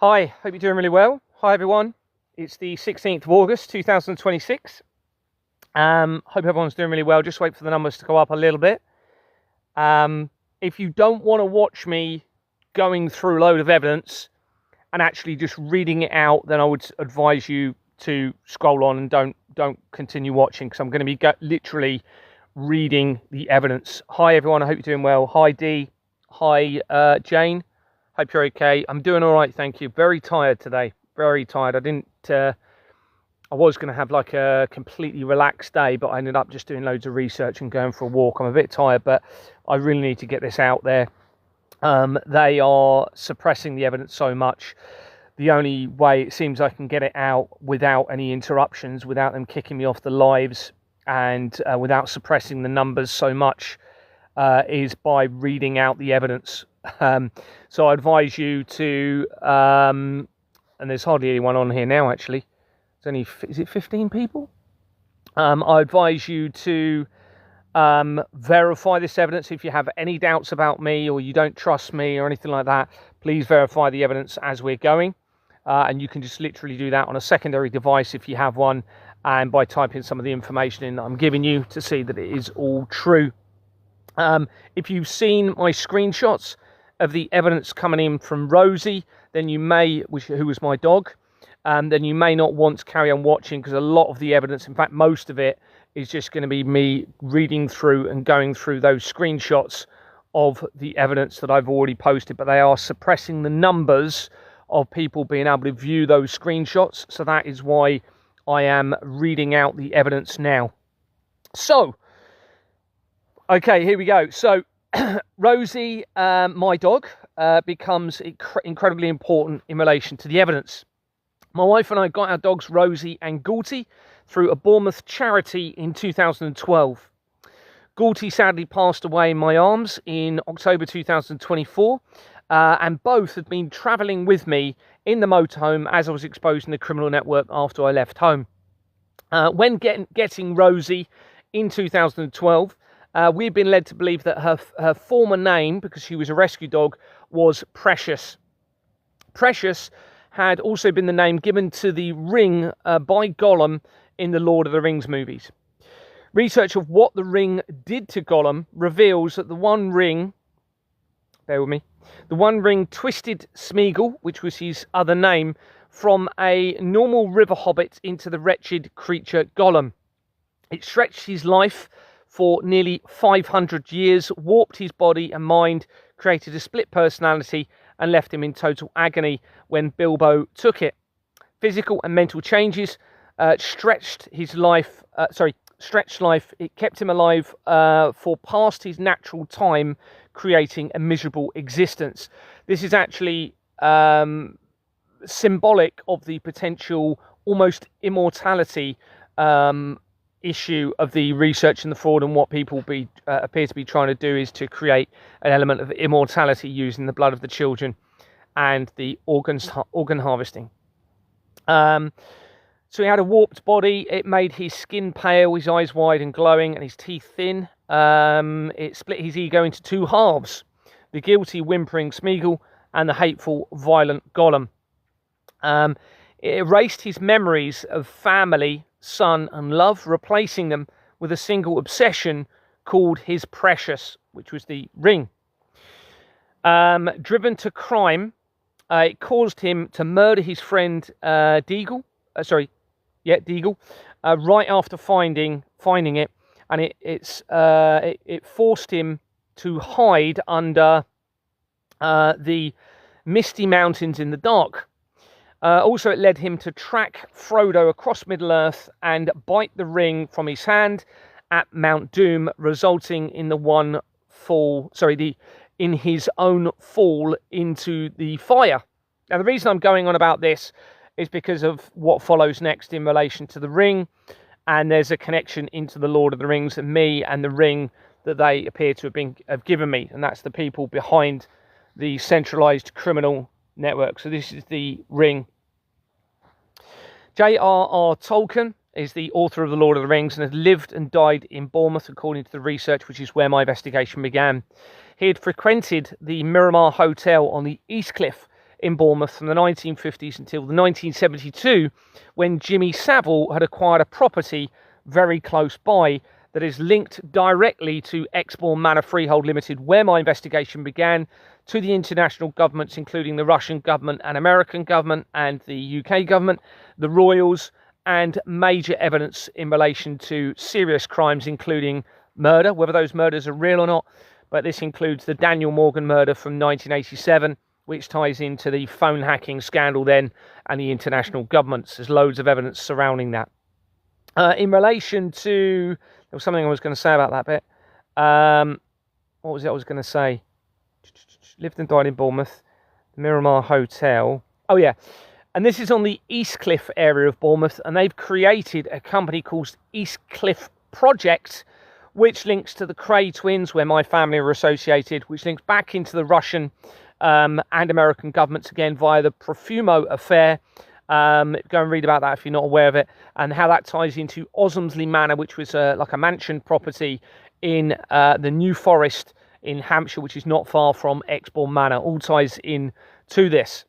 Hi, hope you're doing really well. Hi everyone, it's the 16th of August 2026. Hope everyone's doing really well. Just wait for the numbers to go up a little bit. If you don't want to watch me going through a load of evidence and actually just reading it out, then I would advise you to scroll on and don't continue watching, because I'm going to be literally reading the evidence. Hi everyone, I hope you're doing well. Hi Dee, hi Jane. Hope you're okay. I'm doing all right, thank you. Very tired today. Very tired. I was going to have like a completely relaxed day, but I ended up just doing loads of research and going for a walk. I'm a bit tired, but I really need to get this out there. They are suppressing the evidence so much. The only way it seems I can get it out without any interruptions, without them kicking me off the lives, and without suppressing the numbers so much, is by reading out the evidence. So I advise you to, and there's hardly anyone on here now actually, it's only, is it 15 people? I advise you to verify this evidence. If you have any doubts about me or you don't trust me or anything like that, please verify the evidence as we're going, and you can just literally do that on a secondary device if you have one, and by typing some of the information in that I'm giving you to see that it is all true. If you've seen my screenshots of the evidence coming in from Rosie, then you may, who was my dog, then you may not want to carry on watching, because a lot of the evidence, in fact most of it, is just going to be me reading through and going through those screenshots of the evidence that I've already posted. But they are suppressing the numbers of people being able to view those screenshots, so that is why I am reading out the evidence now. So okay, here we go. So Rosie, my dog, becomes incredibly important in relation to the evidence. My wife and I got our dogs Rosie and Galty through a Bournemouth charity in 2012. Galty sadly passed away in my arms in October 2024, and both had been travelling with me in the motorhome as I was exposed in the criminal network after I left home. When getting Rosie in 2012, we've been led to believe that her former name, because she was a rescue dog, was Precious. Precious had also been the name given to the ring by Gollum in the Lord of the Rings movies. Research of what the ring did to Gollum reveals that the One Ring twisted Smeagol, which was his other name, from a normal river hobbit into the wretched creature Gollum. It stretched his life for nearly 500 years, warped his body and mind, created a split personality, and left him in total agony when Bilbo took it. Physical and mental changes stretched life. It kept him alive for past his natural time, creating a miserable existence. This is actually symbolic of the potential almost immortality issue of the research and the fraud, and what people appear to be trying to do is to create an element of immortality using the blood of the children and the organ harvesting. So he had a warped body. It made his skin pale, his eyes wide and glowing, and his teeth thin. It split his ego into two halves: the guilty, whimpering Smeagol and the hateful, violent Gollum. It erased his memories of family, son and love, replacing them with a single obsession called his Precious, which was the ring. Driven to crime, it caused him to murder his friend Deagle, right after finding it, and it forced him to hide under the misty mountains in the dark. Also, it led him to track Frodo across Middle-earth and bite the ring from his hand at Mount Doom, resulting in in his own fall into the fire. Now, the reason I'm going on about this is because of what follows next in relation to the ring, and there's a connection into the Lord of the Rings and me and the ring that they appear to have given me, and that's the people behind the centralized criminal network. So this is the ring. J.R.R. Tolkien is the author of the Lord of the Rings and had lived and died in Bournemouth, according to the research, which is where my investigation began. He had frequented the Miramar Hotel on the East Cliff in Bournemouth from the 1950s until the 1972, when Jimmy Savile had acquired a property very close by that is linked directly to Exbourne Manor Freehold Limited, where my investigation began, to the international governments, including the Russian government and American government and the UK government, the Royals, and major evidence in relation to serious crimes, including murder, whether those murders are real or not. But this includes the Daniel Morgan murder from 1987, which ties into the phone hacking scandal then and the international governments. There's loads of evidence surrounding that. In relation to... There was something I was going to say about that bit. What was it I was going to say? Lived and died in Bournemouth. The Miramar Hotel. Oh, yeah. And this is on the Eastcliff area of Bournemouth. And they've created a company called Eastcliff Project, which links to the Cray twins, where my family are associated, which links back into the Russian and American governments, again, via the Profumo affair. Go and read about that if you're not aware of it, and how that ties into Osmsley Manor, which was like a mansion property in the New Forest in Hampshire, which is not far from Exbourne Manor. All ties in to this.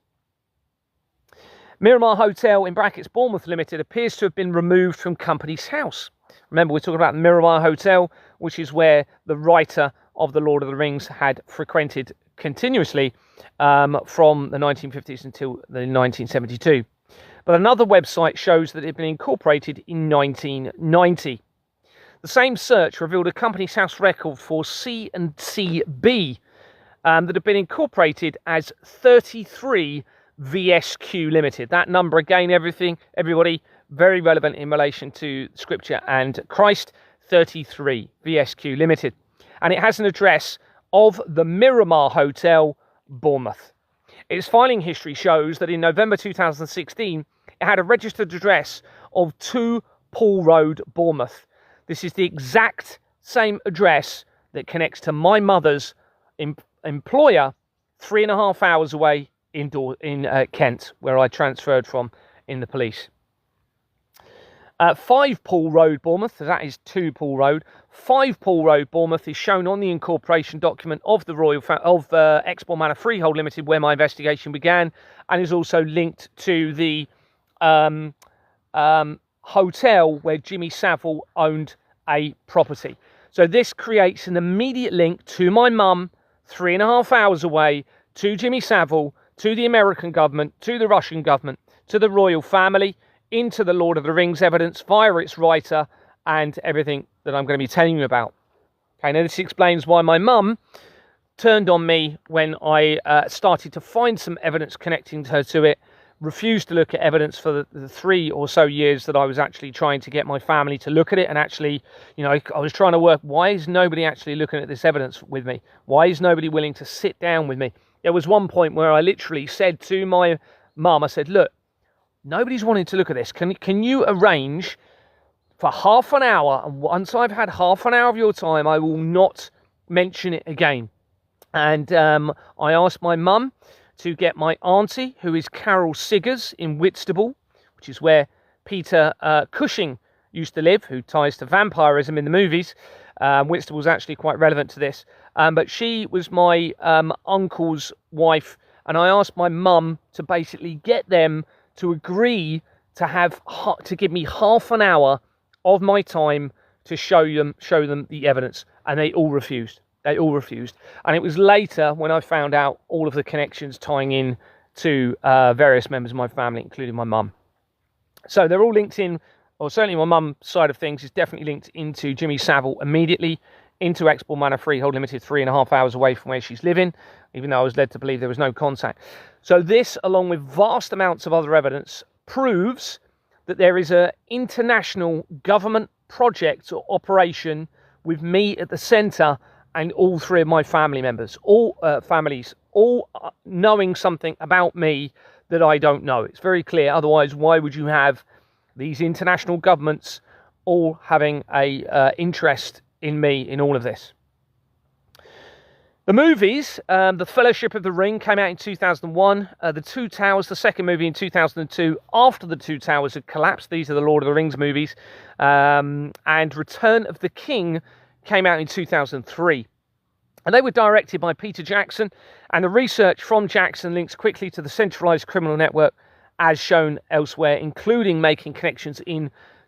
Miramar Hotel, in brackets Bournemouth Limited, appears to have been removed from company's house. Remember, we're talking about the Miramar Hotel, which is where the writer of The Lord of the Rings had frequented continuously from the 1950s until the 1972. But another website shows that it had been incorporated in 1990. The same search revealed a company's house record for C&CB that had been incorporated as 33 VSQ Limited. That number, again, everybody, very relevant in relation to Scripture and Christ, 33 VSQ Limited. And it has an address of the Miramar Hotel, Bournemouth. Its filing history shows that in November 2016, it had a registered address of 2 Poole Road, Bournemouth. This is the exact same address that connects to my mother's employer 3.5 hours away in Kent, where I transferred from in the police. 5 Poole Road, Bournemouth, that is 2 Poole Road. 5 Poole Road, Bournemouth is shown on the incorporation document of the Exbourne Manor Freehold Limited, where my investigation began, and is also linked to the hotel where Jimmy Savile owned a property. So this creates an immediate link to my mum, 3.5 hours away, to Jimmy Savile, to the American government, to the Russian government, to the royal family, into the Lord of the Rings evidence via its writer, and everything that I'm going to be telling you about. Okay, now this explains why my mum turned on me when I started to find some evidence connecting her to it, refused to look at evidence for the 3 or so years that I was actually trying to get my family to look at it. And actually, you know, I was trying to work, why is nobody actually looking at this evidence with me? Why is nobody willing to sit down with me? There was one point where I literally said to my mum, I said, look, nobody's wanting to look at this. Can you arrange for half an hour? And once I've had half an hour of your time, I will not mention it again. And I asked my mum to get my auntie, who is Carol Siggers in Whitstable, which is where Peter Cushing used to live, who ties to vampirism in the movies. Whitstable was actually quite relevant to this. But she was my uncle's wife, and I asked my mum to basically get them to agree to give me half an hour of my time to show them the evidence, and they all refused. They all refused. And it was later when I found out all of the connections tying in to various members of my family, including my mum. So they're all linked in, or certainly my mum's side of things is definitely linked into Jimmy Savile immediately, into Exbourne Manor Freehold Limited, 3.5 hours away from where she's living, even though I was led to believe there was no contact. So this, along with vast amounts of other evidence, proves that there is an international government project or operation with me at the centre, and all 3 of my family members, all families, all knowing something about me that I don't know. It's very clear. Otherwise, why would you have these international governments all having a interest in me in all of this? The movies, The Fellowship of the Ring came out in 2001. The Two Towers, the second movie, in 2002, after the Two Towers had collapsed. These are the Lord of the Rings movies. And Return of the King came out in 2003. And they were directed by Peter Jackson, and the research from Jackson links quickly to the centralized criminal network as shown elsewhere, including making connections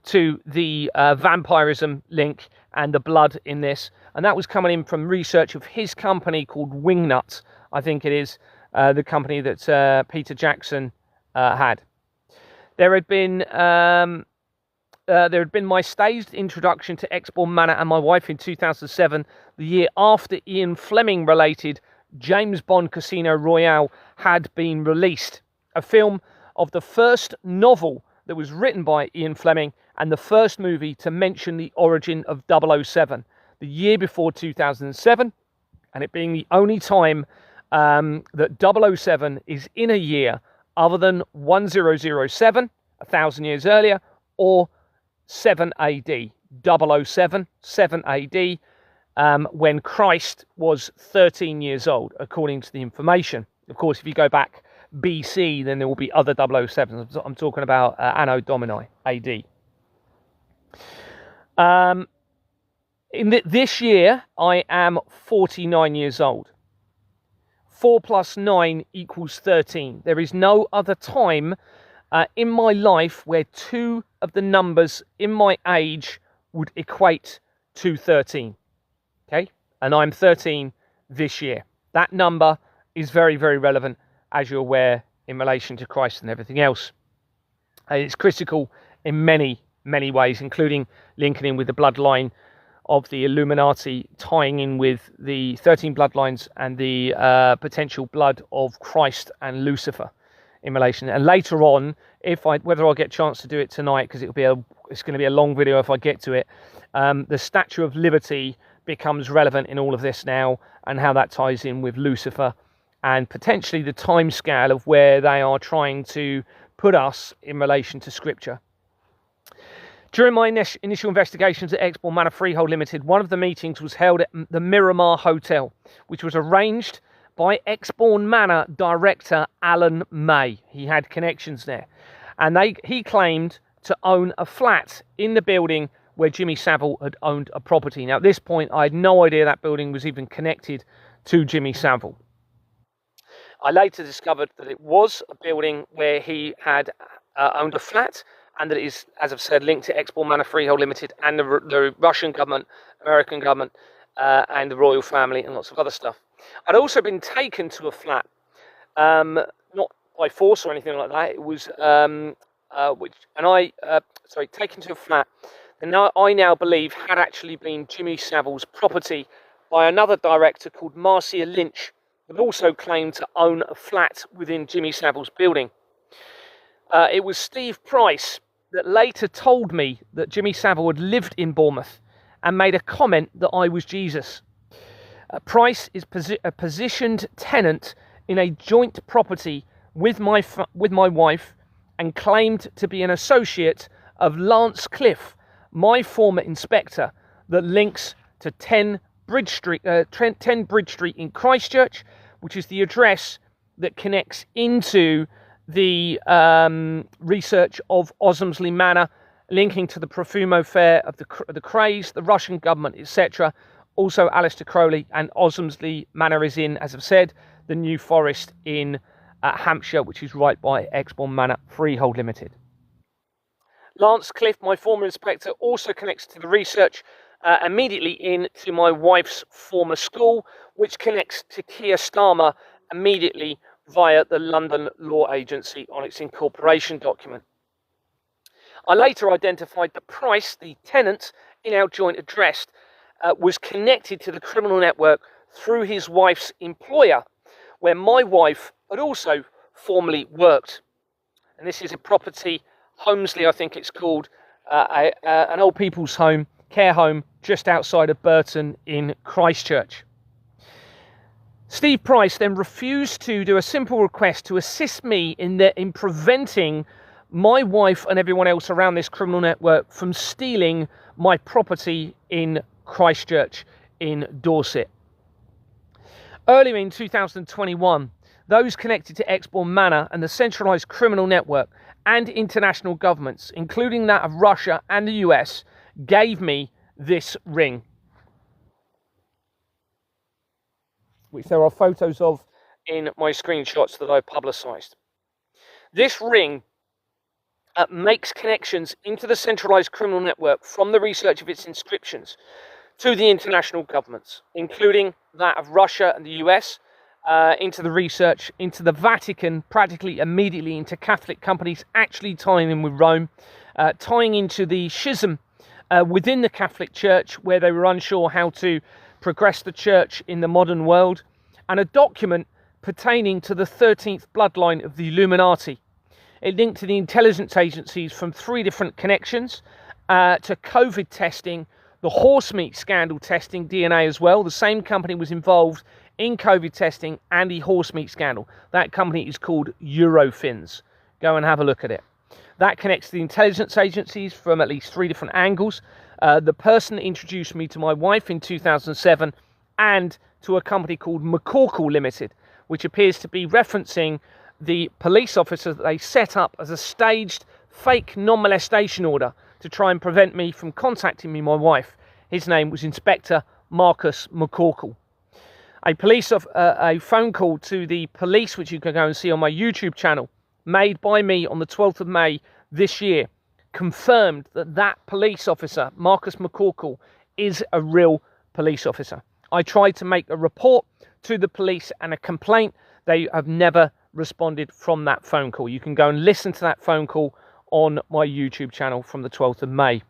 to the vampirism link and the blood in this. And that was coming in from research of his company called Wingnut, I think it is, the company that Peter Jackson had. There had been my staged introduction to Exbourne Manor and my wife in 2007, the year after Ian Fleming related James Bond Casino Royale had been released, a film of the first novel that was written by Ian Fleming and the first movie to mention the origin of 007, the year before 2007, and it being the only time that 007 is in a year other than 1007, 1,000 years earlier, or 7 AD, 007, 7 AD, when Christ was 13 years old, according to the information. Of course, if you go back BC, then there will be other 007s. I'm talking about Anno Domini, AD. This year, I am 49 years old. 4 plus 9 equals 13. There is no other time in my life where two of the numbers in my age would equate to 13. Okay? And I'm 13 this year. That number is very, very relevant, as you're aware, in relation to Christ and everything else. And it's critical in many, many ways, including linking in with the bloodline of the Illuminati, tying in with the 13 bloodlines and the potential blood of Christ and Lucifer in relation. And later on, whether I'll get a chance to do it tonight, because it's going to be a long video if I get to it, the Statue of Liberty becomes relevant in all of this now, and how that ties in with Lucifer and potentially the time scale of where they are trying to put us in relation to Scripture. During my initial investigations at Exbourne Manor Freehold Limited, one of the meetings was held at the Miramar Hotel, which was arranged by Exbourne Manor director Alan May. He had connections there. And he claimed to own a flat in the building where Jimmy Savile had owned a property. Now, at this point, I had no idea that building was even connected to Jimmy Savile. I later discovered that it was a building where he had owned a flat, and that it is, as I've said, linked to Exbourne Manor Freehold Limited and the Russian government, American government, and the royal family, and lots of other stuff. I'd also been taken to a flat, not by force or anything like that. It was taken to a flat, and I now believe had actually been Jimmy Savile's property by another director called Marcia Lynch, that also claimed to own a flat within Jimmy Savile's building. It was Steve Price that later told me that Jimmy Savile had lived in Bournemouth and made a comment that I was Jesus. Price is a positioned tenant in a joint property with my wife, and claimed to be an associate of Lance Cliff, my former inspector, that links to 10 Bridge Street in Christchurch, which is the address that connects into the research of Osmsley Manor, linking to the Profumo Fair of the Krays, the Russian government, etc. Also, Aleister Crowley, and Osmsley Manor is in, as I've said, the New Forest in Hampshire, which is right by Exbourne Manor Freehold Limited. Lance Cliff, my former inspector, also connects to the research immediately into my wife's former school, which connects to Keir Starmer immediately via the London Law Agency on its incorporation document. I later identified that Price, the tenant in our joint address, was connected to the criminal network through his wife's employer, where my wife had also formerly worked. And this is a property, Holmesley I think it's called, an old people's home, care home, just outside of Burton in Christchurch. Steve Price then refused to do a simple request to assist me in preventing my wife and everyone else around this criminal network from stealing my property in Christchurch in Dorset. Earlier in 2021, those connected to Exbourne Manor and the centralised criminal network and international governments, including that of Russia and the US, gave me this ring. which there are photos of in my screenshots that I've publicised. This ring makes connections into the centralised criminal network from the research of its inscriptions to the international governments, including that of Russia and the US, into the research, into the Vatican, practically immediately into Catholic companies actually tying in with Rome, tying into the schism within the Catholic Church, where they were unsure how to progress the church in the modern world, and a document pertaining to the 13th bloodline of the Illuminati. It linked to the intelligence agencies from 3 different connections, to COVID testing, the horse meat scandal testing, DNA as well. The same company was involved in COVID testing and the horse meat scandal. That company is called Eurofins. Go and have a look at it. That connects to the intelligence agencies from at least 3 different angles. The person that introduced me to my wife in 2007, and to a company called McCorkle Limited, which appears to be referencing the police officer that they set up as a staged fake non-molestation order to try and prevent me from contacting my wife. His name was Inspector Marcus McCorkle. A phone call to the police, which you can go and see on my YouTube channel, made by me on the 12th of May this year, confirmed that that police officer, Marcus McCorkle, is a real police officer. I tried to make a report to the police and a complaint. They have never responded from that phone call. You can go and listen to that phone call on my YouTube channel from the 12th of May.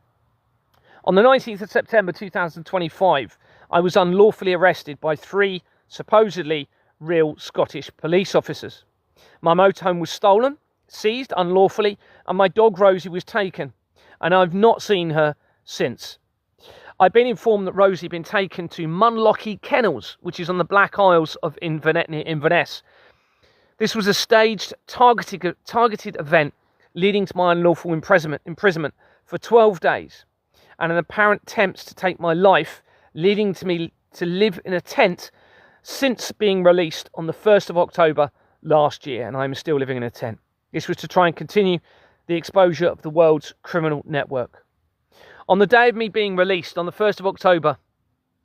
On the 19th of September 2025, I was unlawfully arrested by 3 supposedly real Scottish police officers. My motorhome was stolen, seized unlawfully, and my dog Rosie was taken, and I've not seen her since. I've been informed that Rosie had been taken to Munlochy Kennels, which is on the Black Isles of Inverness. This was a staged, targeted event leading to my unlawful imprisonment for 12 days, and an apparent attempt to take my life, leading to me to live in a tent since being released on the 1st of October last year, and I'm still living in a tent. This was to try and continue the exposure of the world's criminal network. On the day of me being released, on the 1st of October,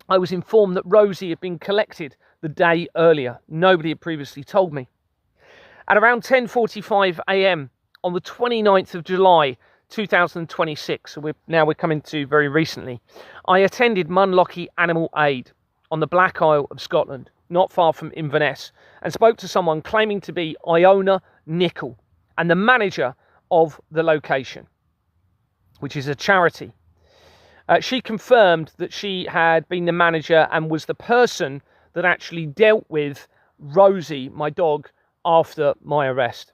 I was informed that Rosie had been collected the day earlier. Nobody had previously told me. At around 10:45 a.m. on the 29th of July 2026, so we're coming to very recently, I attended Munlochy Animal Aid on the Black Isle of Scotland, not far from Inverness, and spoke to someone claiming to be Iona Nicol and the manager of the location, which is a charity. She confirmed that she had been the manager and was the person that actually dealt with Rosie, my dog, after my arrest.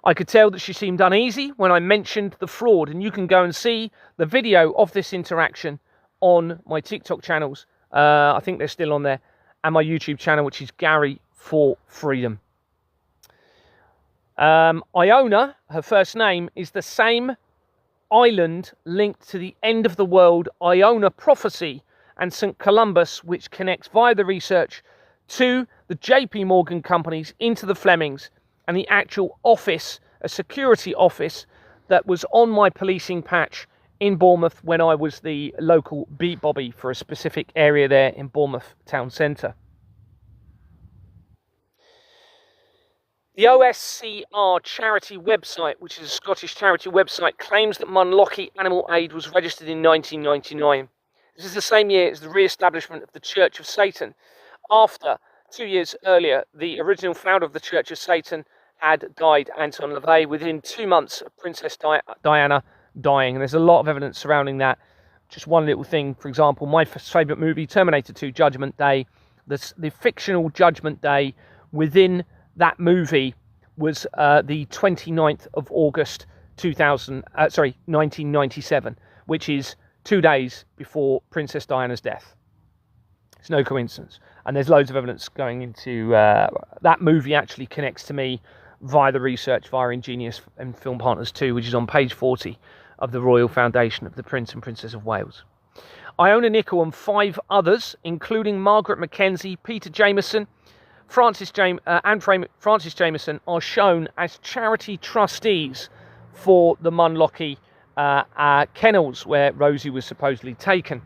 I could tell that she seemed uneasy when I mentioned the fraud, and you can go and see the video of this interaction on my TikTok channels. I think they're still on there, and my YouTube channel, which is Gary for Freedom. Iona, her first name, is the same island linked to the end of the world Iona prophecy and St. Columbus, which connects via the research to the JP Morgan companies, into the Flemings, and the actual office, a security office that was on my policing patch in Bournemouth when I was the local beat bobby for a specific area there in Bournemouth town centre. The OSCR charity website, which is a Scottish charity website, claims that Munlochy Animal Aid was registered in 1999. This is the same year as the re-establishment of the Church of Satan, after 2 years earlier the original founder of the Church of Satan had died, Anton LaVey, within 2 months of Princess Diana dying. And there's a lot of evidence surrounding that. Just one little thing, for example, my favourite movie, Terminator 2, Judgment Day, the fictional Judgment Day within that movie was the 29th of August 1997, which is 2 days before Princess Diana's death. It's no coincidence. And there's loads of evidence going into that movie actually connects to me via the research via Ingenious and Film Partners 2, which is on page 40 of the Royal Foundation of the Prince and Princess of Wales. Iona Nicol and 5 others, including Margaret Mackenzie, Peter Jameson, Francis Jameson, are shown as charity trustees for the Munlochy kennels where Rosie was supposedly taken.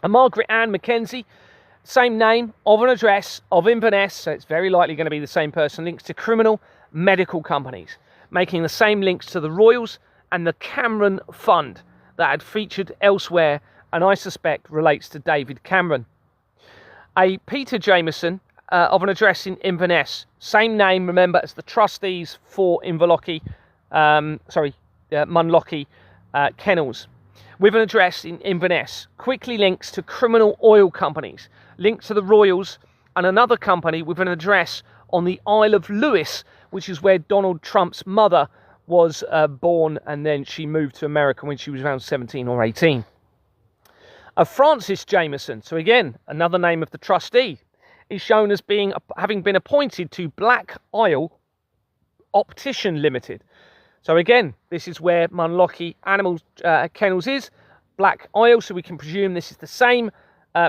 And Margaret Ann Mackenzie same name, of an address, of Inverness, so it's very likely going to be the same person, links to criminal medical companies, making the same links to the Royals and the Cameron Fund that had featured elsewhere, and I suspect relates to David Cameron. A Peter Jameson, of an address in Inverness, same name, remember, as the trustees for Munlochy Kennels, with an address in Inverness, quickly links to criminal oil companies, linked to the Royals and another company with an address on the Isle of Lewis, which is where Donald Trump's mother was born, and then she moved to America when she was around 17 or 18. Francis Jameson, so again, another name of the trustee, is shown as having been appointed to Black Isle Optician Limited. So again, this is where Munlochy Kennels is, Black Isle, so we can presume this is the same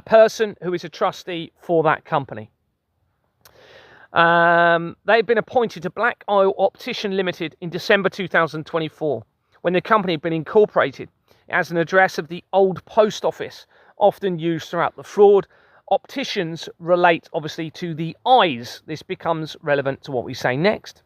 person who is a trustee for that company. They've been appointed to Black Isle Optician Limited in December 2024, when the company had been incorporated as an address of the old post office, often used throughout the fraud. Opticians relate, obviously, to the eyes. This becomes relevant to what we say next.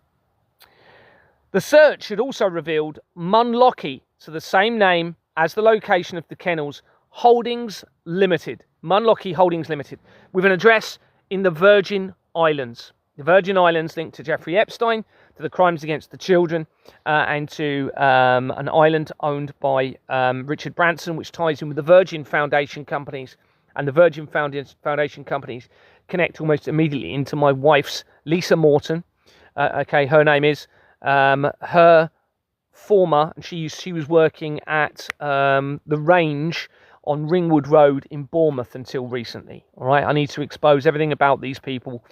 The search had also revealed Munlochy, so the same name as the location of the kennels, Holdings Limited, Munlochy Holdings Limited, with an address in the Virgin Islands. The Virgin Islands linked to Jeffrey Epstein, to the crimes against the children, and to an island owned by Richard Branson, which ties in with the Virgin Foundation companies. And the Virgin Foundation companies connect almost immediately into my wife's Lisa Morton. Her name is her former, and she was working at the Range on Ringwood Road in Bournemouth until recently. All right, I need to expose everything about these people.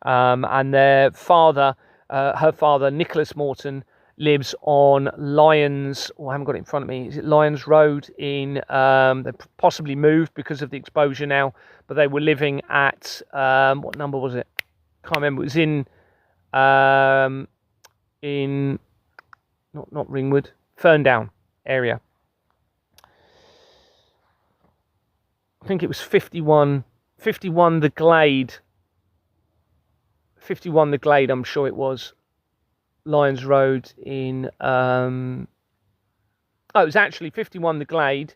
And their father, her father, Nicholas Morton, lives on Lyons, I haven't got it in front of me, is it Lyons Road in, they possibly moved because of the exposure now, but they were living at, what number was it? Can't remember, it was in not Ringwood, Ferndown area. I think it was 51 the Glade, I'm sure it was. Lyons Road in, it was actually 51 the Glade,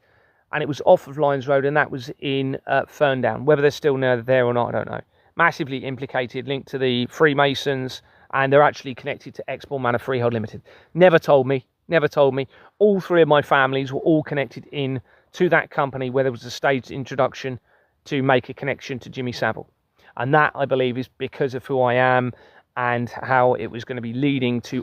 and it was off of Lyons Road, and that was in Ferndown. Whether they're still there or not, I don't know. Massively implicated, linked to the Freemasons, and they're actually connected to Exmoor Manor Freehold Limited. Never told me. All three of my families were all connected in to that company, where there was a staged introduction to make a connection to Jimmy Savile. And that, I believe, is because of who I am and how it was going to be leading to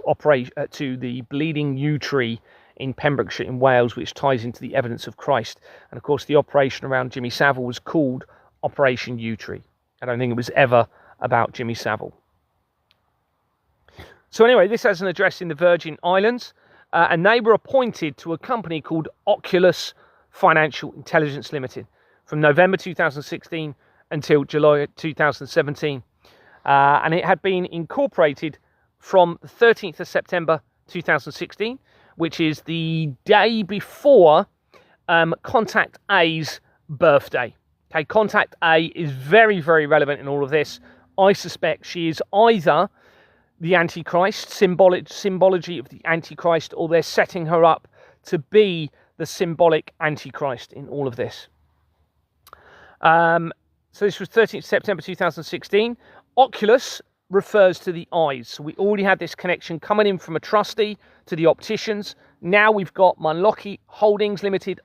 to the Bleeding Yew Tree in Pembrokeshire in Wales, which ties into the Evidence of Christ. And of course, the operation around Jimmy Savile was called Operation Yew Tree. I don't think it was ever about Jimmy Savile. So anyway, this has an address in the Virgin Islands, and they were appointed to a company called Oculus Financial Intelligence Limited from November 2016 until July 2017. And it had been incorporated from the 13th of September 2016, which is the day before Contact A's birthday. Okay, Contact A is very, very relevant in all of this. I suspect she is either the Antichrist, symbology of the Antichrist, or they're setting her up to be the symbolic Antichrist in all of this. So this was 13th September 2016. Oculus refers to the eyes. So we already had this connection coming in from a trustee to the opticians. Now we've got Munlochy Holdings Limited,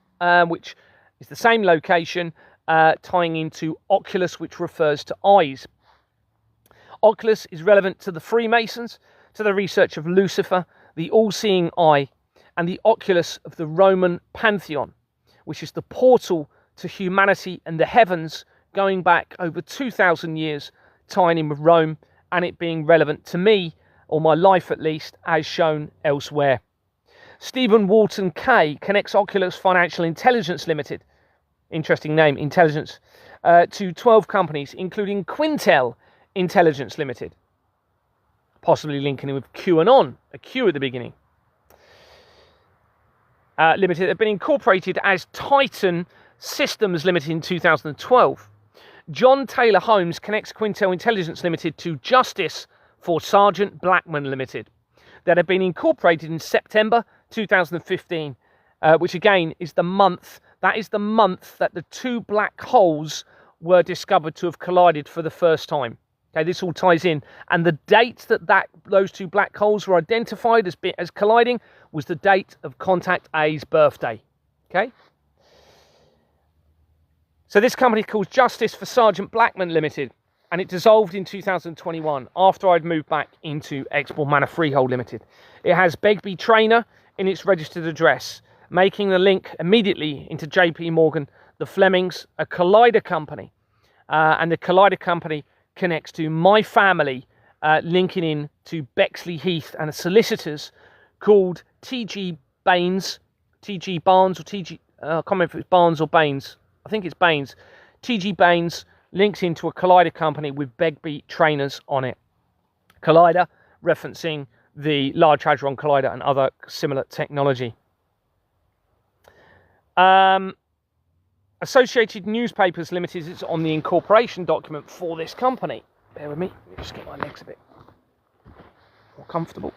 which is the same location, tying into Oculus, which refers to eyes. Oculus is relevant to the Freemasons, to the research of Lucifer, the all-seeing eye, and the oculus of the Roman pantheon, which is the portal to humanity and the heavens, going back over 2,000 years, tying in with Rome, and it being relevant to me, or my life at least, as shown elsewhere. Stephen Walton Kay connects Oculus Financial Intelligence Limited, interesting name, intelligence, to 12 companies, including Quintel Intelligence Limited, possibly linking in with QAnon, a Q at the beginning. Limited have been incorporated as Titan Systems Limited in 2012. John Taylor Holmes connects Quintel Intelligence Limited to Justice for Sergeant Blackman Limited, that had been incorporated in September 2015, which again is the month. That is the month that the two black holes were discovered to have collided for the first time. Okay, this all ties in, and the date that those two black holes were identified as colliding was the date of Contact A's birthday. Okay, so this company called Justice for Sergeant Blackman Limited, and it dissolved in 2021 after I'd moved back into Exmoor Manor Freehold Limited. It has Begbie Trainer in its registered address, making the link immediately into JP Morgan, the Flemings, a Collider company, and the Collider company connects to my family, linking in to Bexley Heath and a solicitors called TG Barnes, or TG, I can't remember if it's Barnes or Baines. I think it's Baines. TG Baines links into a Collider company with Begbie Trainers on it. Collider referencing the Large Hadron Collider and other similar technology. Associated Newspapers Limited is on the incorporation document for this company. Bear with me. Let me just get my legs a bit more comfortable.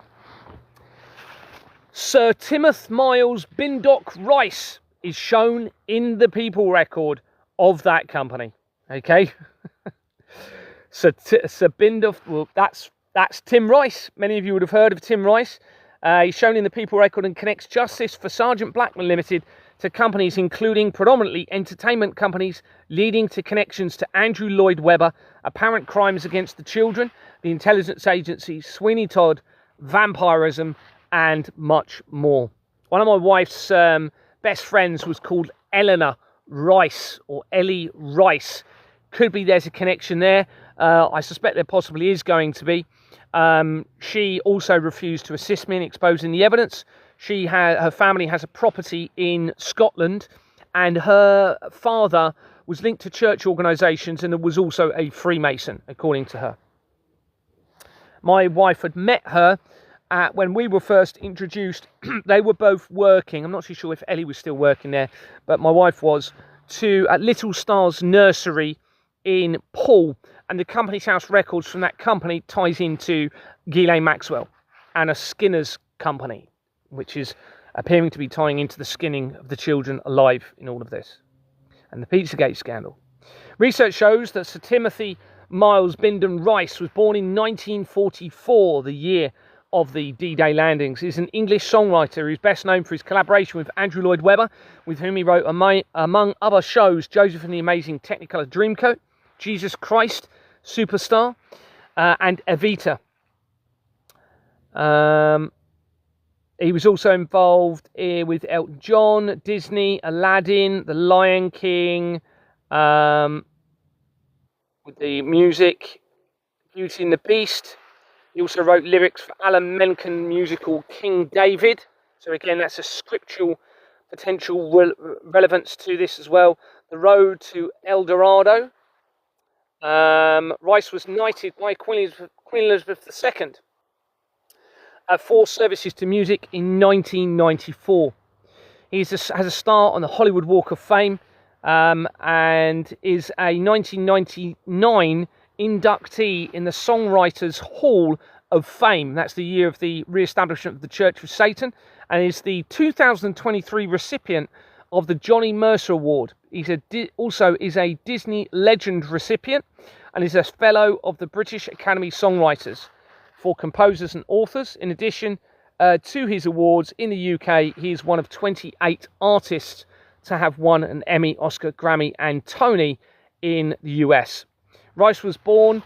Sir Timothy Miles Bindock Rice is shown in the people record of that company. Okay? Sir Bindock, well, that's Tim Rice. Many of you would have heard of Tim Rice. He's shown in the people record and connects Justice for Sergeant Blackman Limited to companies including predominantly entertainment companies, leading to connections to Andrew Lloyd Webber, apparent crimes against the children, the intelligence agency, Sweeney Todd, vampirism, and much more. One of my wife's best friends was called Eleanor Rice, or Ellie Rice. Could be there's a connection there. I suspect there possibly is going to be. She also refused to assist me in exposing the evidence. Her family has a property in Scotland, and her father was linked to church organisations and was also a Freemason, according to her. My wife had met her when we were first introduced. They were both working. I'm not too sure if Ellie was still working there, but my wife was, at Little Stars Nursery in Poole, and the company's house records from that company ties into Ghislaine Maxwell and a Skinner's company, which is appearing to be tying into the skinning of the children alive in all of this, and the Pizzagate scandal. Research shows that Sir Timothy Miles Bindon Rice was born in 1944, the year of the D-Day landings. He's an English songwriter who's best known for his collaboration with Andrew Lloyd Webber, with whom he wrote, among other shows, Joseph and the Amazing Technicolor Dreamcoat, Jesus Christ Superstar, and Evita. He was also involved with Elton John, Disney, Aladdin, The Lion King, with the music, Beauty and the Beast. He also wrote lyrics for Alan Menken musical King David. So again, that's a scriptural potential relevance to this as well. The Road to El Dorado. Rice was knighted by Queen Elizabeth II for services to music in 1994. He has a star on the Hollywood Walk of Fame, and is a 1999 inductee in the Songwriters Hall of Fame. That's the year of the re-establishment of the Church of Satan, and is the 2023 recipient of the Johnny Mercer Award. He's also is a Disney Legend recipient, and is a fellow of the British Academy Songwriters for composers and authors. In addition to his awards in the UK, he is one of 28 artists to have won an Emmy, Oscar, Grammy, and Tony in the US. Rice was born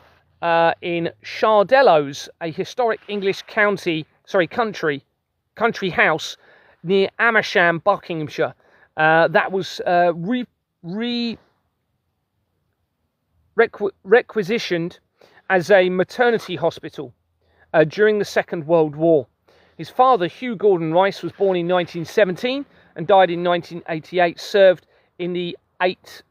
in Shardellows, a historic English country house near Amersham, Buckinghamshire. That was requisitioned as a maternity hospital during the Second World War. His father, Hugh Gordon Rice, was born in 1917 and died in 1988. Served in the 8th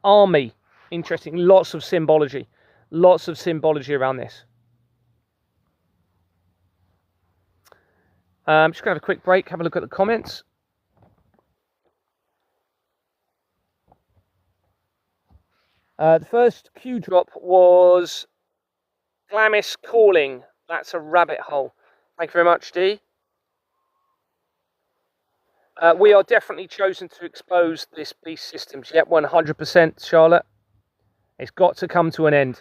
Army. Interesting. Lots of symbology around this. I'm just going to have a quick break, have a look at the comments. The first Q drop was Glamis Calling. That's a rabbit hole. Thank you very much, D. We are definitely chosen to expose this beast systems. Yep, 100%, Charlotte. It's got to come to an end.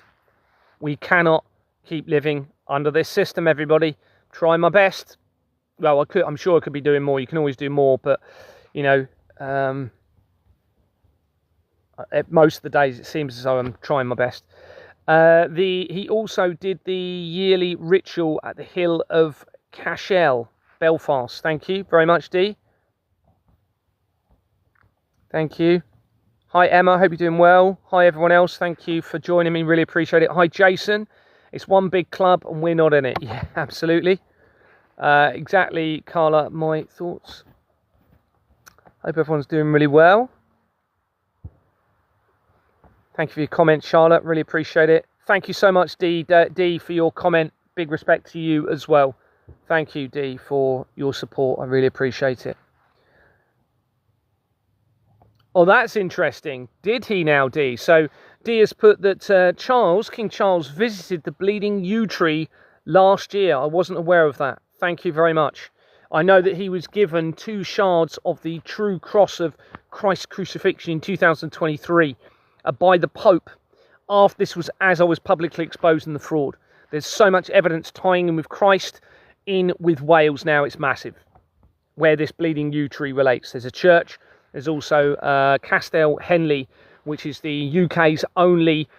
We cannot keep living under this system, everybody. Try my best. Well, I'm sure I could be doing more. You can always do more, but, you know, most of the days it seems as though I'm trying my best. He also did the yearly ritual at the Hill of Cashel, Belfast. Thank you very much, D. Thank you. Hi, Emma. Hope you're doing well. Hi, everyone else. Thank you for joining me. Really appreciate it. Hi, Jason. It's one big club and we're not in it. Yeah, absolutely. Exactly, Carla. My thoughts. Hope everyone's doing really well. Thank you for your comment, Charlotte. Really appreciate it. Thank you so much, D, for your comment. Big respect to you as well. Thank you, D, for your support. I really appreciate it. Oh, that's interesting. Did he now, D? So D has put that King Charles visited the Bleeding Yew Tree last year. I wasn't aware of that. Thank you very much. I know that he was given 2 shards of the true cross of Christ's crucifixion in 2023 by the Pope. After this was as I was publicly exposing the fraud. There's so much evidence tying in with Christ in with Wales now. It's massive. Where this Bleeding Yew Tree relates. There's a church. There's also Castell Henley, which is the UK's only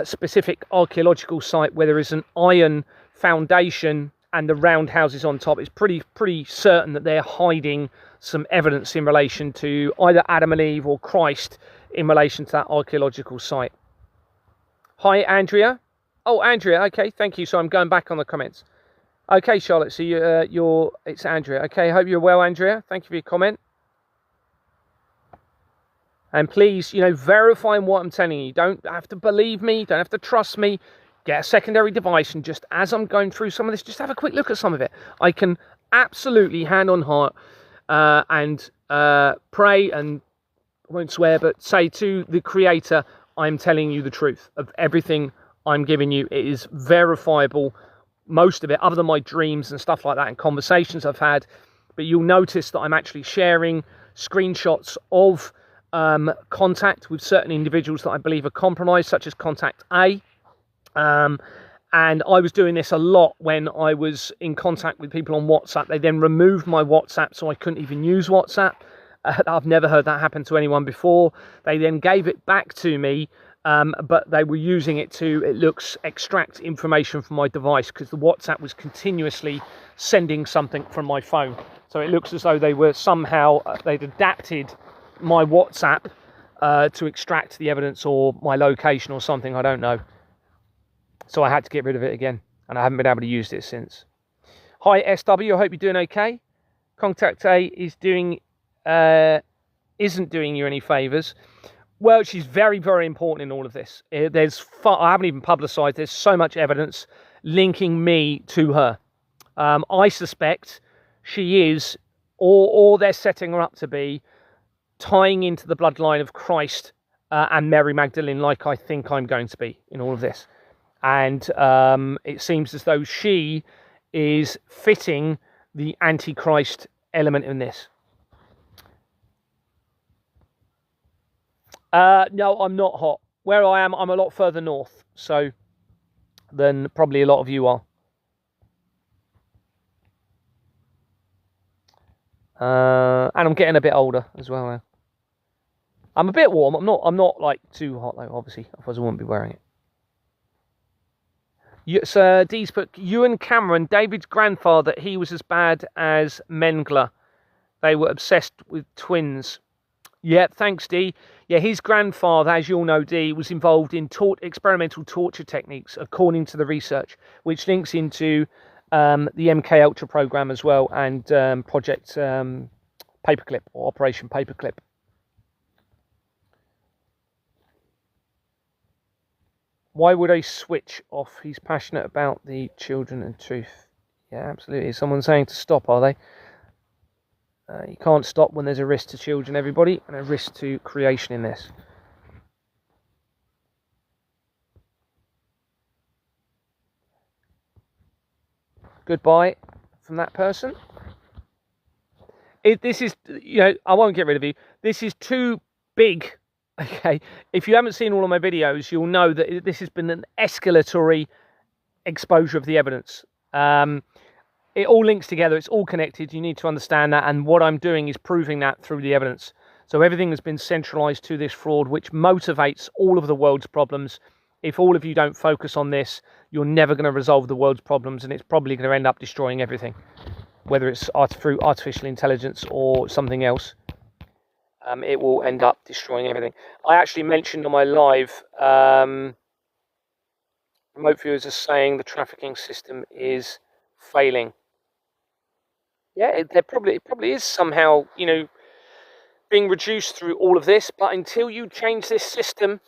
specific archaeological site where there is an iron foundation and the round houses on top. It's pretty certain that they're hiding some evidence in relation to either Adam and Eve or Christ in relation to that archaeological site. Hi, Andrea. Oh, Andrea. Okay, thank you. So I'm going back on the comments. Okay, Charlotte. So it's Andrea. Okay, hope you're well, Andrea. Thank you for your comment. And please, you know, verifying what I'm telling you. You don't have to believe me. Don't have to trust me. Get a secondary device and just as I'm going through some of this, just have a quick look at some of it. I can absolutely hand on heart and pray and I won't swear, but say to the Creator, I'm telling you the truth of everything I'm giving you. It is verifiable, most of it, other than my dreams and stuff like that and conversations I've had. But you'll notice that I'm actually sharing screenshots of contact with certain individuals that I believe are compromised, such as Contact A. And I was doing this a lot when I was in contact with people on WhatsApp. They then removed my WhatsApp, so I couldn't even use WhatsApp. I've never heard that happen to anyone before. They then gave it back to me, but they were using it to, it looks, extract information from my device because the WhatsApp was continuously sending something from my phone. So it looks as though they were somehow, they'd adapted my WhatsApp to extract the evidence or my location or something, I don't know. So I had to get rid of it again, and I haven't been able to use it since. Hi, SW, I hope you're doing okay. Contact A is isn't doing you any favours. Well, she's very, very important in all of this. I haven't even publicised, there's so much evidence linking me to her. I suspect she is, or they're setting her up to be, tying into the bloodline of Christ and Mary Magdalene, like I think I'm going to be in all of this. And it seems as though she is fitting the Antichrist element in this. No, I'm not hot. Where I am, I'm a lot further north, so than probably a lot of you are. And I'm getting a bit older as well now. I'm a bit warm. I'm not like too hot though, obviously. Otherwise I wouldn't be wearing it. Sir D's put Ewan Cameron, David's grandfather, he was as bad as Mengele. They were obsessed with twins. Yeah, thanks, D. Yeah, his grandfather, as you all know, D, was involved in experimental torture techniques, according to the research, which links into the MK Ultra program as well, and Project Paperclip, or Operation Paperclip. Why would I switch off? He's passionate about the children and truth. Yeah, absolutely. Is someone saying to stop, are they? You can't stop when there's a risk to children, everybody, and a risk to creation in this. goodbye from that person. This is, I won't get rid of you. This is too big. Okay, if you haven't seen all of my videos, you'll know that this has been an escalatory exposure of the evidence. It all links together. It's all connected. You need to understand that. And what I'm doing is proving that through the evidence. So everything has been centralized to this fraud, which motivates all of the world's problems. If all of you don't focus on this, you're never going to resolve the world's problems, and it's probably going to end up destroying everything, whether it's through artificial intelligence or something else. It will end up destroying everything. I actually mentioned on my live, remote viewers are saying the trafficking system is failing. Yeah, it probably is somehow, being reduced through all of this. But until you change this system,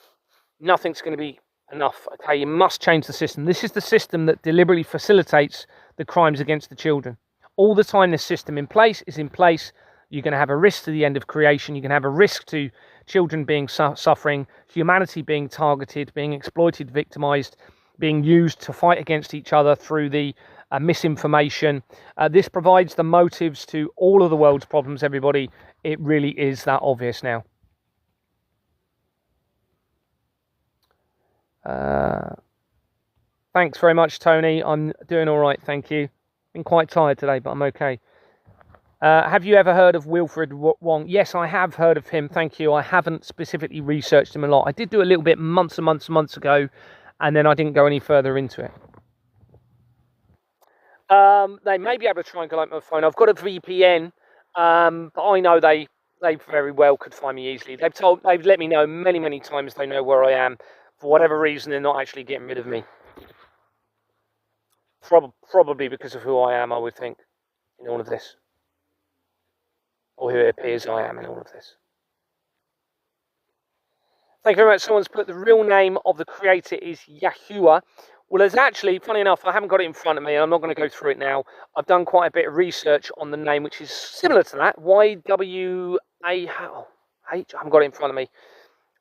nothing's going to be enough. Okay, you must change the system. This is the system that deliberately facilitates the crimes against the children. All the time this system is in place, you're going to have a risk to the end of creation. You're going to have a risk to children being suffering, humanity being targeted, being exploited, victimized, being used to fight against each other through the misinformation. This provides the motives to all of the world's problems, everybody. It really is that obvious now. Thanks very much, Tony. I'm doing all right, thank you. Been quite tired today, but I'm okay. Have you ever heard of Wilfred Wong? Yes, I have heard of him, thank you. I haven't specifically researched him a lot. I did do a little bit months ago, and then I didn't go any further into it. They may be able to triangulate my phone. I've got a VPN, but I know they very well could find me easily. They've let me know many times they know where I am. For whatever reason, they're not actually getting rid of me. Probably because of who I am, I would think, in all of this. Or who it appears I am in all of this. Thank you very much. Someone's put the real name of the creator is Yahuwah. Well, there's actually, funny enough, I haven't got it in front of me. I'm not going to go through it now. I've done quite a bit of research on the name, which is similar to that. YWAH. I haven't got it in front of me.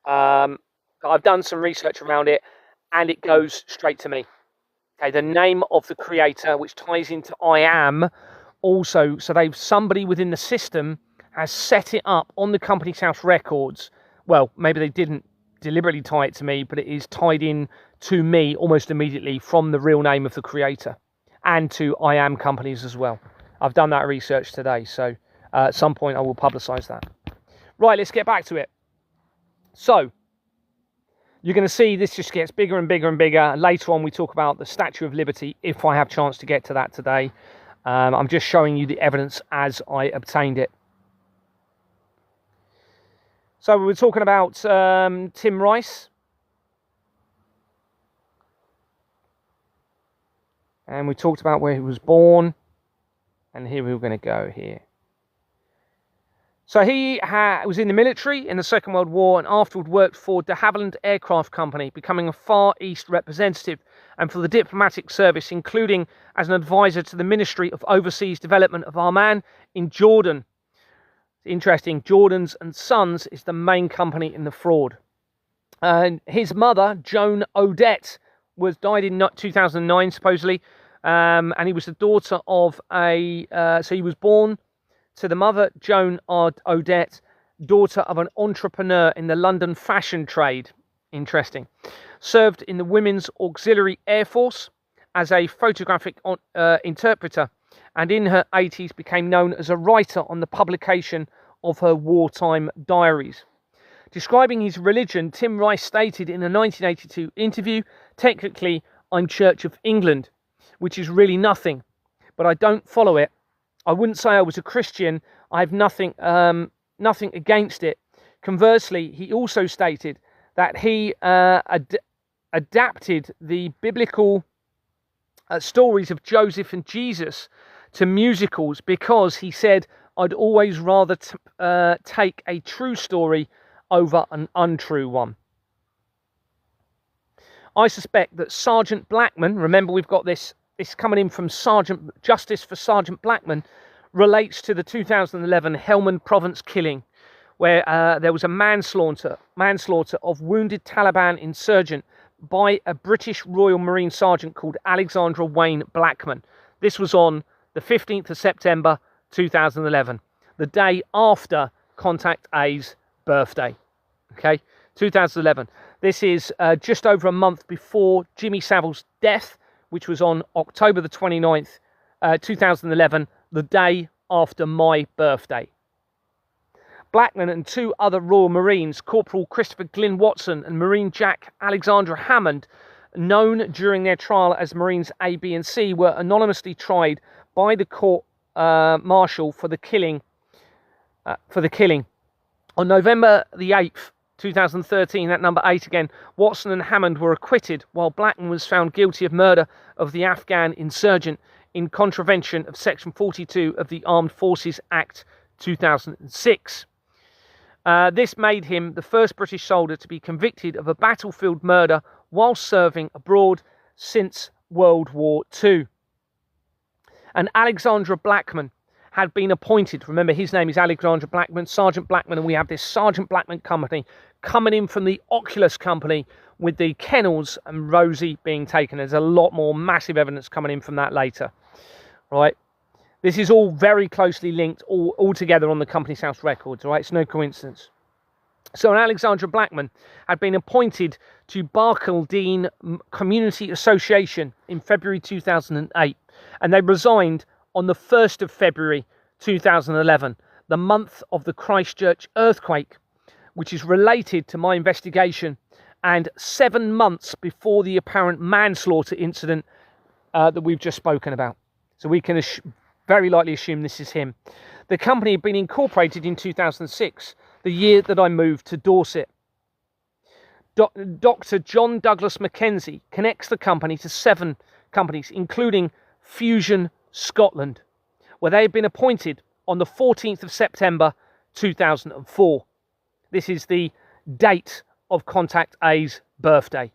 But I've done some research around it, and it goes straight to me. Okay, the name of the creator, which ties into I am, also. So somebody within the system has set it up on the Company's House records. Well, maybe they didn't deliberately tie it to me, but it is tied in to me almost immediately from the real name of the creator and to I am companies as well. I've done that research today, so at some point I will publicize that. Right, let's get back to it. So you're going to see this just gets bigger and bigger and bigger. Later on we talk about the Statue of Liberty, if I have a chance to get to that today. I'm just showing you the evidence as I obtained it. So we were talking about Tim Rice. And we talked about where he was born. And here we were going to go here. So he was in the military in the Second World War and afterward worked for de Havilland Aircraft Company, becoming a Far East representative, and for the diplomatic service, including as an advisor to the Ministry of Overseas Development of Amman in Jordan. Interesting, Jordan's and Sons is the main company in the fraud. And his mother, Joan Odette, died in 2009 supposedly, and he was the daughter of so he was born to the mother, Joan Odette, daughter of an entrepreneur in the London fashion trade. Interesting. Served in the Women's Auxiliary Air Force as a photographic interpreter, and in her 80s became known as a writer on the publication of her wartime diaries. Describing his religion, Tim Rice stated in a 1982 interview, "Technically, I'm Church of England, which is really nothing, but I don't follow it. I wouldn't say I was a Christian. I have nothing against it." Conversely, he also stated that he adapted the biblical stories of Joseph and Jesus to musicals because he said, "I'd always rather take a true story over an untrue one." I suspect that Sergeant Blackman, remember we've got this coming in from Justice for Sergeant Blackman, relates to the 2011 Helmand Province killing, where there was a manslaughter of wounded Taliban insurgent by a British Royal Marine Sergeant called Alexandra Wayne Blackman. This was on the 15th of September 2011, the day after Contact A's birthday. Okay, 2011. This is just over a month before Jimmy Savile's death, which was on October the 29th, 2011, the day after my birthday. Blackman and 2 other Royal Marines, Corporal Christopher Glyn Watson and Marine Jack Alexander Hammond, known during their trial as Marines A, B and C, were anonymously tried by the court martial for the killing. On November the 8th, 2013, that number 8 again, Watson and Hammond were acquitted, while Blackman was found guilty of murder of the Afghan insurgent in contravention of Section 42 of the Armed Forces Act 2006. This made him the first British soldier to be convicted of a battlefield murder while serving abroad since World War II. And Alexandra Blackman had been appointed. Remember, his name is Alexandra Blackman, Sergeant Blackman, and we have this Sergeant Blackman company coming in from the Oculus company with the kennels and Rosie being taken. There's a lot more massive evidence coming in from that later. Right? This is all very closely linked all together on the Company's House records, right? It's no coincidence. So Alexandra Blackman had been appointed to Barcaldine Community Association in February 2008, and they resigned on the 1st of February 2011, the month of the Christchurch earthquake, which is related to my investigation, and 7 months before the apparent manslaughter incident that we've just spoken about. So we can very likely assume this is him. The company had been incorporated in 2006, the year that I moved to Dorset. Dr. John Douglas Mackenzie connects the company to 7 companies, including Fusion Scotland, where they had been appointed on the 14th of September 2004. This is the date of Contact A's birthday.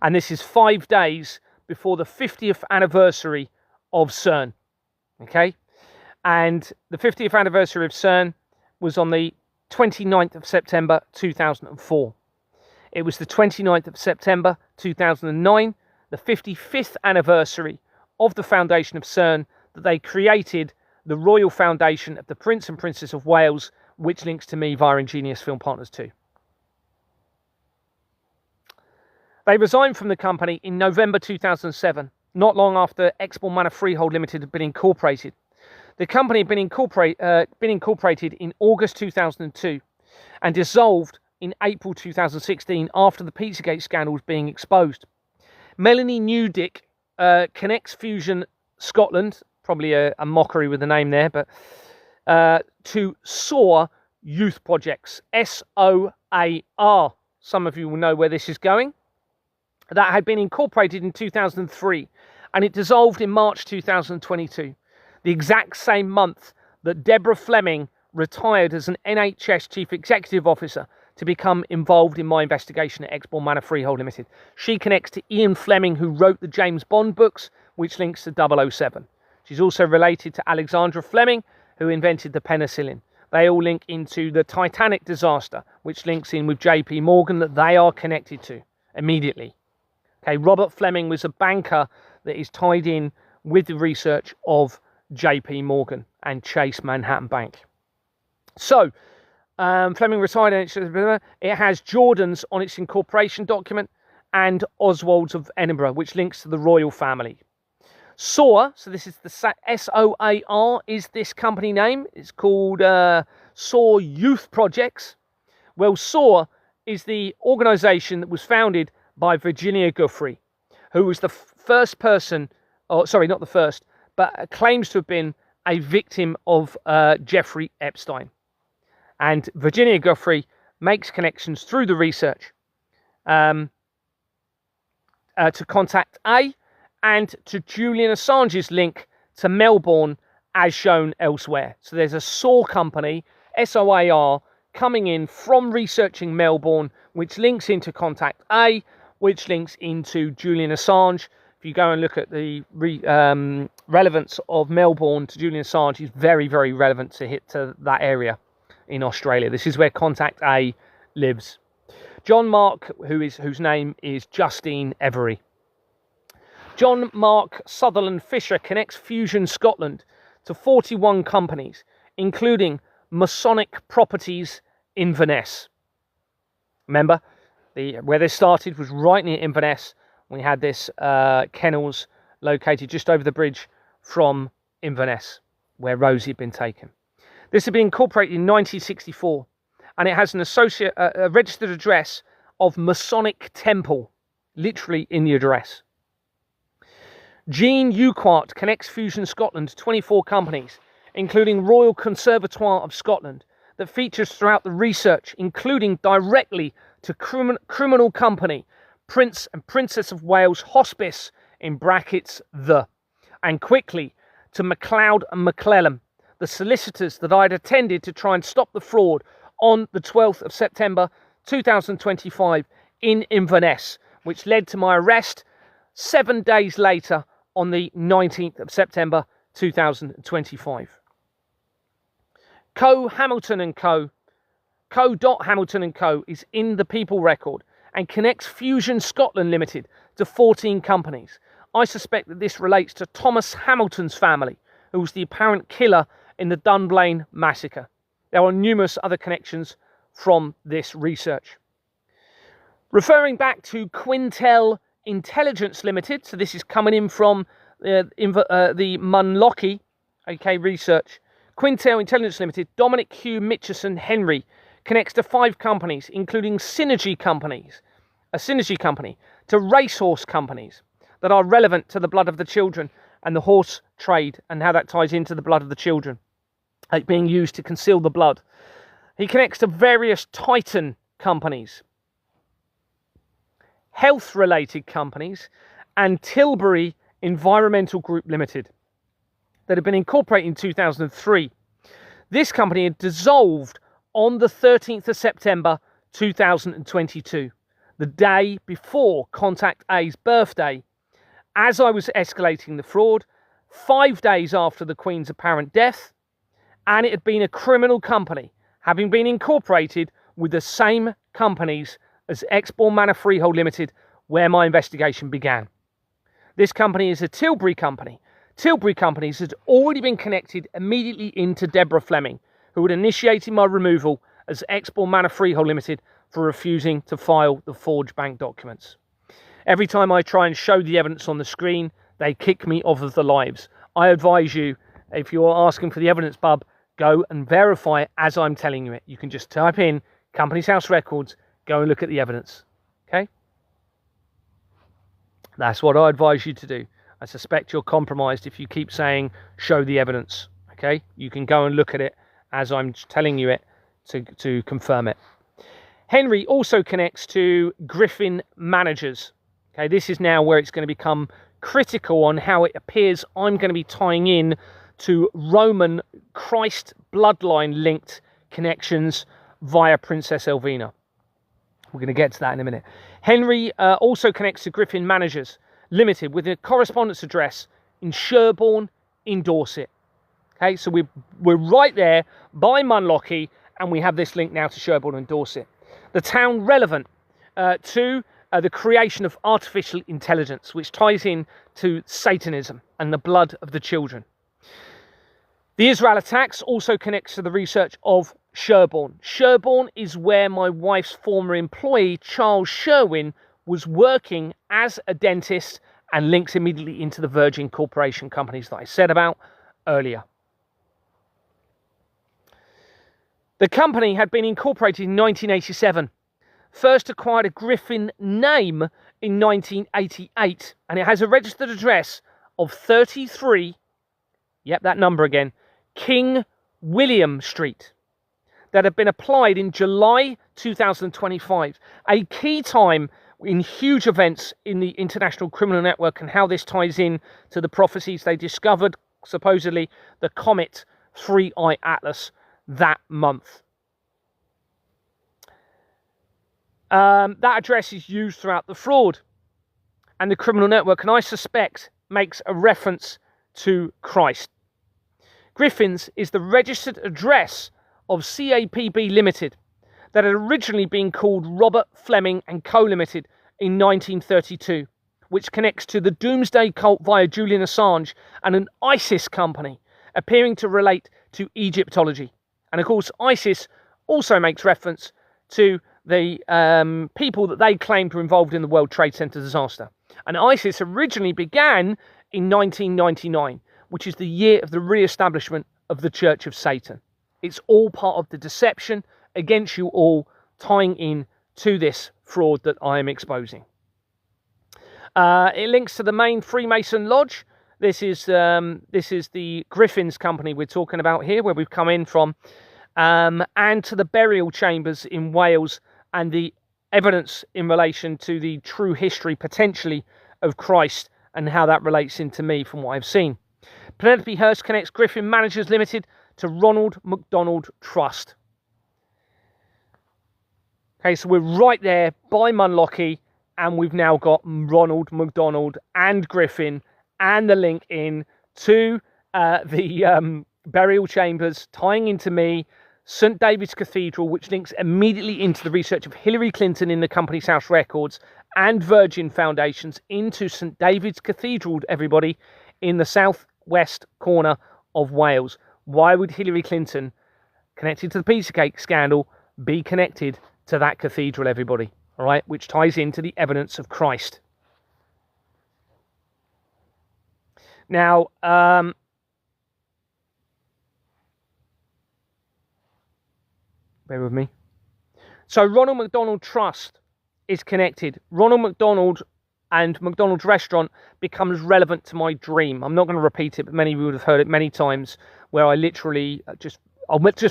And this is 5 days before the 50th anniversary of CERN. Okay? And the 50th anniversary of CERN was on the 29th of September 2004. It was the 29th of September 2009, the 55th anniversary of the foundation of CERN, that they created the Royal Foundation of the Prince and Princess of Wales, which links to me via Ingenious Film Partners too. They resigned from the company in November 2007, not long after Exborn Manor Freehold Limited had been incorporated. The company had been incorporated in August 2002 and dissolved in April 2016 after the Pizzagate scandal was being exposed. Melanie Newdick connects Fusion Scotland, probably a mockery with the name there, but to SOAR Youth Projects, SOAR. Some of you will know where this is going. That had been incorporated in 2003 and it dissolved in March 2022, the exact same month that Deborah Fleming retired as an NHS Chief Executive Officer to become involved in my investigation at Exborn Manor Freehold Limited. She connects to Ian Fleming, who wrote the James Bond books, which links to 007. She's also related to Alexandra Fleming, who invented the penicillin. They all link into the Titanic disaster, which links in with JP Morgan, that they are connected to immediately. Okay, Robert Fleming was a banker that is tied in with the research of JP Morgan and Chase Manhattan Bank. So, Fleming retired, and it has Jordan's on its incorporation document and Oswald's of Edinburgh, which links to the royal family. SOAR, so this is the SOAR is this company name. It's called SOAR Youth Projects. Well, SOAR is the organisation that was founded by Virginia Giuffre, who was the first person, or sorry, not the first, but claims to have been a victim of Jeffrey Epstein. And Virginia Giuffre makes connections through the research to Contact A and to Julian Assange's link to Melbourne as shown elsewhere. So there's a SOAR company, SOAR, coming in from researching Melbourne, which links into Contact A, which links into Julian Assange. If you go and look at the relevance of Melbourne to Julian Assange, he's very, very relevant to hit to that area in Australia. This is where Contact A lives. John Mark, whose name is Justine Every. John Mark Sutherland Fisher connects Fusion Scotland to 41 companies, including Masonic Properties Inverness. Remember, where this started was right near Inverness. We had this kennels located just over the bridge from Inverness, where Rosie had been taken. This had been incorporated in 1964, and it has a registered address of Masonic Temple, literally in the address. Jean Uquart connects Fusion Scotland to 24 companies, including Royal Conservatoire of Scotland, that features throughout the research, including directly to criminal company Prince and Princess of Wales Hospice, in brackets the, and quickly to MacLeod and McClellan, the solicitors that I had attended to try and stop the fraud on the 12th of September 2025 in Inverness, which led to my arrest 7 days later on the 19th of September 2025. Hamilton & Co. Hamilton & Co. is in the People record and connects Fusion Scotland Limited to 14 companies. I suspect that this relates to Thomas Hamilton's family, who was the apparent killer in the Dunblane massacre. There are numerous other connections from this research. Referring back to Quintel Intelligence Limited, so this is coming in from the Munlochy, research. Quintel Intelligence Limited, Dominic Hugh Mitchison Henry, connects to 5 companies, including Synergy companies, a Synergy company, to racehorse companies that are relevant to the blood of the children and the horse trade and how that ties into the blood of the children, being used to conceal the blood. He connects to various Titan companies, health-related companies, and Tilbury Environmental Group Limited that had been incorporated in 2003. This company had dissolved on the 13th of September 2022, the day before Contact A's birthday, as I was escalating the fraud, 5 days after the Queen's apparent death, and it had been a criminal company, having been incorporated with the same companies as Exbourne Manor Freehold Limited, where my investigation began. This company is a Tilbury company. Tilbury companies had already been connected immediately into Deborah Fleming, who had initiated my removal as Exbourne Manor Freehold Limited for refusing to file the forged bank documents. Every time I try and show the evidence on the screen, they kick me off of the lives. I advise you, if you're asking for the evidence, bub, go and verify it as I'm telling you it. You can just type in Companies House Records, go and look at the evidence. Okay? That's what I advise you to do. I suspect you're compromised if you keep saying, show the evidence. Okay? You can go and look at it as I'm telling you it to confirm it. Henry also connects to Griffin Managers. Okay, this is now where it's going to become critical on how it appears I'm going to be tying in to Roman Christ bloodline linked connections via Princess Elvina. We're going to get to that in a minute. Henry also connects to Griffin Managers Limited with a correspondence address in Sherborne in Dorset. Okay, so we're right there by Munlochy, and we have this link now to Sherborne and Dorset. The town relevant to the creation of artificial intelligence, which ties in to Satanism and the blood of the children. The Israel attacks also connects to the research of Sherborne. Sherborne is where my wife's former employee, Charles Sherwin, was working as a dentist, and links immediately into the Virgin Corporation companies that I said about earlier. The company had been incorporated in 1987, first acquired a Griffin name in 1988, and it has a registered address of 33, yep, that number again, King William Street, that had been applied in July 2025, a key time in huge events in the international criminal network and how this ties in to the prophecies they discovered, supposedly, the comet 3I Atlas that month. That address is used throughout the fraud and the criminal network, and I suspect makes a reference to Christ. Griffin's is the registered address of CAPB Limited that had originally been called Robert Fleming and Co Limited in 1932, which connects to the Doomsday Cult via Julian Assange, and an ISIS company, appearing to relate to Egyptology. And of course, ISIS also makes reference to the people that they claimed were involved in the World Trade Center disaster. And ISIS originally began in 1999, which is the year of the re-establishment of the Church of Satan. It's all part of the deception against you all, tying in to this fraud that I am exposing. It links to the main Freemason lodge. This is the Griffin's company we're talking about here, where we've come in from, and to the burial chambers in Wales, and the evidence in relation to the true history, potentially, of Christ, and how that relates into me from what I've seen. Penelope Hurst connects Griffin Managers Limited to Ronald McDonald Trust. Okay, so we're right there by Munlochy, and we've now got Ronald McDonald and Griffin, and the link in to the burial chambers, tying into me, St. David's Cathedral, which links immediately into the research of Hillary Clinton in the Company's House records, and Virgin Foundations into St. David's Cathedral, everybody, in the southwest corner of Wales. Why would Hillary Clinton, connected to the Pizzagate scandal, be connected to that cathedral, everybody? All right, which ties into the evidence of Christ. Now, bear with me. So Ronald McDonald Trust is connected. Ronald McDonald and McDonald's restaurant becomes relevant to my dream. I'm not going to repeat it, but many of you would have heard it many times, where I literally I'll just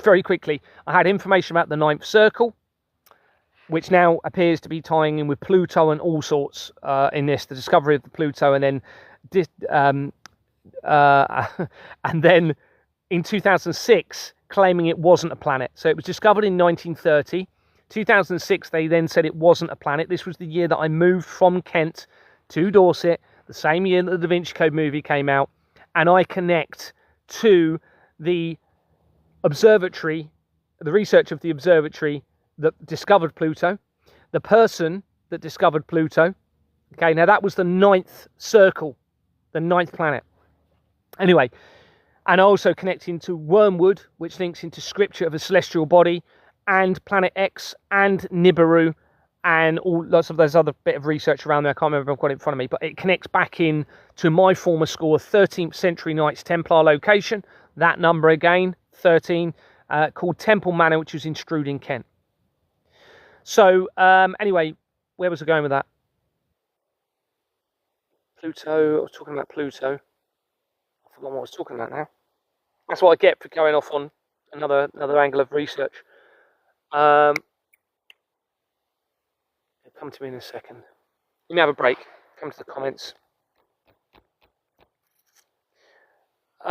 very quickly, I had information about the Ninth Circle, which now appears to be tying in with Pluto and all sorts in this, the discovery of the Pluto, and then in 2006 claiming it wasn't a planet. So it was discovered in 1930. 2006 they then said it wasn't a planet. This was the year that I moved from Kent to Dorset, the same year that the Da Vinci Code movie came out, and I connect to the observatory, the research of the observatory that discovered Pluto, the person that discovered Pluto. Okay, now that was the ninth circle, the ninth planet. Anyway, and also connecting to Wormwood, which links into scripture of a celestial body, and Planet X, and Nibiru, and all lots of those other bit of research around there. I can't remember if I've got it in front of me, but it connects back in to my former school, 13th century Knights Templar location. That number again, 13, called Temple Manor, which was in Strood in Kent. So, anyway, where was I going with that? Pluto, I was talking about Pluto. I forgot what I was talking about now. That's what I get for going off on another angle of research. It'll come to me in a second. Let me have a break. Come to the comments.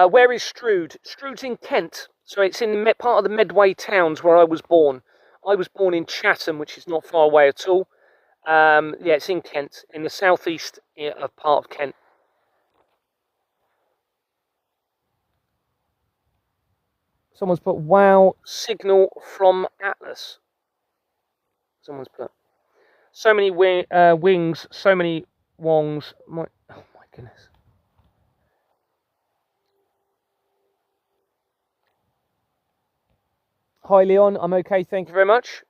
Where is Strood? Strood's in Kent. So it's in part of the Medway towns where I was born. I was born in Chatham, which is not far away at all. Yeah, it's in Kent, in the southeast part of Kent. Someone's put, wow, signal from Atlas. Someone's put, so many wings, so many wongs. Oh my goodness. Hi, Leon. I'm okay. Thank you very much.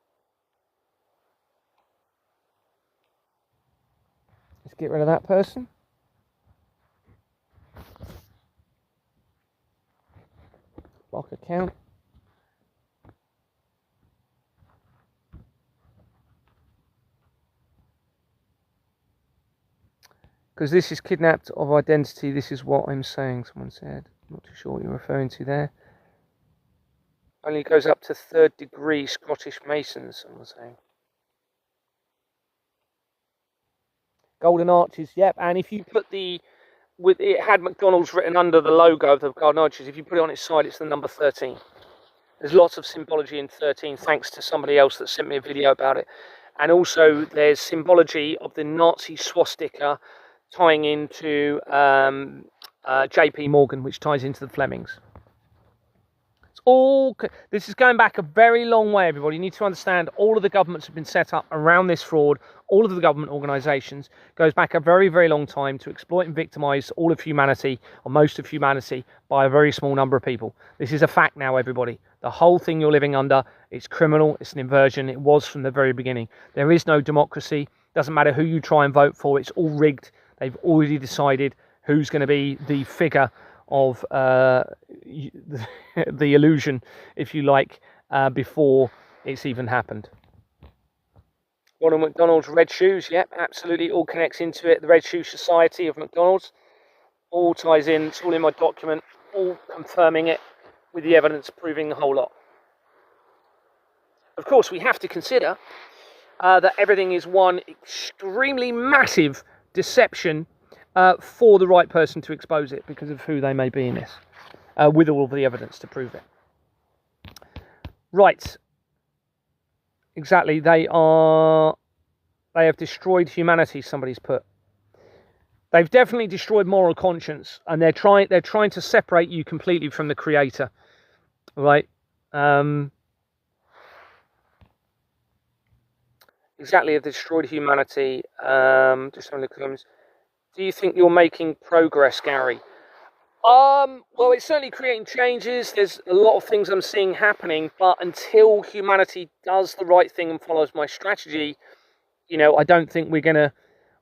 Let's get rid of that person. Block account. Because this is kidnapped of identity. This is what I'm saying, someone said. I'm not too sure what you're referring to there. Only goes up to 3rd degree Scottish Masons, someone saying. Golden Arches, yep. And if you put it had McDonald's written under the logo of the Golden Arches. If you put it on its side, it's the number 13. There's lots of symbology in 13, thanks to somebody else that sent me a video about it. And also there's symbology of the Nazi swastika tying into JP Morgan, which ties into the Flemings. It's This is going back a very long way, everybody. You need to understand all of the governments have been set up around this fraud. All of the government organisations goes back a very, very long time to exploit and victimise all of humanity, or most of humanity, by a very small number of people. This is a fact now, everybody. The whole thing you're living under, it's criminal, it's an inversion. It was from the very beginning. There is no democracy. Doesn't matter who you try and vote for. It's all rigged. They've already decided who's going to be the figure of the illusion, if you like, before it's even happened. Ronald McDonald's Red Shoes, yep, absolutely, all connects into it. The Red Shoe Society of McDonald's, all ties in, it's all in my document, all confirming it with the evidence proving the whole lot. Of course, we have to consider that everything is one extremely massive deception for the right person to expose it because of who they may be in this, with all of the evidence to prove it. Right. Exactly. They have destroyed humanity, somebody's put. They've definitely destroyed moral conscience, and they're trying to separate you completely from the creator. Right? Exactly, have destroyed humanity. Just having a look at them. Do you think you're making progress, Gary? Well, it's certainly creating changes. There's a lot of things I'm seeing happening, but until humanity does the right thing and follows my strategy, you know, I don't think we're gonna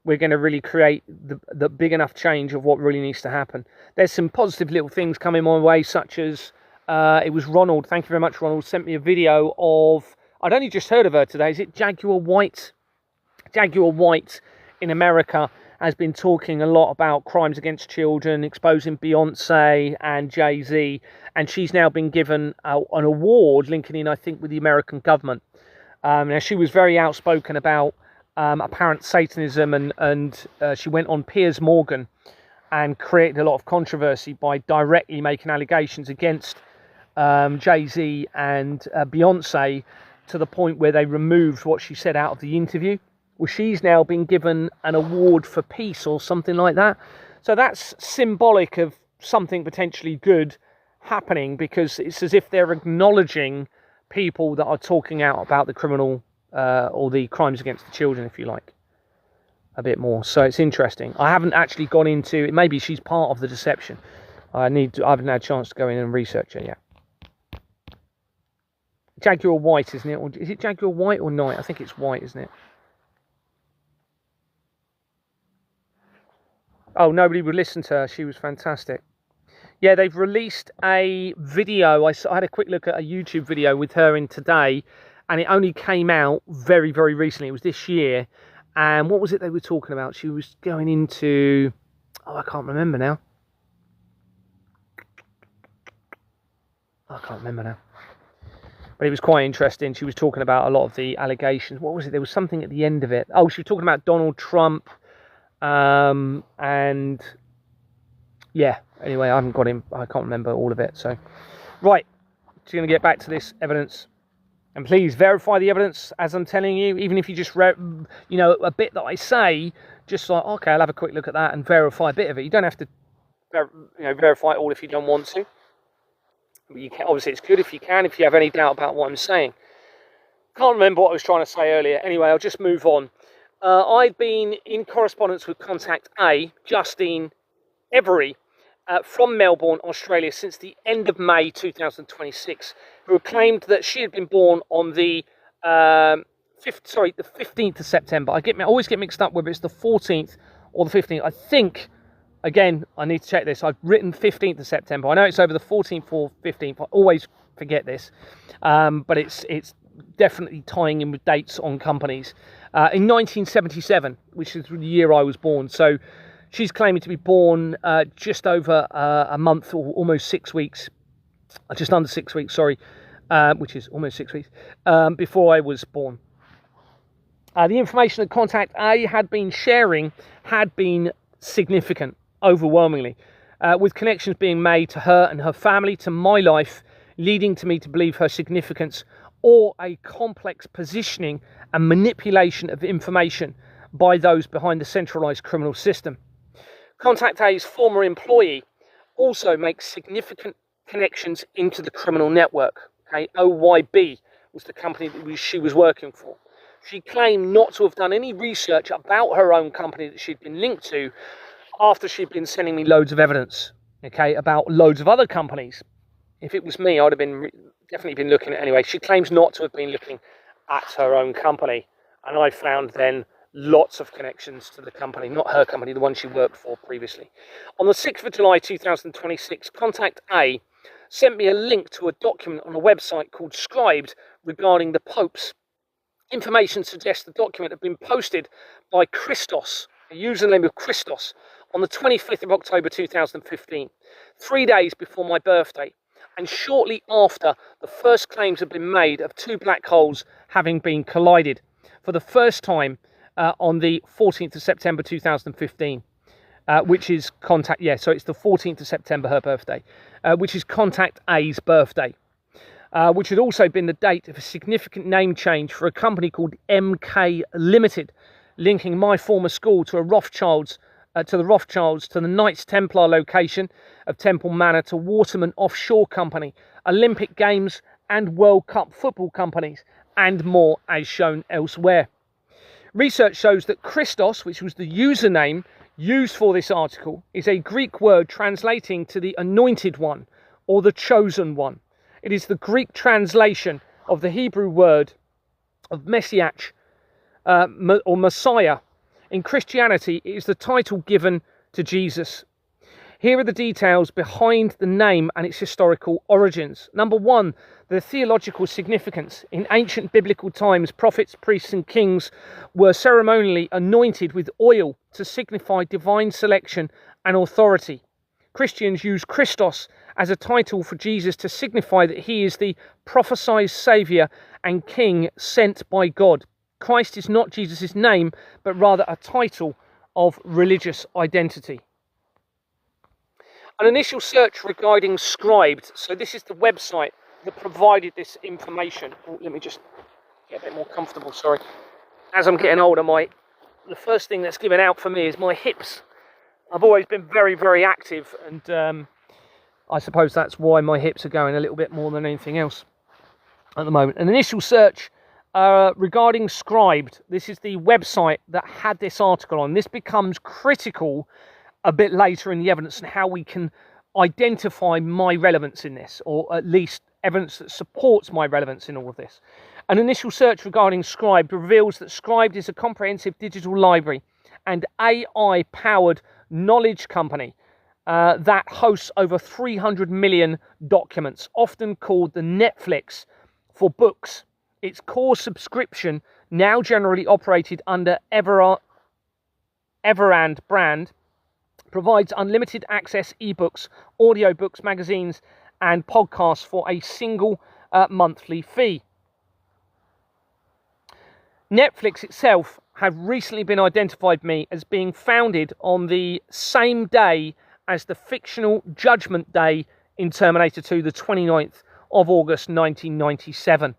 really create the big enough change of what really needs to happen. There's some positive little things coming my way, such as it was Ronald. Thank you very much, Ronald. Sent me a video of, I'd only just heard of her today. Is it Jaguar White? Jaguar White in America has been talking a lot about crimes against children, exposing Beyonce and Jay-Z, and she's now been given an award linking in, I think, with the American government. Now, she was very outspoken about apparent Satanism, and she went on Piers Morgan and created a lot of controversy by directly making allegations against Jay-Z and Beyonce, to the point where they removed what she said out of the interview. Well, she's now been given an award for peace or something like that. So that's symbolic of something potentially good happening, because it's as if they're acknowledging people that are talking out about the criminal or the crimes against the children, if you like, a bit more. So it's interesting. I haven't actually gone into it. Maybe she's part of the deception. I haven't had a chance to go in and research it yet. Jaguar White, isn't it? Or is it Jaguar White or Knight? I think it's White, isn't it? Oh, nobody would listen to her. She was fantastic. Yeah, they've released a video. I had a quick look at a YouTube video with her in today, and it only came out very, very recently. It was this year. And what was it they were talking about? She was going into... Oh, I can't remember now. I can't remember now. But it was quite interesting. She was talking about a lot of the allegations. What was it? There was something at the end of it. Oh, she was talking about Donald Trump. And yeah, anyway, I haven't got him. I can't remember all of it. So, right. Just going to get back to this evidence. And please verify the evidence as I'm telling you. Even if you just read, you know, a bit that I say, just like, okay, I'll have a quick look at that and verify a bit of it. You don't have to, verify it all if you don't want to. But you can, obviously, it's good if you can, if you have any doubt about what I'm saying. Can't remember what I was trying to say earlier. Anyway, I'll just move on. I've been in correspondence with Contact A, Justine Every, from Melbourne, Australia, since the end of May 2026, who claimed that she had been born on the the 15th of September. I always get mixed up whether it's the 14th or the 15th. I think, again, I need to check this. I've written 15th of September. I know it's over the 14th or 15th. I always forget this, but it's definitely tying in with dates on companies. In 1977, which is the year I was born. So she's claiming to be born just over a month, or almost 6 weeks, just under 6 weeks, sorry, which is almost 6 weeks, before I was born. The information that Contact A had been sharing had been significant, overwhelmingly, with connections being made to her and her family, to my life, leading to me to believe her significance, or a complex positioning and manipulation of information by those behind the centralised criminal system. Contact A's former employee also makes significant connections into the criminal network. Okay, OYB was the company that she was working for. She claimed not to have done any research about her own company that she'd been linked to after she'd been sending me loads of evidence, okay, about loads of other companies. If it was me, I would have been definitely been looking at it anyway. She claims not to have been looking at her own company, and I found then lots of connections to the company, not her company, the one she worked for previously. On the 6th of July 2026, Contact A sent me a link to a document on a website called Scribed regarding the popes. Information suggests the document had been posted by Christos, a username of Christos, on the 25th of October 2015, 3 days before my birthday, and shortly after the first claims had been made of two black holes having been collided for the first time on the 14th of September 2015, which is Contact, so it's the 14th of September, her birthday, which is Contact A's birthday. Which had also been the date of a significant name change for a company called MK Limited, linking my former school to the Rothschilds, to the Knights Templar location of Temple Manor, to Waterman Offshore Company, Olympic Games and World Cup football companies, and more, as shown elsewhere. Research shows that Christos, which was the username used for this article, is a Greek word translating to the anointed one or the chosen one. It is the Greek translation of the Hebrew word of Messiah or Messiah. In Christianity, it is the title given to Jesus. Here are the details behind the name and its historical origins. Number one, the theological significance. In ancient biblical times, prophets, priests and kings were ceremonially anointed with oil to signify divine selection and authority. Christians use Christos as a title for Jesus to signify that he is the prophesied Saviour and King sent by God. Christ is not Jesus' name, but rather a title of religious identity. An initial search regarding Scribed, so this is the website that provided this information. Oh, let me just get a bit more comfortable, sorry. As I'm getting older, the first thing that's given out for me is my hips. I've always been very, very active, and I suppose that's why my hips are going a little bit more than anything else at the moment. An initial search regarding Scribed. This is the website that had this article on. This becomes critical a bit later in the evidence and how we can identify my relevance in this, or at least evidence that supports my relevance in all of this. An initial search regarding Scribed reveals that Scribed is a comprehensive digital library and AI-powered knowledge company that hosts over 300 million documents, often called the Netflix for books. Its core subscription, now generally operated under Everand brand, provides unlimited access ebooks, audiobooks, magazines and podcasts for a single monthly fee. Netflix itself have recently been identified me as being founded on the same day as the fictional Judgment Day in Terminator 2, the 29th of August 1997.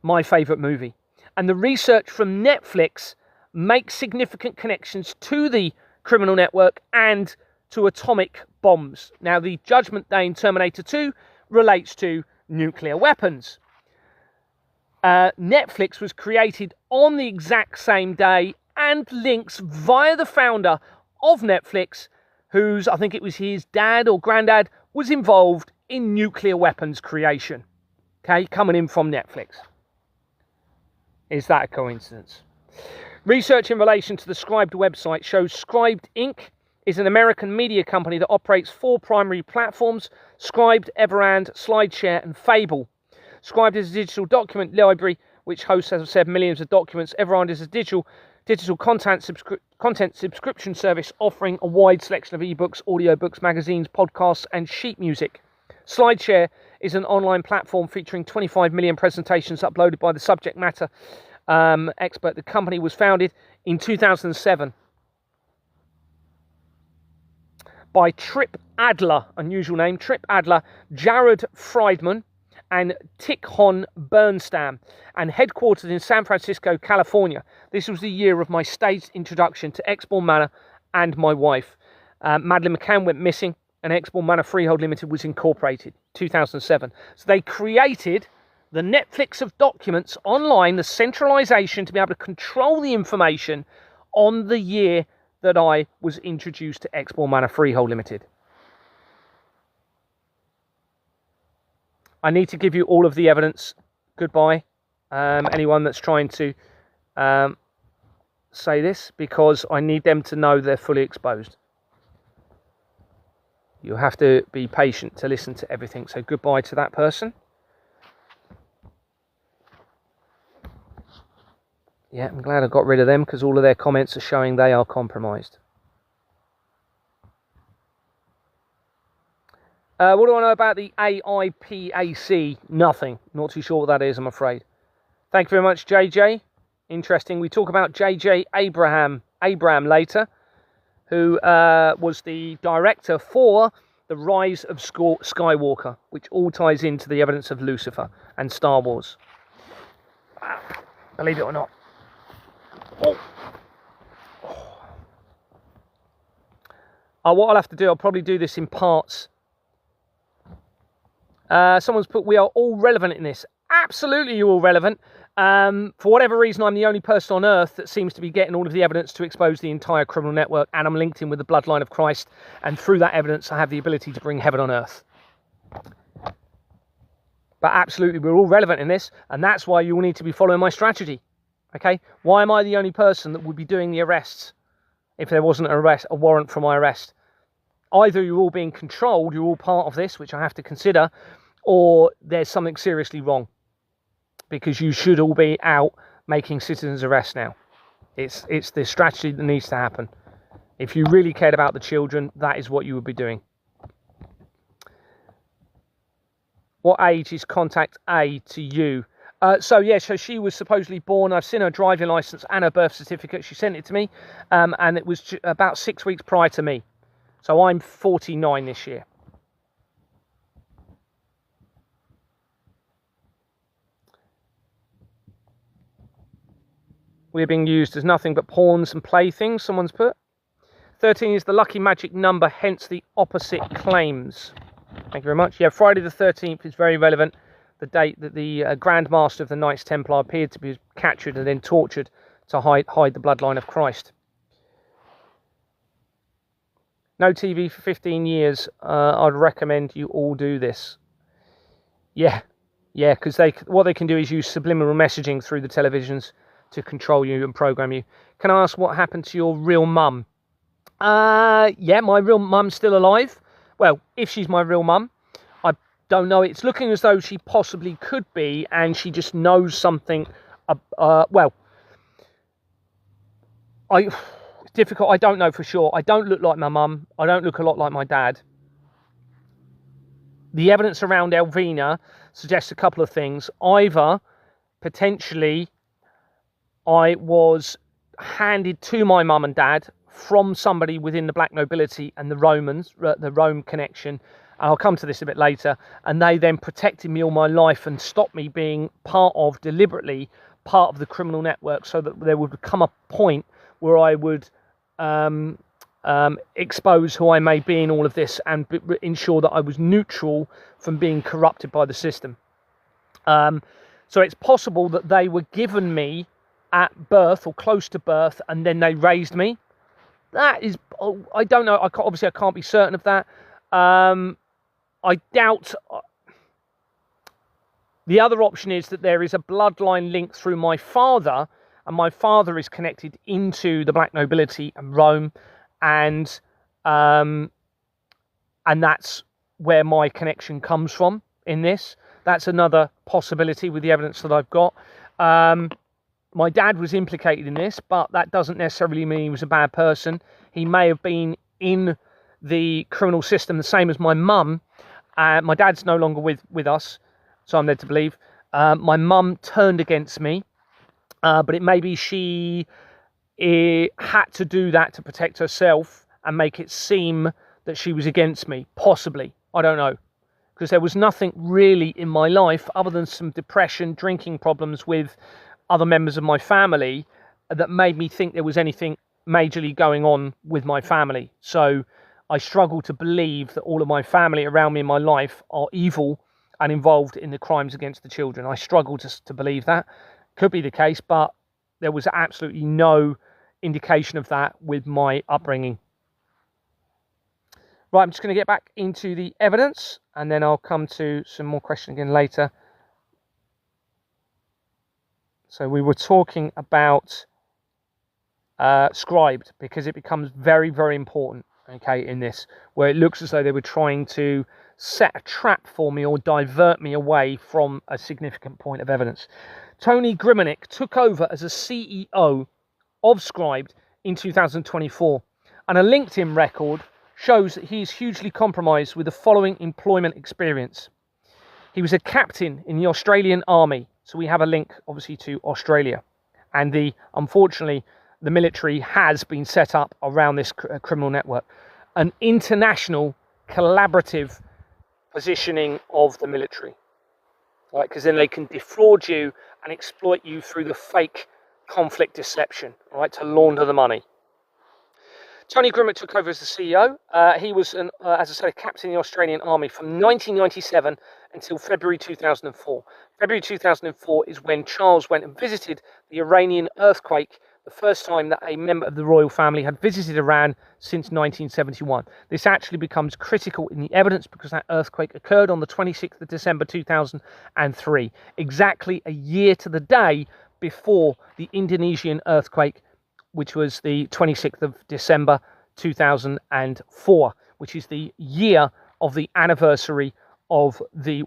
My favourite movie. And the research from Netflix makes significant connections to the criminal network and to atomic bombs. Now, the Judgment Day in Terminator 2 relates to nuclear weapons. Netflix was created on the exact same day and links via the founder of Netflix, whose, I think it was his dad or granddad, was involved in nuclear weapons creation. Okay, coming in from Netflix. Is that a coincidence? Research in relation to the Scribed website shows Scribed Inc. is an American media company that operates 4 primary platforms: Scribed, Everand, SlideShare and Fable. Scribed is a digital document library which hosts, as I've said, millions of documents. Everand is a digital content subscription service offering a wide selection of ebooks, audiobooks, magazines, podcasts and sheet music. SlideShare is an online platform featuring 25 million presentations uploaded by the subject matter expert. The company was founded in 2007 by Trip Adler, unusual name, Trip Adler, Jared Friedman and Tikhon Bernstam, and headquartered in San Francisco, California. This was the year of my staged introduction to Exbourne Manor and my wife. Madeleine McCann went missing and Exborn Manor Freehold Limited was incorporated, 2007. So they created the Netflix of documents online, the centralisation to be able to control the information on the year that I was introduced to Exborn Manor Freehold Limited. I need to give you all of the evidence. Goodbye. Anyone that's trying to say this, because I need them to know they're fully exposed. You have to be patient to listen to everything. So goodbye to that person. Yeah, I'm glad I got rid of them, because all of their comments are showing they are compromised. What do I know about the AIPAC? Nothing. Not too sure what that is, I'm afraid. Thank you very much, JJ. Interesting. We talk about JJ Abraham later, who was the director for The Rise of Skywalker, which all ties into the evidence of Lucifer and Star Wars. Believe it or not. What I'll have to do, I'll probably do this in parts. Someone's put, we are all relevant in this. Absolutely, you're all relevant. For whatever reason, I'm the only person on earth that seems to be getting all of the evidence to expose the entire criminal network, and I'm linked in with the bloodline of Christ, and through that evidence I have the ability to bring heaven on earth. But absolutely, we're all relevant in this, and that's why you all need to be following my strategy. Okay? Why am I the only person that would be doing the arrests if there wasn't a warrant for my arrest? Either you're all being controlled, you're all part of this, which I have to consider, or there's something seriously wrong, because you should all be out making citizens arrests now. It's the strategy that needs to happen. If you really cared about the children, that is what you would be doing. What age is contact A to you? So she was supposedly born. I've seen her driving license and her birth certificate. She sent it to me, and it was about 6 weeks prior to me. So I'm 49 this year. We're being used as nothing but pawns and playthings, someone's put. 13 is the lucky magic number, hence the opposite claims. Thank you very much. Yeah, Friday the 13th is very relevant. The date that the Grand Master of the Knights Templar appeared to be captured and then tortured to hide the bloodline of Christ. No TV for 15 years. I'd recommend you all do this. Yeah, because what they can do is use subliminal messaging through the televisions to control you and program you. Can I ask what happened to your real mum? Yeah, my real mum's still alive. Well, if she's my real mum, I don't know. It's looking as though she possibly could be, and she just knows something. Well, it's difficult. I don't know for sure. I don't look like my mum. I don't look a lot like my dad. The evidence around Elvina suggests a couple of things. Either, potentially, I was handed to my mum and dad from somebody within the black nobility and the Romans, the Rome connection. I'll come to this a bit later. And they then protected me all my life and stopped me being deliberately part of the criminal network, so that there would come a point where I would expose who I may be in all of this and ensure that I was neutral from being corrupted by the system. So it's possible that they were given me at birth or close to birth, and then they raised me. That is, I don't know. Obviously, I can't be certain of that. I doubt. The other option is that there is a bloodline link through my father, and my father is connected into the black nobility and Rome, and that's where my connection comes from in this. That's another possibility with the evidence that I've got. My dad was implicated in this, but that doesn't necessarily mean he was a bad person. He may have been in the criminal system the same as my mum. My dad's no longer with us, so I'm led to believe. My mum turned against me, but it may be she had to do that to protect herself and make it seem that she was against me, possibly. I don't know. Because there was nothing really in my life other than some depression, drinking problems with other members of my family that made me think there was anything majorly going on with my family. So I struggle to believe that all of my family around me in my life are evil and involved in the crimes against the children. I struggle to believe that. Could be the case, but there was absolutely no indication of that with my upbringing. Right, I'm just going to get back into the evidence, and then I'll come to some more questions again later. So we were talking about scribed, because it becomes very, very important, okay, in this, where it looks as though they were trying to set a trap for me or divert me away from a significant point of evidence. Tony Grimanick took over as a CEO of Scribed in 2024, and a LinkedIn record shows that he is hugely compromised with the following employment experience. He was a captain in the Australian Army, so we have a link obviously to Australia, and unfortunately the military has been set up around this criminal network, an international collaborative positioning of the military, right? Because then they can defraud you and exploit you through the fake conflict deception, right, to launder the money. Tony Grimanick took over as the CEO. He was, as I said, a captain in the Australian Army from 1997 until February 2004. February 2004 is when Charles went and visited the Iranian earthquake, the first time that a member of the royal family had visited Iran since 1971. This actually becomes critical in the evidence because that earthquake occurred on the 26th of December 2003, exactly a year to the day before the Indonesian earthquake, which was the 26th of December 2004, which is the year of the anniversary of the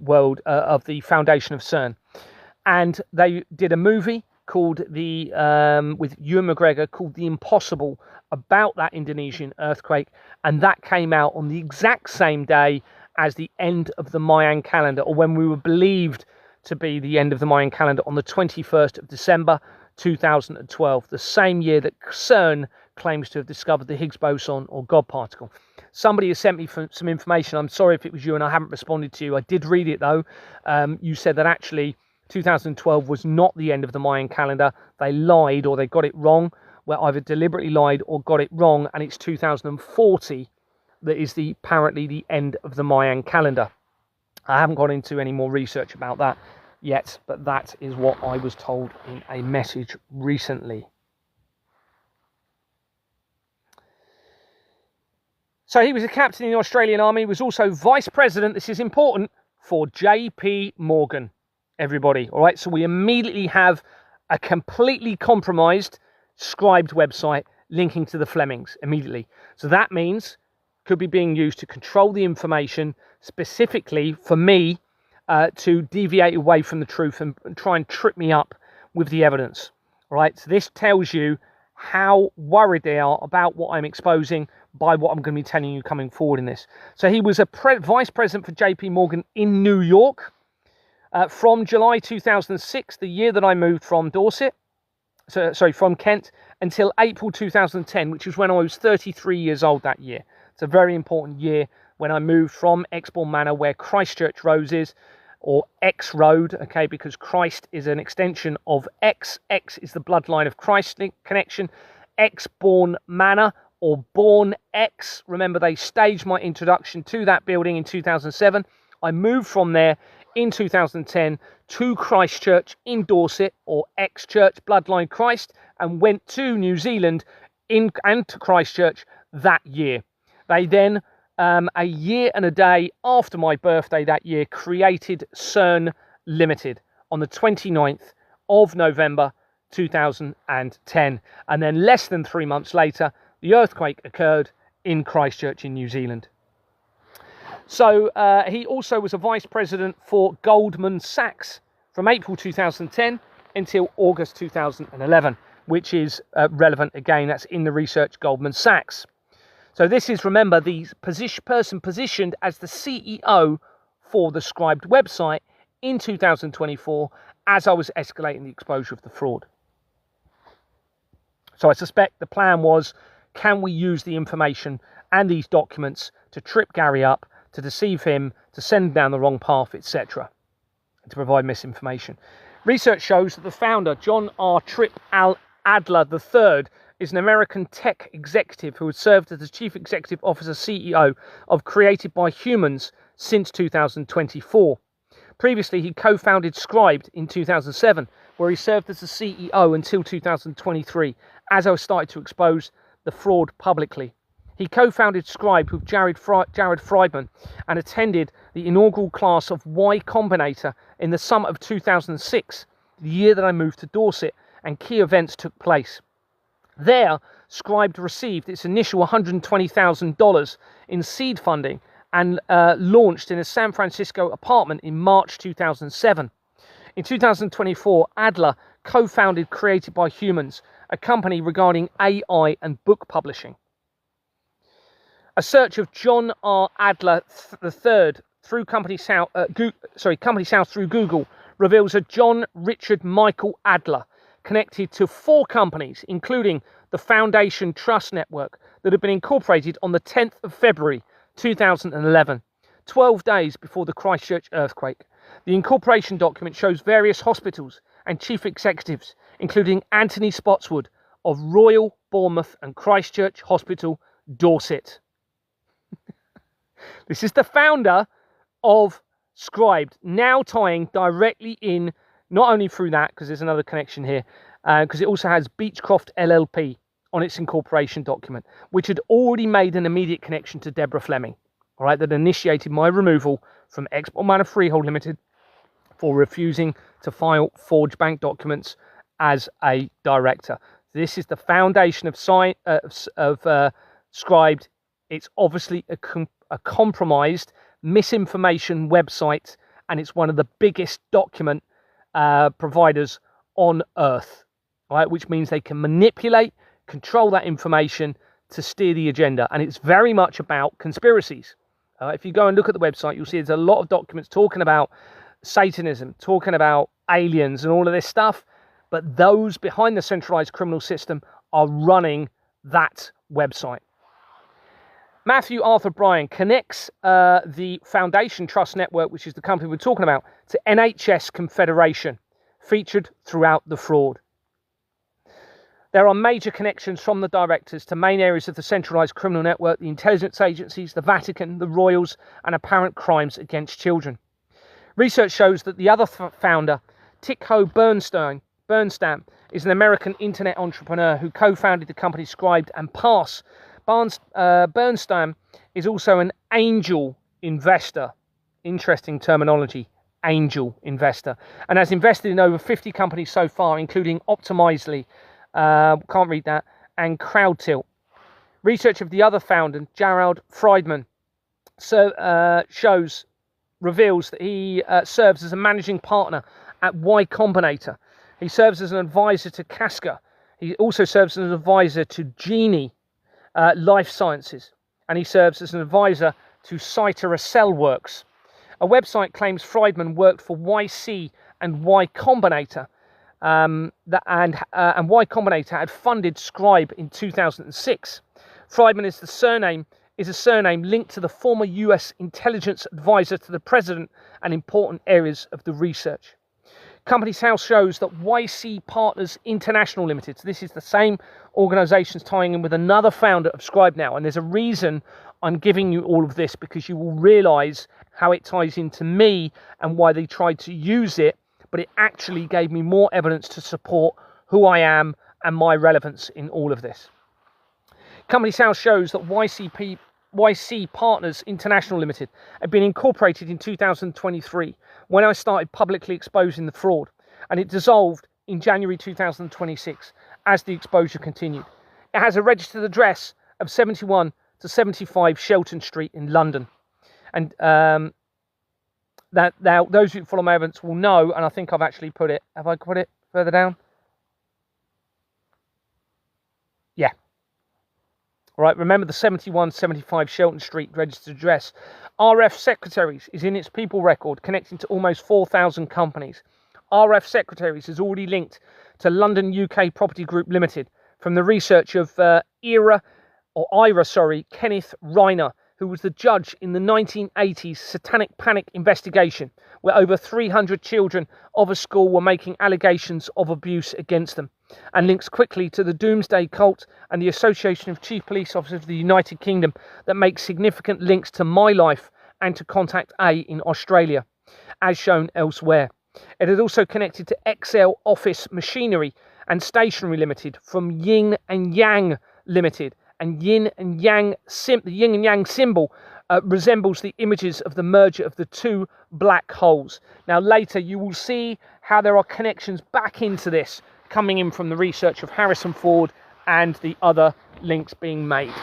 of the foundation of CERN. And they did a movie called with Ewan McGregor called The Impossible about that Indonesian earthquake, and that came out on the exact same day as the end of the Mayan calendar, or when we were believed to be the end of the Mayan calendar, on the 21st of December 2012, the same year that CERN claims to have discovered the Higgs boson or God particle. Somebody has sent me some information. I'm sorry if it was you and I haven't responded to you. I did read it though. You said that actually 2012 was not the end of the Mayan calendar. They lied, or they got it wrong. Well, either deliberately lied or got it wrong, and it's 2040 that is apparently the end of the Mayan calendar. I haven't got into any more research about that yet, but that is what I was told in a message recently. So he was a captain in the Australian Army, was also vice president, this is important, for JP Morgan, everybody. All right, so we immediately have a completely compromised Scribed website linking to the Flemings immediately. So that means could be being used to control the information, specifically for me to deviate away from the truth and try and trip me up with the evidence. All right, so this tells you how worried they are about what I'm exposing by what I'm going to be telling you coming forward in this. So he was a vice president for JP Morgan in New York from July 2006, the year that I moved from from Kent, until April 2010, which was when I was 33 years old that year. It's a very important year when I moved from Exbourne Manor, where Christchurch Road is, or X Road, okay, because Christ is an extension of X. X is the bloodline of Christ connection. Exbourne Manor, or Bourne X. Remember, they staged my introduction to that building in 2007. I moved from there in 2010 to Christchurch in Dorset, or X Church, bloodline Christ, and went to New Zealand and to Christchurch that year. They then, a year and a day after my birthday that year, created CERN Limited on the 29th of November 2010. And then less than 3 months later, the earthquake occurred in Christchurch in New Zealand. So he also was a vice president for Goldman Sachs from April 2010 until August 2011, which is relevant again. That's in the research, Goldman Sachs. So this is, remember, the person positioned as the CEO for the Scribed website in 2024 as I was escalating the exposure of the fraud. So I suspect the plan was, can we use the information and these documents to trip Gary up, to deceive him, to send him down the wrong path, etc., to provide misinformation. Research shows that the founder, John R. Tripp Adler III, is an American tech executive who has served as the Chief Executive Officer CEO of Created by Humans since 2024. Previously, he co-founded Scribd in 2007, where he served as the CEO until 2023, as I started to expose the fraud publicly. He co-founded Scribd with Jared Friedman and attended the inaugural class of Y Combinator in the summer of 2006, the year that I moved to Dorset, and key events took place. There, Scribd received its initial $120,000 in seed funding and launched in a San Francisco apartment in March 2007. In 2024, Adler co-founded Created by Humans, a company regarding AI and book publishing. A search of John R. Adler III through Company's House through Google reveals a John Richard Michael Adler connected to 4 companies, including the Foundation Trust Network, that had been incorporated on the 10th of February 2011, 12 days before the Christchurch earthquake. The incorporation document shows various hospitals and chief executives, including Anthony Spotswood of Royal Bournemouth and Christchurch Hospital, Dorset. This is the founder of Scribd, now tying directly in, not only through that, because there's another connection here, because it also has Beechcroft LLP on its incorporation document, which had already made an immediate connection to Deborah Fleming, all right, that initiated my removal from Export Manor Freehold Limited for refusing to file forged bank documents as a director. This is the foundation of Scribd. It's obviously a compromised misinformation website, and it's one of the biggest document providers on earth, right? Which means they can manipulate, control that information to steer the agenda, and it's very much about conspiracies. If you go and look at the website, you'll see there's a lot of documents talking about Satanism, talking about aliens and all of this stuff, but those behind the centralized criminal system are running that website. Matthew Arthur Bryan connects the Foundation Trust Network, which is the company we're talking about, to NHS Confederation, featured throughout the fraud. There are major connections from the directors to main areas of the centralised criminal network, the intelligence agencies, the Vatican, the royals, and apparent crimes against children. Research shows that the other founder, Tycho Bernstam, is an American internet entrepreneur who co-founded the company Scribd and Pass. Bernstam is also an angel investor. Interesting terminology, angel investor, and has invested in over 50 companies so far, including Optimizely, can't read that, and CrowdTilt. Research of the other founder, Jared Friedman, reveals that he serves as a managing partner at Y Combinator. He serves as an advisor to Casca. He also serves as an advisor to Genie Life Sciences, and he serves as an advisor to Cytera Cellworks. A website claims Friedman worked for YC and Y Combinator, and Y Combinator had funded Scribd in 2006. Friedman is a surname linked to the former US intelligence advisor to the president and important areas of the research. Company's House shows that YC Partners International Limited, so this is the same organisations tying in with another founder of Scribd now, and there's a reason I'm giving you all of this, because you will realise how it ties into me and why they tried to use it, but it actually gave me more evidence to support who I am and my relevance in all of this. Company's House shows that YC Partners International Limited had been incorporated in 2023 when I started publicly exposing the fraud, and it dissolved in January 2026 as the exposure continued. It has a registered address of 71 to 75 Shelton Street in London, and that now those who follow my evidence will know, and I think I've actually put it, have I put it further down? Yeah. All right, remember the 7175 Shelton Street registered address. RF Secretaries is in its people record, connecting to almost 4,000 companies. RF Secretaries is already linked to London UK Property Group Limited from the research of Kenneth Reiner, who was the judge in the 1980s Satanic Panic investigation, where over 300 children of a school were making allegations of abuse against them. and links quickly to the Doomsday Cult and the Association of Chief Police Officers of the United Kingdom that makes significant links to my life and to Contact A in Australia, as shown elsewhere. It had also connected to Excel Office Machinery and Stationery Limited from Yin and Yang Limited, and the Yin and Yang symbol resembles the images of the merger of the two black holes. Now later you will see how there are connections back into this coming in from the research of Harrison Ford and the other links being made.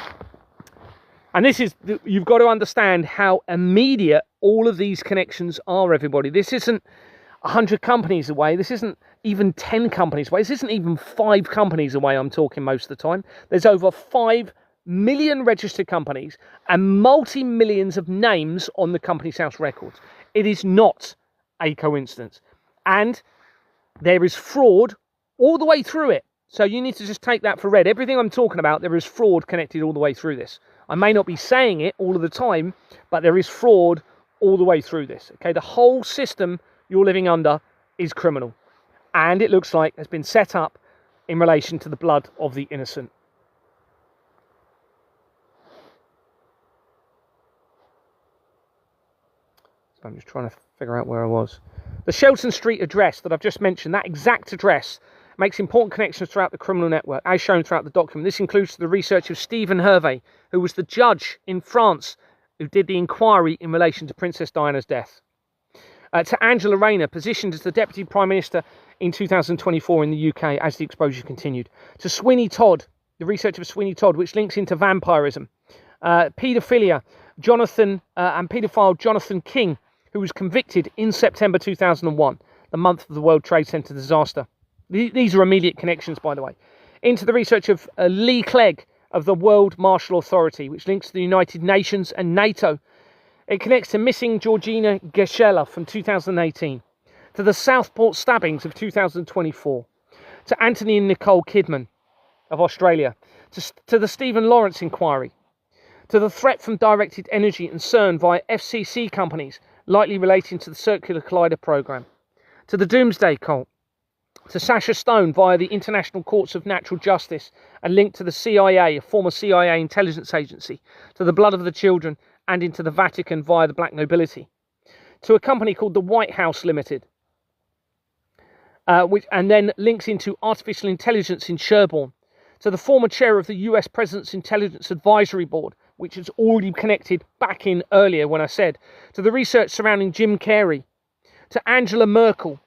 And this is, you've got to understand how immediate all of these connections are, everybody. This isn't 100 companies away. This isn't even 10 companies away. This isn't even 5 companies away, I'm talking most of the time. There's over 5 million registered companies and multi-millions of names on the Companies House records. It is not a coincidence. And there is fraud all the way through it. So you need to just take that for read. Everything I'm talking about, there is fraud connected all the way through this. I may not be saying it all of the time, but there is fraud all the way through this. Okay, the whole system you're living under is criminal. And it looks like has been set up in relation to the blood of the innocent. So I'm just trying to figure out where I was. The Shelton Street address that I've just mentioned, that exact address, makes important connections throughout the criminal network, as shown throughout the document. This includes the research of Stephen Hervé, who was the judge in France who did the inquiry in relation to Princess Diana's death. To Angela Rayner, positioned as the Deputy Prime Minister in 2024 in the UK as the exposure continued. To Sweeney Todd, the research of Sweeney Todd, which links into vampirism. Paedophilia, and paedophile Jonathan King, who was convicted in September 2001, the month of the World Trade Center disaster. These are immediate connections, by the way. Into the research of Lee Clegg of the World Martial Authority, which links to the United Nations and NATO. It connects to missing Georgina Geschela from 2018, to the Southport stabbings of 2024, to Anthony and Nicole Kidman of Australia, to the Stephen Lawrence inquiry, to the threat from Directed Energy and CERN via FCC companies, likely relating to the Circular Collider program, to the Doomsday Cult, to Sasha Stone via the International Courts of Natural Justice and linked to the CIA, a former CIA intelligence agency, to the blood of the children and into the Vatican via the black nobility, to a company called the White House Limited, and then links into artificial intelligence in Sherborne, to the former chair of the US President's Intelligence Advisory Board, which is already connected back in earlier when I said, to the research surrounding Jim Carrey, to Angela Merkel,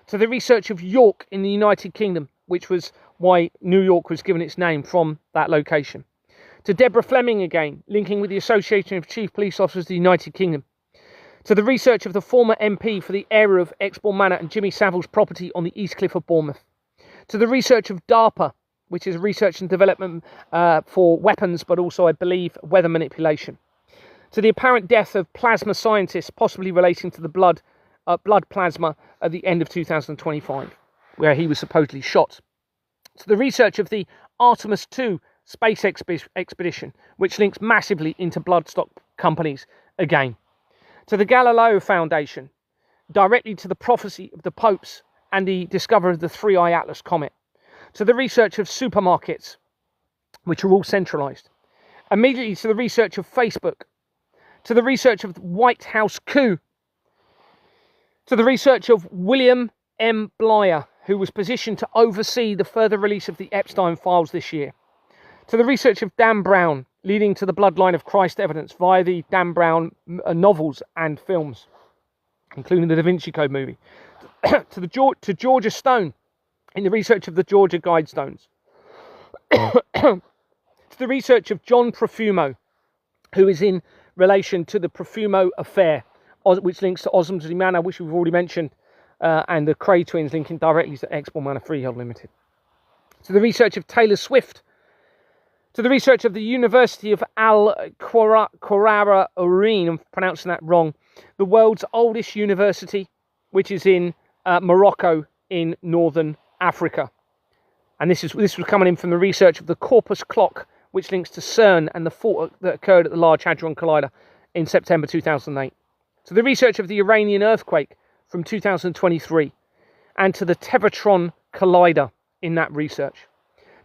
to the research of York in the United Kingdom, which was why New York was given its name from that location, to Deborah Fleming again, linking with the Association of Chief Police Officers of the United Kingdom, to the research of the former MP for the area of Exbourne Manor and Jimmy Savile's property on the East Cliff of Bournemouth, to the research of DARPA, which is research and development for weapons, but also, I believe, weather manipulation, to the apparent death of plasma scientists, possibly relating to the blood plasma at the end of 2025, where he was supposedly shot, to the research of the Artemis 2 space expedition, which links massively into bloodstock companies again, to the Galileo Foundation, directly to the prophecy of the popes and the discovery of the Three-Eye Atlas comet, to the research of supermarkets, which are all centralized, immediately to the research of Facebook, to the research of the White House coup, to the research of William M. Blyer, who was positioned to oversee the further release of the Epstein files this year, to the research of Dan Brown, leading to the bloodline of Christ evidence via the Dan Brown novels and films, including the Da Vinci Code movie, to Georgia Stone in the research of the Georgia Guidestones, to the research of John Profumo, who is in relation to the Profumo affair, which links to Osmond Manor, which we've already mentioned, and the Cray twins linking directly to Exbourne Manor Freehold Limited. To the research of Taylor Swift, to the research of the University of Al-Qurara Urin, I'm pronouncing that wrong, the world's oldest university, which is in Morocco in northern Africa. And this was coming in from the research of the Corpus Clock, which links to CERN and the fault that occurred at the Large Hadron Collider in September 2008. To the research of the Iranian earthquake from 2023, and to the Tevatron Collider, in that research.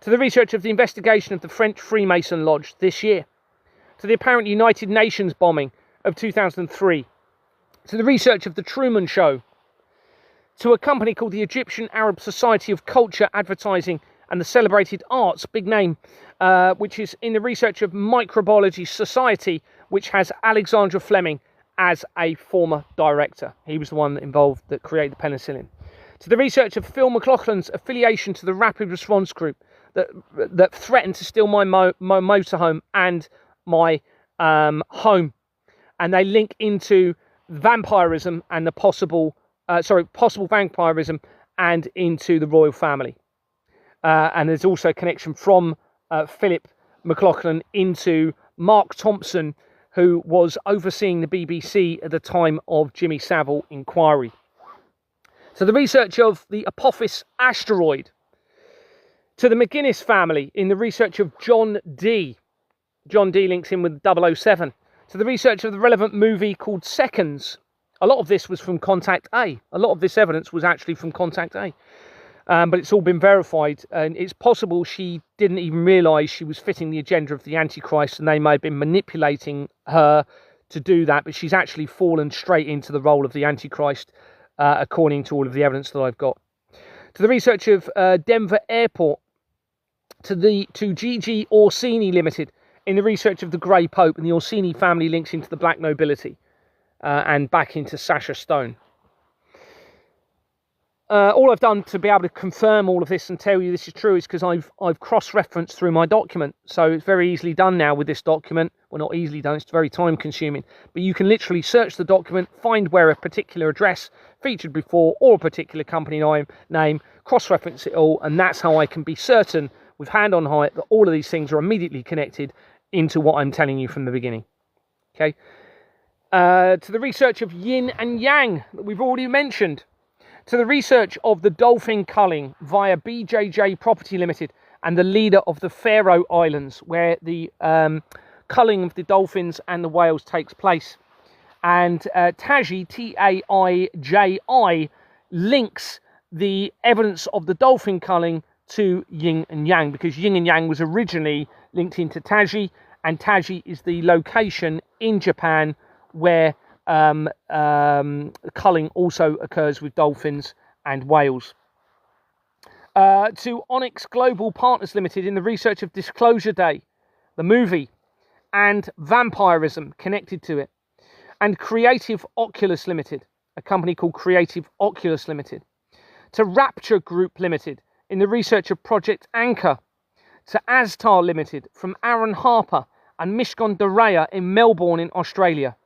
To the research of the investigation of the French Freemason Lodge this year. To the apparent United Nations bombing of 2003. To the research of the Truman Show. To a company called the Egyptian Arab Society of Culture, Advertising and the Celebrated Arts, big name, which is in the research of Microbiology Society, which has Alexandra Fleming as a former director. He was the one involved that created the penicillin. To the research of Phil McLaughlin's affiliation to the Rapid Response Group that threatened to steal my motorhome and my home. And they link into vampirism and the possible vampirism and into the royal family. And there's also a connection from Philip McLaughlin into Mark Thompson, who was overseeing the BBC at the time of Jimmy Savile inquiry. So the research of the Apophis asteroid. To the McGuinness family in the research of John D. John D links in with 007. To the research of the relevant movie called Seconds. A lot of this was from Contact A. A lot of this evidence was actually from Contact A. But it's all been verified, and it's possible she didn't even realise she was fitting the agenda of the Antichrist, and they may have been manipulating her to do that, but she's actually fallen straight into the role of the Antichrist, according to all of the evidence that I've got. To the research of Denver Airport, to Gigi Orsini Limited, in the research of the Grey Pope, and the Orsini family links into the black nobility, and back into Sasha Stone. All I've done to be able to confirm all of this and tell you this is true is because I've cross-referenced through my document. So it's very easily done now with this document. Well, not easily done, it's very time-consuming. But you can literally search the document, find where a particular address featured before or a particular company name, cross-reference it all, and that's how I can be certain, with hand on heart, that all of these things are immediately connected into what I'm telling you from the beginning. Okay. To the research of yin and yang that we've already mentioned. To the research of the dolphin culling via BJJ Property Limited and the leader of the Faroe Islands, where the culling of the dolphins and the whales takes place. And Taiji, T-A-I-J-I, links the evidence of the dolphin culling to yin and yang, because yin and yang was originally linked into Taiji, and Taiji is the location in Japan where culling also occurs with dolphins and whales. To Onyx Global Partners Limited in the research of Disclosure Day, the movie, and vampirism connected to it. And Creative Oculus Limited, a company called Creative Oculus Limited. To Rapture Group Limited in the research of Project Anchor. To Astar Limited from Aaron Harper and Mishcon Doraya in Melbourne in Australia.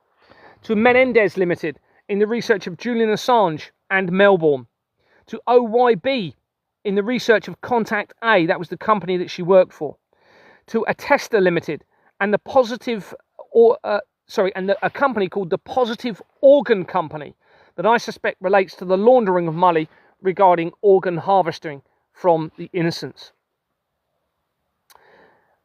To Menendez Limited in the research of Julian Assange and Melbourne. To OYB in the research of Contact A, that was the company that she worked for. To Attesta Limited and the a company called the Positive Organ Company that I suspect relates to the laundering of money regarding organ harvesting from the innocents.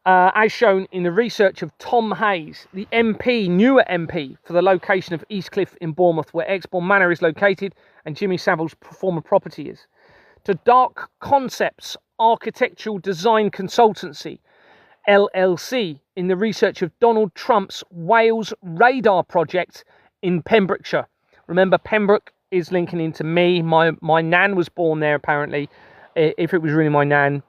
As shown in the research of Tom Hayes, the MP, newer MP, for the location of Eastcliff in Bournemouth, where Exbourne Manor is located and Jimmy Savile's former property is. To Dark Concepts Architectural Design Consultancy, LLC, in the research of Donald Trump's Wales radar project in Pembrokeshire. Remember, Pembroke is linking into me. My nan was born there, apparently. If it was really my nan,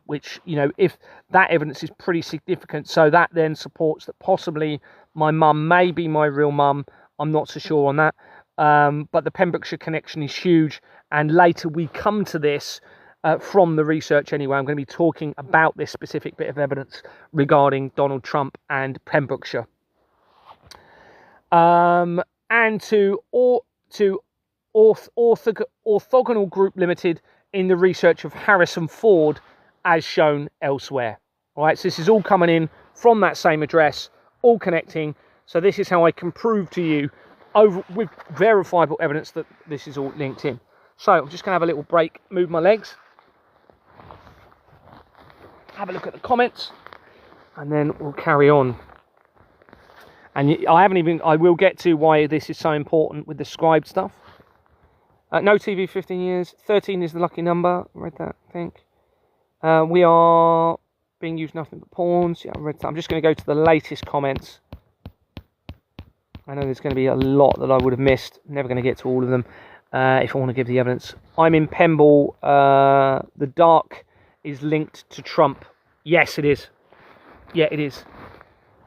which, you know, if that evidence is pretty significant, so that then supports that possibly my mum may be my real mum. I'm not so sure on that, but the Pembrokeshire connection is huge, and later we come to this from the research anyway. I'm going to be talking about this specific bit of evidence regarding Donald Trump and Pembrokeshire. And to Orthogonal Group Limited in the research of Harrison Ford, as shown elsewhere. All right, so this is all coming in from that same address, all connecting. So this is how I can prove to you with verifiable evidence that this is all linked in. So I'm just going to have a little break, move my legs, have a look at the comments, and then we'll carry on. And I will get to why this is so important with the scribe stuff. No TV 15 years. 13 is the lucky number. I read that, I think. We are being used nothing but pawns. Yeah, I read that. I'm just going to go to the latest comments. I know there's going to be a lot that I would have missed. Never going to get to all of them if I want to give the evidence. I'm in Pemble. The dark is linked to Trump. Yes, it is. Yeah, it is.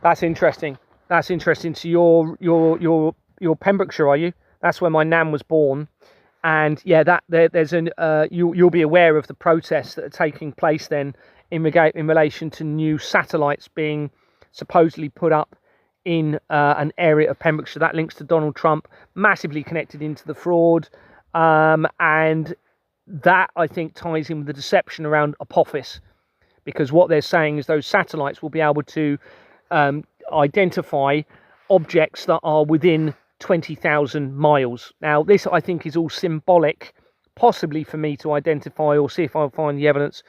That's interesting. That's interesting. So you're Pembrokeshire, are you? That's where my nan was born. And yeah, there's an you'll be aware of the protests that are taking place then in relation to new satellites being supposedly put up in an area of Pembrokeshire. That links to Donald Trump, massively connected into the fraud, and that I think ties in with the deception around Apophis, because what they're saying is those satellites will be able to identify objects that are within 20,000 miles. Now, this I think is all symbolic, possibly for me to identify or see if I find the evidence.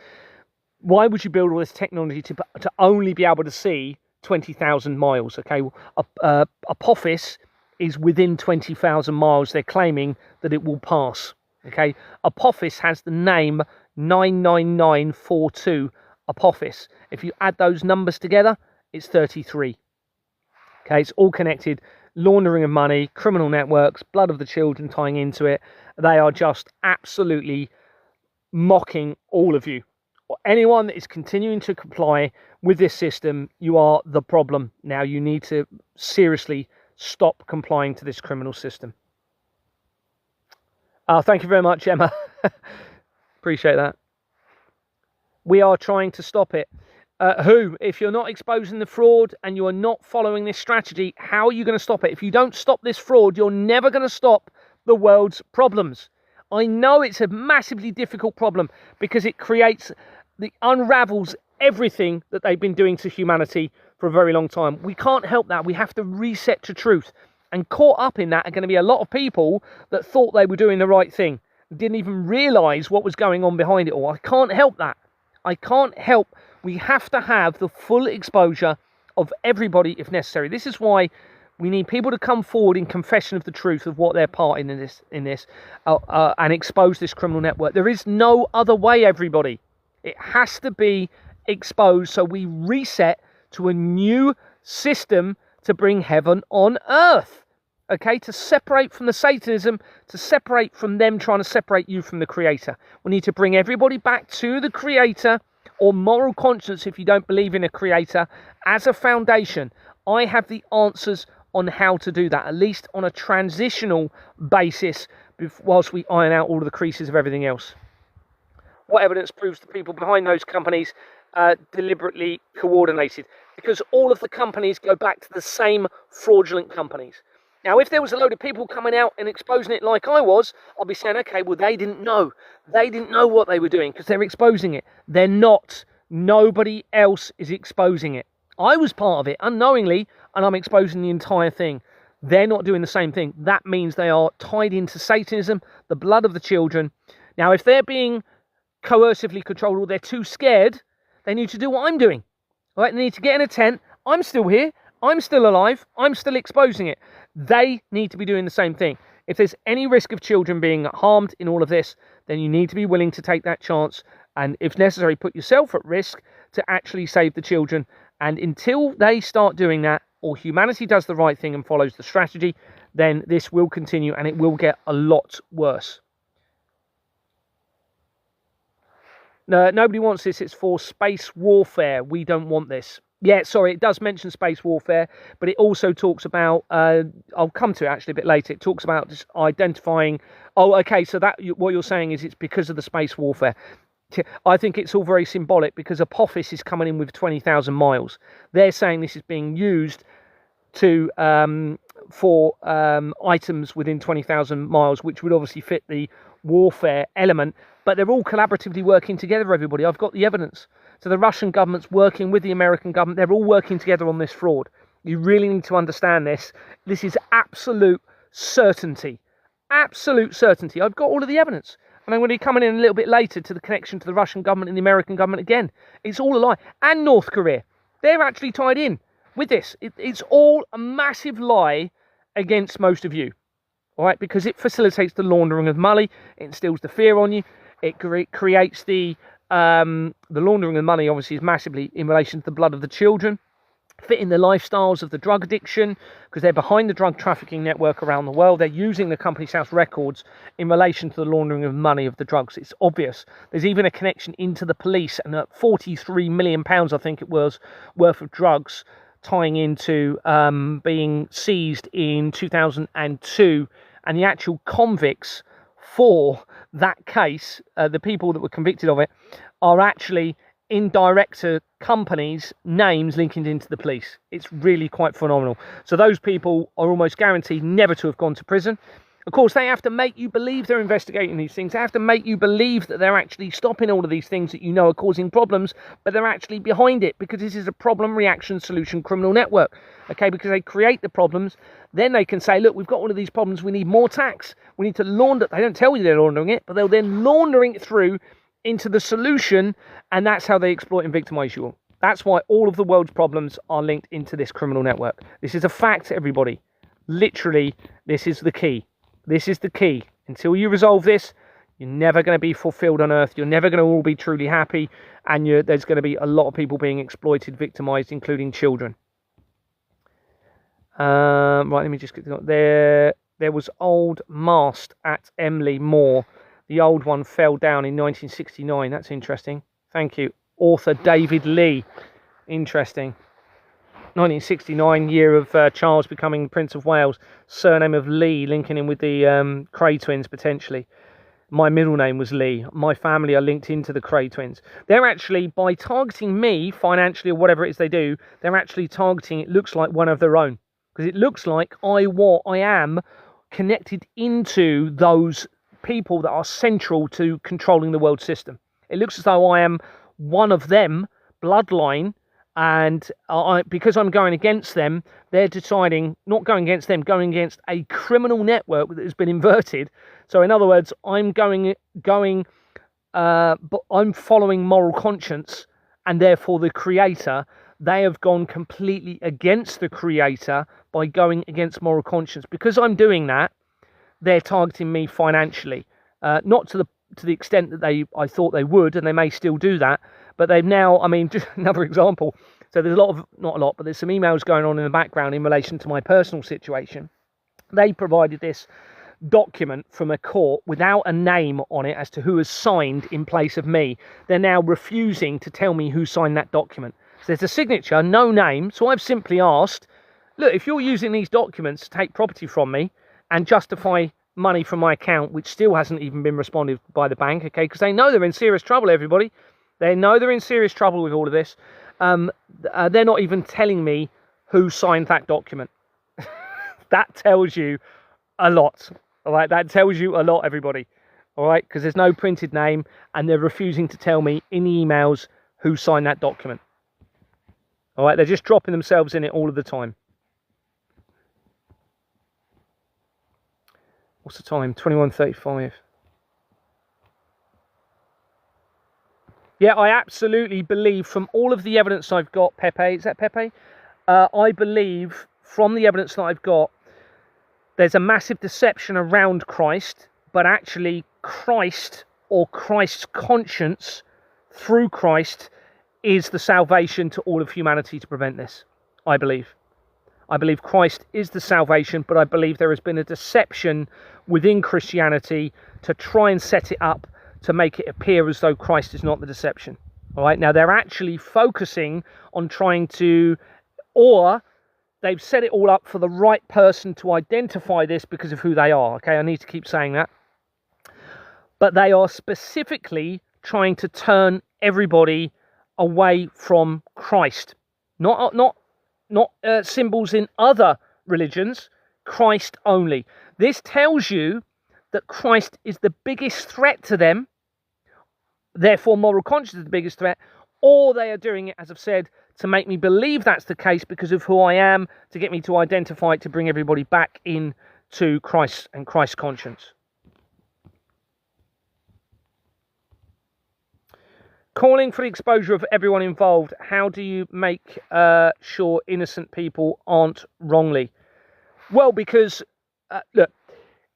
Why would you build all this technology to only be able to see 20,000 miles? Okay, Apophis is within 20,000 miles. They're claiming that it will pass. Okay, Apophis has the name 99942 Apophis. If you add those numbers together, it's 33. Okay, it's all connected. Laundering of money, criminal networks, blood of the children tying into it. They are just absolutely mocking all of you. Anyone that is continuing to comply with this system, you are the problem. Now you need to seriously stop complying to this criminal system. Thank you very much, Emma. Appreciate that. We are trying to stop it. If you're not exposing the fraud and you are not following this strategy, how are you going to stop it? If you don't stop this fraud, you're never going to stop the world's problems. I know it's a massively difficult problem because it unravels everything that they've been doing to humanity for a very long time. We can't help that. We have to reset to truth. And caught up in that are going to be a lot of people that thought they were doing the right thing, didn't even realise what was going on behind it all. I can't help that. I can't help. We have to have the full exposure of everybody if necessary. This is why we need people to come forward in confession of the truth of what they're part in this, and expose this criminal network. There is no other way, everybody. It has to be exposed so we reset to a new system to bring heaven on earth. Okay, to separate from the Satanism, to separate from them trying to separate you from the Creator. We need to bring everybody back to the Creator, or moral conscience if you don't believe in a Creator, as a foundation. I have the answers on how to do that, at least on a transitional basis, whilst we iron out all of the creases of everything else. What evidence proves the people behind those companies deliberately coordinated? Because all of the companies go back to the same fraudulent companies. Now, if there was a load of people coming out and exposing it like I was, I'd be saying, okay, well, they didn't know. They didn't know what they were doing because they're exposing it. They're not. Nobody else is exposing it. I was part of it unknowingly, and I'm exposing the entire thing. They're not doing the same thing. That means they are tied into Satanism, the blood of the children. Now, if they're being coercively controlled or they're too scared, they need to do what I'm doing. Right? They need to get in a tent. I'm still here. I'm still alive. I'm still exposing it. They need to be doing the same thing. If there's any risk of children being harmed in all of this, then you need to be willing to take that chance and, if necessary, put yourself at risk to actually save the children. And until they start doing that, or humanity does the right thing and follows the strategy, then this will continue and it will get a lot worse. No, nobody wants this. It's for space warfare. We don't want this. Yeah, sorry, it does mention space warfare, but it also talks about, I'll come to it actually a bit later, it talks about just identifying, oh, okay, so that what you're saying is it's because of the space warfare. I think it's all very symbolic because Apophis is coming in with 20,000 miles. They're saying this is being used to for items within 20,000 miles, which would obviously fit the warfare element, but they're all collaboratively working together, everybody. I've got the evidence. So the Russian government's working with the American government. They're all working together on this fraud. You really need to understand this. This is absolute certainty. Absolute certainty. I've got all of the evidence. And I'm going to be coming in a little bit later to the connection to the Russian government and the American government again. It's all a lie. And North Korea. They're actually tied in with this. It's all a massive lie against most of you. all right, because it facilitates the laundering of money, it instills the fear on you, it creates the laundering of money. Obviously is massively in relation to the blood of the children, fitting the lifestyles of the drug addiction, because they're behind the drug trafficking network around the world. They're using the company's house records in relation to the laundering of money of the drugs. It's obvious. There's even a connection into the police, and £43 million, I think it was, worth of drugs tying into being seized in 2002, and the actual convicts for that case, the people that were convicted of it, are actually in director companies' names linking into the police. It's really quite phenomenal. So those people are almost guaranteed never to have gone to prison. Of course, they have to make you believe they're investigating these things. They have to make you believe that they're actually stopping all of these things that you know are causing problems, but they're actually behind it, because this is a problem, reaction, solution criminal network. Okay, because they create the problems, then they can say, look, we've got all of these problems, we need more tax, we need to launder. They don't tell you they're laundering it, but they'll then laundering it through into the solution, and that's how they exploit and victimize you all. That's why all of the world's problems are linked into this criminal network. This is a fact, everybody. Literally, this is the key. This is the key. Until you resolve this, you're never going to be fulfilled on earth. You're never going to all be truly happy, and there's going to be a lot of people being exploited, victimized, including children. Right, let me just get there. There was old mast at Emley Moor. The old one fell down in 1969. That's interesting. Thank you. Author David Lee. Interesting. 1969, year of Charles becoming Prince of Wales. Surname of Lee, linking in with the Cray twins, potentially. My middle name was Lee. My family are linked into the Cray twins. They're actually, by targeting me financially or whatever it is they do, they're actually targeting, it looks like, one of their own. Because it looks like I am connected into those people that are central to controlling the world system. It looks as though I am one of them, bloodline, and because I'm going against them, they're deciding, not going against them, going against a criminal network that has been inverted. So in other words, I'm but I'm following moral conscience, and therefore the creator. They have gone completely against the creator by going against moral conscience. Because I'm doing that, they're targeting me financially, not to the extent that I thought they would, and they may still do that. But they've now, I mean, just another example. So there's not a lot, but there's some emails going on in the background in relation to my personal situation. They provided this document from a court without a name on it as to who has signed in place of me. They're now refusing to tell me who signed that document. So there's a signature, no name. So I've simply asked, look, if you're using these documents to take property from me and justify money from my account, which still hasn't even been responded by the bank, okay, because they know they're in serious trouble, everybody. They know they're in serious trouble with all of this. They're not even telling me who signed that document. That tells you a lot. All right, that tells you a lot, everybody. All right, because there's no printed name, and they're refusing to tell me in the emails who signed that document. All right, they're just dropping themselves in it all of the time. What's the time? 21:35. Yeah, I absolutely believe from all of the evidence I've got, Pepe, is that Pepe? I believe from the evidence that I've got, there's a massive deception around Christ, but actually Christ, or Christ's conscience through Christ, is the salvation to all of humanity to prevent this, I believe. I believe Christ is the salvation, but I believe there has been a deception within Christianity to try and set it up to make it appear as though Christ is not the deception. All right, now they're actually focusing on trying to, or they've set it all up for the right person to identify this because of who they are. Okay, I need to keep saying that. But they are specifically trying to turn everybody away from Christ. Not symbols in other religions, Christ only. This tells you that Christ is the biggest threat to them, therefore moral conscience is the biggest threat, or they are doing it, as I've said, to make me believe that's the case because of who I am, to get me to identify it, to bring everybody back in to Christ and Christ's conscience. Calling for the exposure of everyone involved. How do you make sure innocent people aren't wrongly? Well, because, look,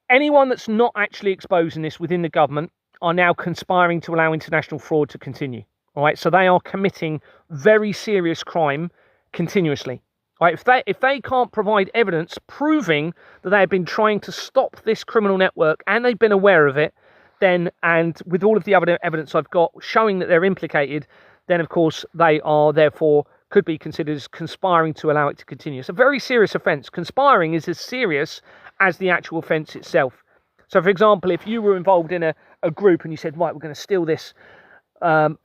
Anyone that's not actually exposing this within the government are now conspiring to allow international fraud to continue. All right, so they are committing very serious crime continuously. All right, if they can't provide evidence proving that they have been trying to stop this criminal network and they've been aware of it, then, and with all of the other evidence I've got showing that they're implicated, then of course they are therefore could be considered as conspiring to allow it to continue. It's a very serious offence. Conspiring is as serious as the actual offence itself. So, for example, if you were involved in a group and you said, right, we're going to steal this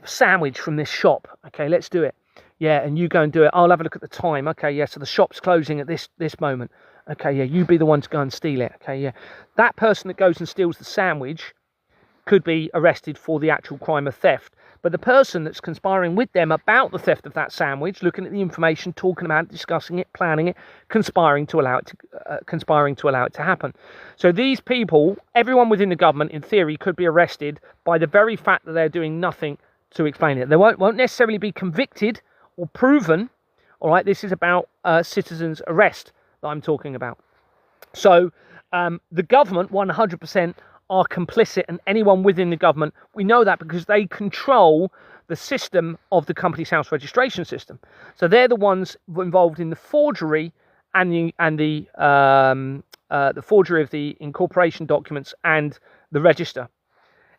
sandwich from this shop. Okay, let's do it. Yeah, and you go and do it. I'll have a look at the time. Okay, yeah, so the shop's closing at this moment. Okay, yeah, you be the one to go and steal it. Okay, yeah. That person that goes and steals the sandwich could be arrested for the actual crime of theft. But the person that's conspiring with them about the theft of that sandwich, looking at the information, talking about it, discussing it, planning it, conspiring to allow it to happen. So these people, everyone within the government, in theory, could be arrested by the very fact that they're doing nothing to explain it. They won't necessarily be convicted or proven. All right, this is about citizens' arrest that I'm talking about. So the government, 100%. Are complicit, and anyone within the government, we know that because they control the system of the Companies House registration system. So they're the ones involved in the forgery and the forgery of the incorporation documents and the register.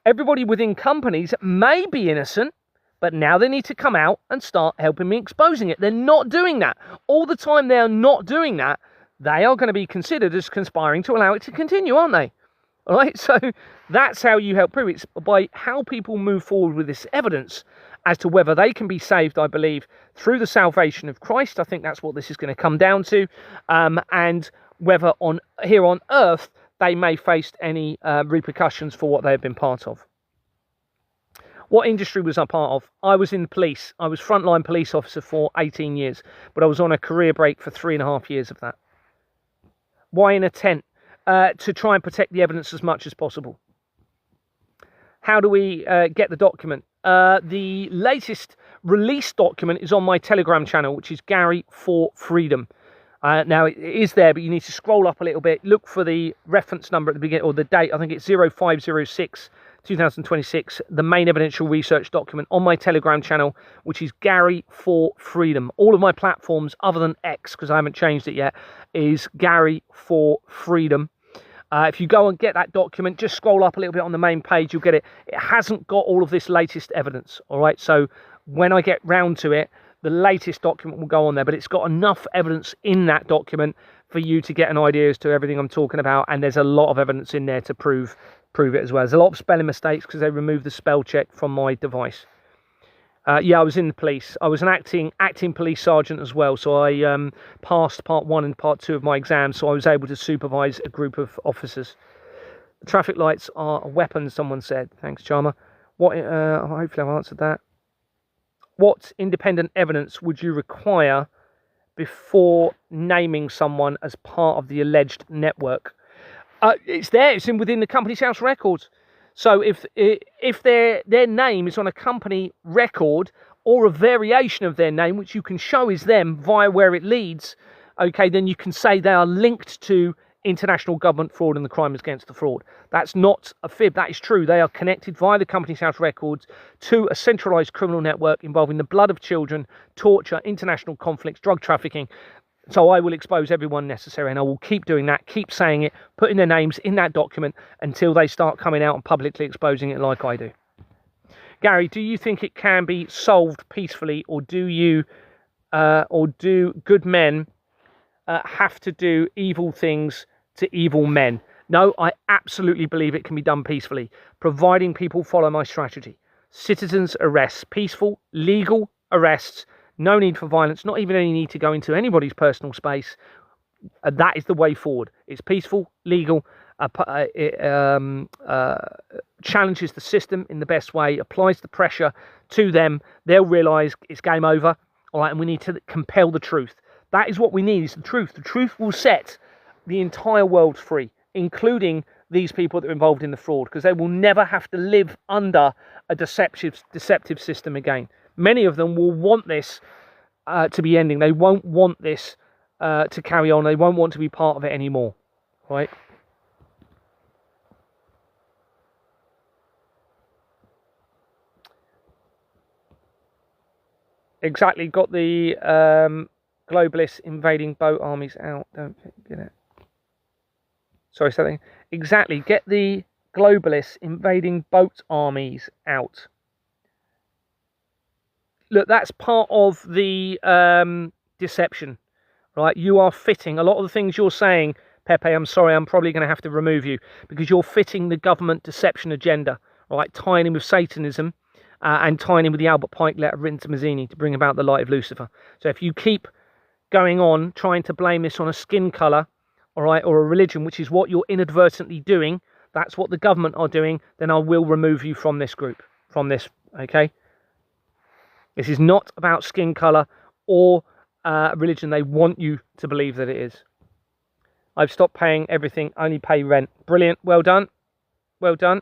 Everybody within companies may be innocent, but now they need to come out and start helping me exposing it. They're not doing that. All the time they are not doing that, they are going to be considered as conspiring to allow it to continue, aren't they? All right, so that's how you help prove it. It's by how people move forward with this evidence as to whether they can be saved, I believe, through the salvation of Christ. I think that's what this is going to come down to, and whether here on earth they may face any repercussions for what they have been part of. What industry was I part of? I was in the police. I was frontline police officer for 18 years, but I was on a career break for 3.5 years of that. Why in a tent? To try and protect the evidence as much as possible. How do we get the document? The latest release document is on my Telegram channel, which is Gary for Freedom. Now, it is there, but you need to scroll up a little bit. Look for the reference number at the beginning, or the date. I think it's 0506 2026, the main evidential research document on my Telegram channel, which is Gary for Freedom. All of my platforms, other than X, because I haven't changed it yet, is Gary for Freedom. If you go and get that document, just scroll up a little bit on the main page, you'll get it. It hasn't got all of this latest evidence, all right? So when I get round to it, the latest document will go on there, but it's got enough evidence in that document for you to get an idea as to everything I'm talking about, and there's a lot of evidence in there to prove it as well. There's a lot of spelling mistakes because they removed the spell check from my device. Yeah, I was in the police. I was an acting police sergeant as well, so I passed part 1 and part 2 of my exams, so I was able to supervise a group of officers. The traffic lights are a weapon, someone said. Thanks, Charmer. Hopefully I've answered that. What independent evidence would you require before naming someone as part of the alleged network? It's there. It's within the Companies House records. So if their name is on a company record or a variation of their name, which you can show is them via where it leads, okay, then you can say they are linked to international government fraud and the crime against the fraud. That's not a fib. That is true. They are connected via the Companies House records to a centralised criminal network involving the blood of children, torture, international conflicts, drug trafficking. So I will expose everyone necessary, and I will keep doing that, keep saying it, putting their names in that document until they start coming out and publicly exposing it like I do. Gary, do you think it can be solved peacefully, or do good men have to do evil things to evil men? No, I absolutely believe it can be done peacefully, providing people follow my strategy. Citizens arrests, peaceful, legal arrests. No need for violence, not even any need to go into anybody's personal space. That is the way forward. It's peaceful, legal, challenges the system in the best way, applies the pressure to them. They'll realise it's game over, all right, and we need to compel the truth. That is what we need, is the truth. The truth will set the entire world free, including these people that are involved in the fraud, because they will never have to live under a deceptive system again. Many of them will want this to be ending. They won't want this to carry on. They won't want to be part of it anymore, right? Exactly. Got the globalists invading boat armies out. Don't get it. Sorry, something. Exactly. Get the globalists invading boat armies out. Look, that's part of the deception, right? You are fitting a lot of the things you're saying, Pepe. I'm sorry, I'm probably going to have to remove you because you're fitting the government deception agenda, right? Tying in with Satanism and tying in with the Albert Pike letter written to Mazzini to bring about the light of Lucifer. So if you keep going on trying to blame this on a skin colour, all right, or a religion, which is what you're inadvertently doing, that's what the government are doing, then I will remove you from this group, from this, okay? This is not about skin colour or religion. They want you to believe that it is. I've stopped paying everything, only pay rent. Brilliant, well done, well done.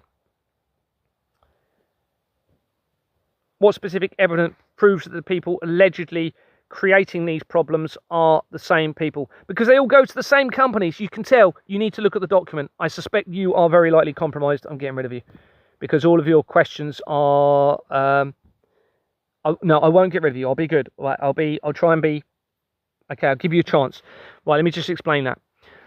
What specific evidence proves that the people allegedly creating these problems are the same people? Because they all go to the same companies. You can tell. You need to look at the document. I suspect you are very likely compromised. I'm getting rid of you because all of your questions are. No, I won't get rid of you. I'll be good. Right, I'll try and be. Okay, I'll give you a chance. Right, let me just explain that.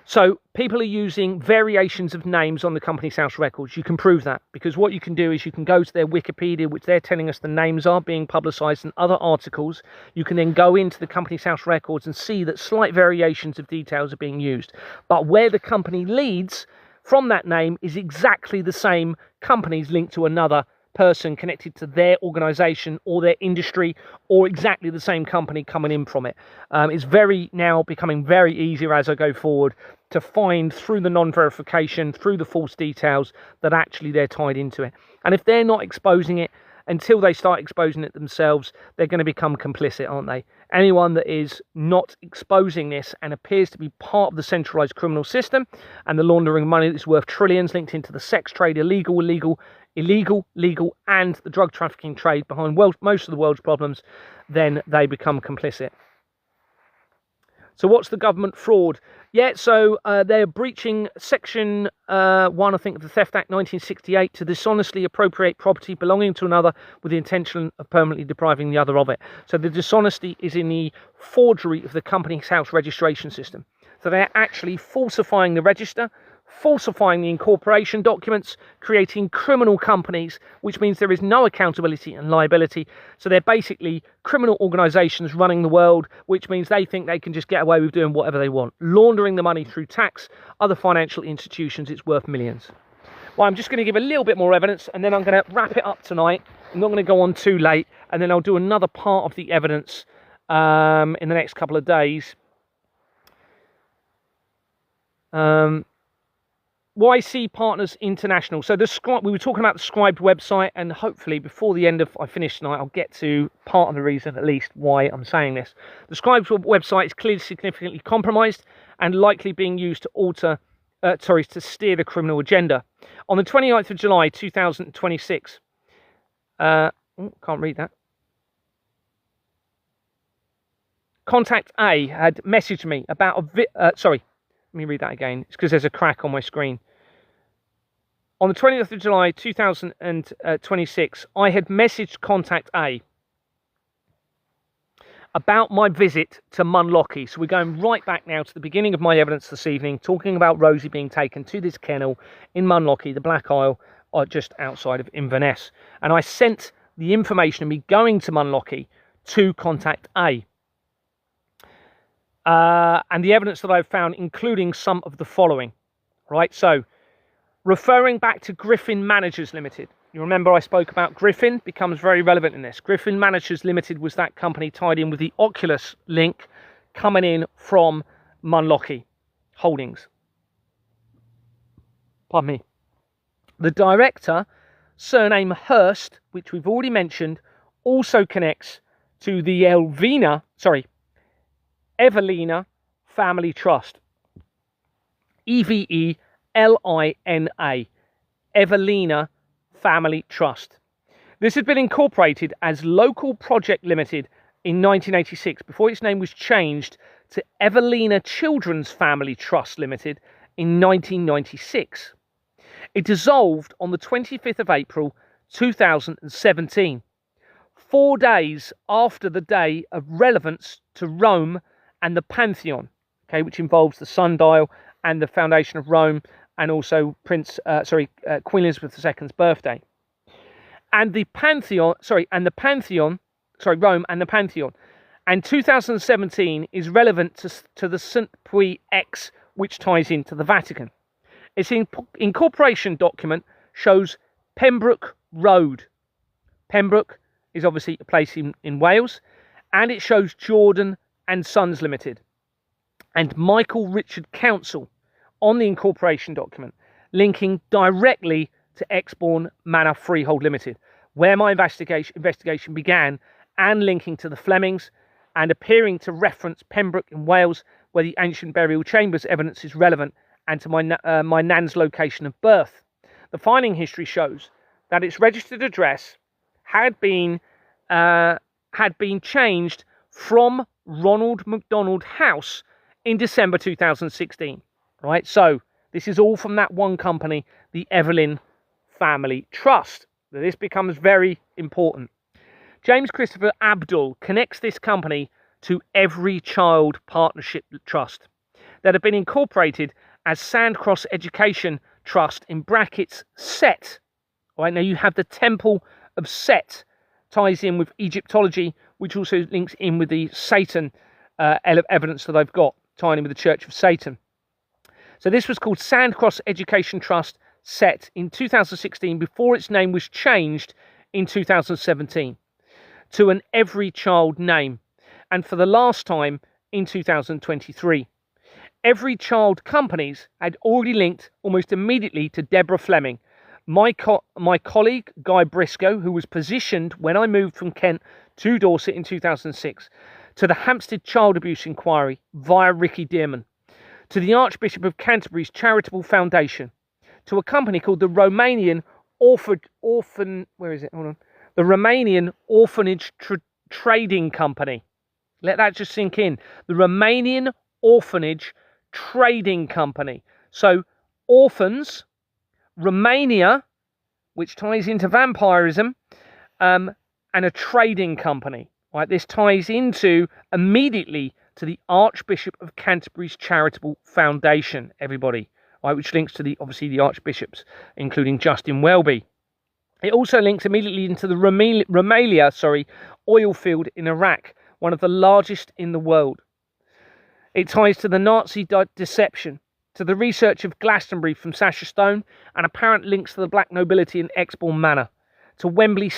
So people are using variations of names on the Companies House records. You can prove that because what you can do is you can go to their Wikipedia, which they're telling us the names are being publicised in other articles. You can then go into the Companies House records and see that slight variations of details are being used. But where the company leads from that name is exactly the same companies linked to another person connected to their organisation or their industry or exactly the same company coming in from it. It's now becoming very easier as I go forward to find through the non-verification, through the false details that actually they're tied into it. And if they're not exposing it, until they start exposing it themselves, they're going to become complicit, aren't they? Anyone that is not exposing this and appears to be part of the centralised criminal system and the laundering money that's worth trillions linked into the sex trade, illegal, legal, and the drug trafficking trade behind most of the world's problems, then they become complicit. So what's the government fraud? Yeah, so they're breaching Section 1, I think, of the Theft Act 1968 to dishonestly appropriate property belonging to another with the intention of permanently depriving the other of it. So the dishonesty is in the forgery of the Companies House registration system. So they're actually falsifying the register, falsifying the incorporation documents, creating criminal companies, which means there is no accountability and liability. So they're basically criminal organisations running the world, which means they think they can just get away with doing whatever they want. Laundering the money through tax, other financial institutions, it's worth millions. Well, I'm just going to give a little bit more evidence and then I'm going to wrap it up tonight. I'm not going to go on too late and then I'll do another part of the evidence in the next couple of days. YC Partners International. So we were talking about the Scribed website, and hopefully before the end of I finish tonight, I'll get to part of the reason, at least, why I'm saying this. The Scribed website is clearly significantly compromised and likely being used to to steer the criminal agenda. On the 29th of July 2026, can't read that. Contact A had messaged me about let me read that again. It's because there's a crack on my screen. On the 20th of July 2026, I had messaged Contact A about my visit to Munlochy. So we're going right back now to the beginning of my evidence this evening, talking about Rosie being taken to this kennel in Munlochy, the Black Isle, just outside of Inverness. And I sent the information of me going to Munlochy to Contact A. And the evidence that I've found, including some of the following, right? So, referring back to Griffin Managers Limited. You remember I spoke about Griffin, becomes very relevant in this. Griffin Managers Limited was that company tied in with the Oculus link coming in from Munlochy Holdings. Pardon me. The director, surname Hurst, which we've already mentioned, also connects to the Evelina Family Trust. EVELINA. Evelina Family Trust. This had been incorporated as Local Project Limited in 1986 before its name was changed to Evelina Children's Family Trust Limited in 1996. It dissolved on the 25th of April 2017. 4 days after the day of relevance to Rome and the Pantheon, okay, which involves the sundial and the foundation of Rome, and also Queen Elizabeth II's birthday. And the Pantheon, Rome and the Pantheon. And 2017 is relevant to the St. Pie X, which ties into the Vatican. Its incorporation document shows Pembroke Road. Pembroke is obviously a place in Wales, and it shows Jordan and Sons Limited and Michael Richard Council on the incorporation document, linking directly to Exbourne Manor Freehold Limited, where my investigation began, and linking to the Flemings, and appearing to reference Pembroke in Wales, where the ancient burial chambers evidence is relevant, and to my nan's location of birth. The filing history shows that its registered address had been changed from Ronald McDonald House in December 2016. Right, so this is all from that one company, the Evelyn Family Trust. This becomes very important. James Christopher Abdul connects this company to Every Child Partnership Trust that have been incorporated as Sandcross Education Trust in brackets Set. All right, now you have the Temple of Set, ties in with Egyptology, which also links in with the Satan evidence that I've got, tying in with the Church of Satan. So this was called Sandcross Education Trust Set in 2016 before its name was changed in 2017 to an Every Child name, and for the last time in 2023. Every Child companies had already linked almost immediately to Deborah Fleming, my colleague Guy Briscoe, who was positioned when I moved from Kent to Dorset in 2006, to the Hampstead Child Abuse Inquiry via Ricky Dearman, to the Archbishop of Canterbury's Charitable Foundation, to a company called the Romanian Orphanage Trading Company. Let that just sink in. The Romanian Orphanage Trading Company. So orphans, Romania, which ties into vampirism, and a trading company. Right, this ties into immediately to the Archbishop of Canterbury's Charitable Foundation, everybody, right, which links to the archbishops, including Justin Welby. It also links immediately into the Rumelia oil field in Iraq, one of the largest in the world. It ties to the Nazi deception, to the research of Glastonbury from Sacha Stone, and apparent links to the black nobility in Exbourne Manor, to Wembley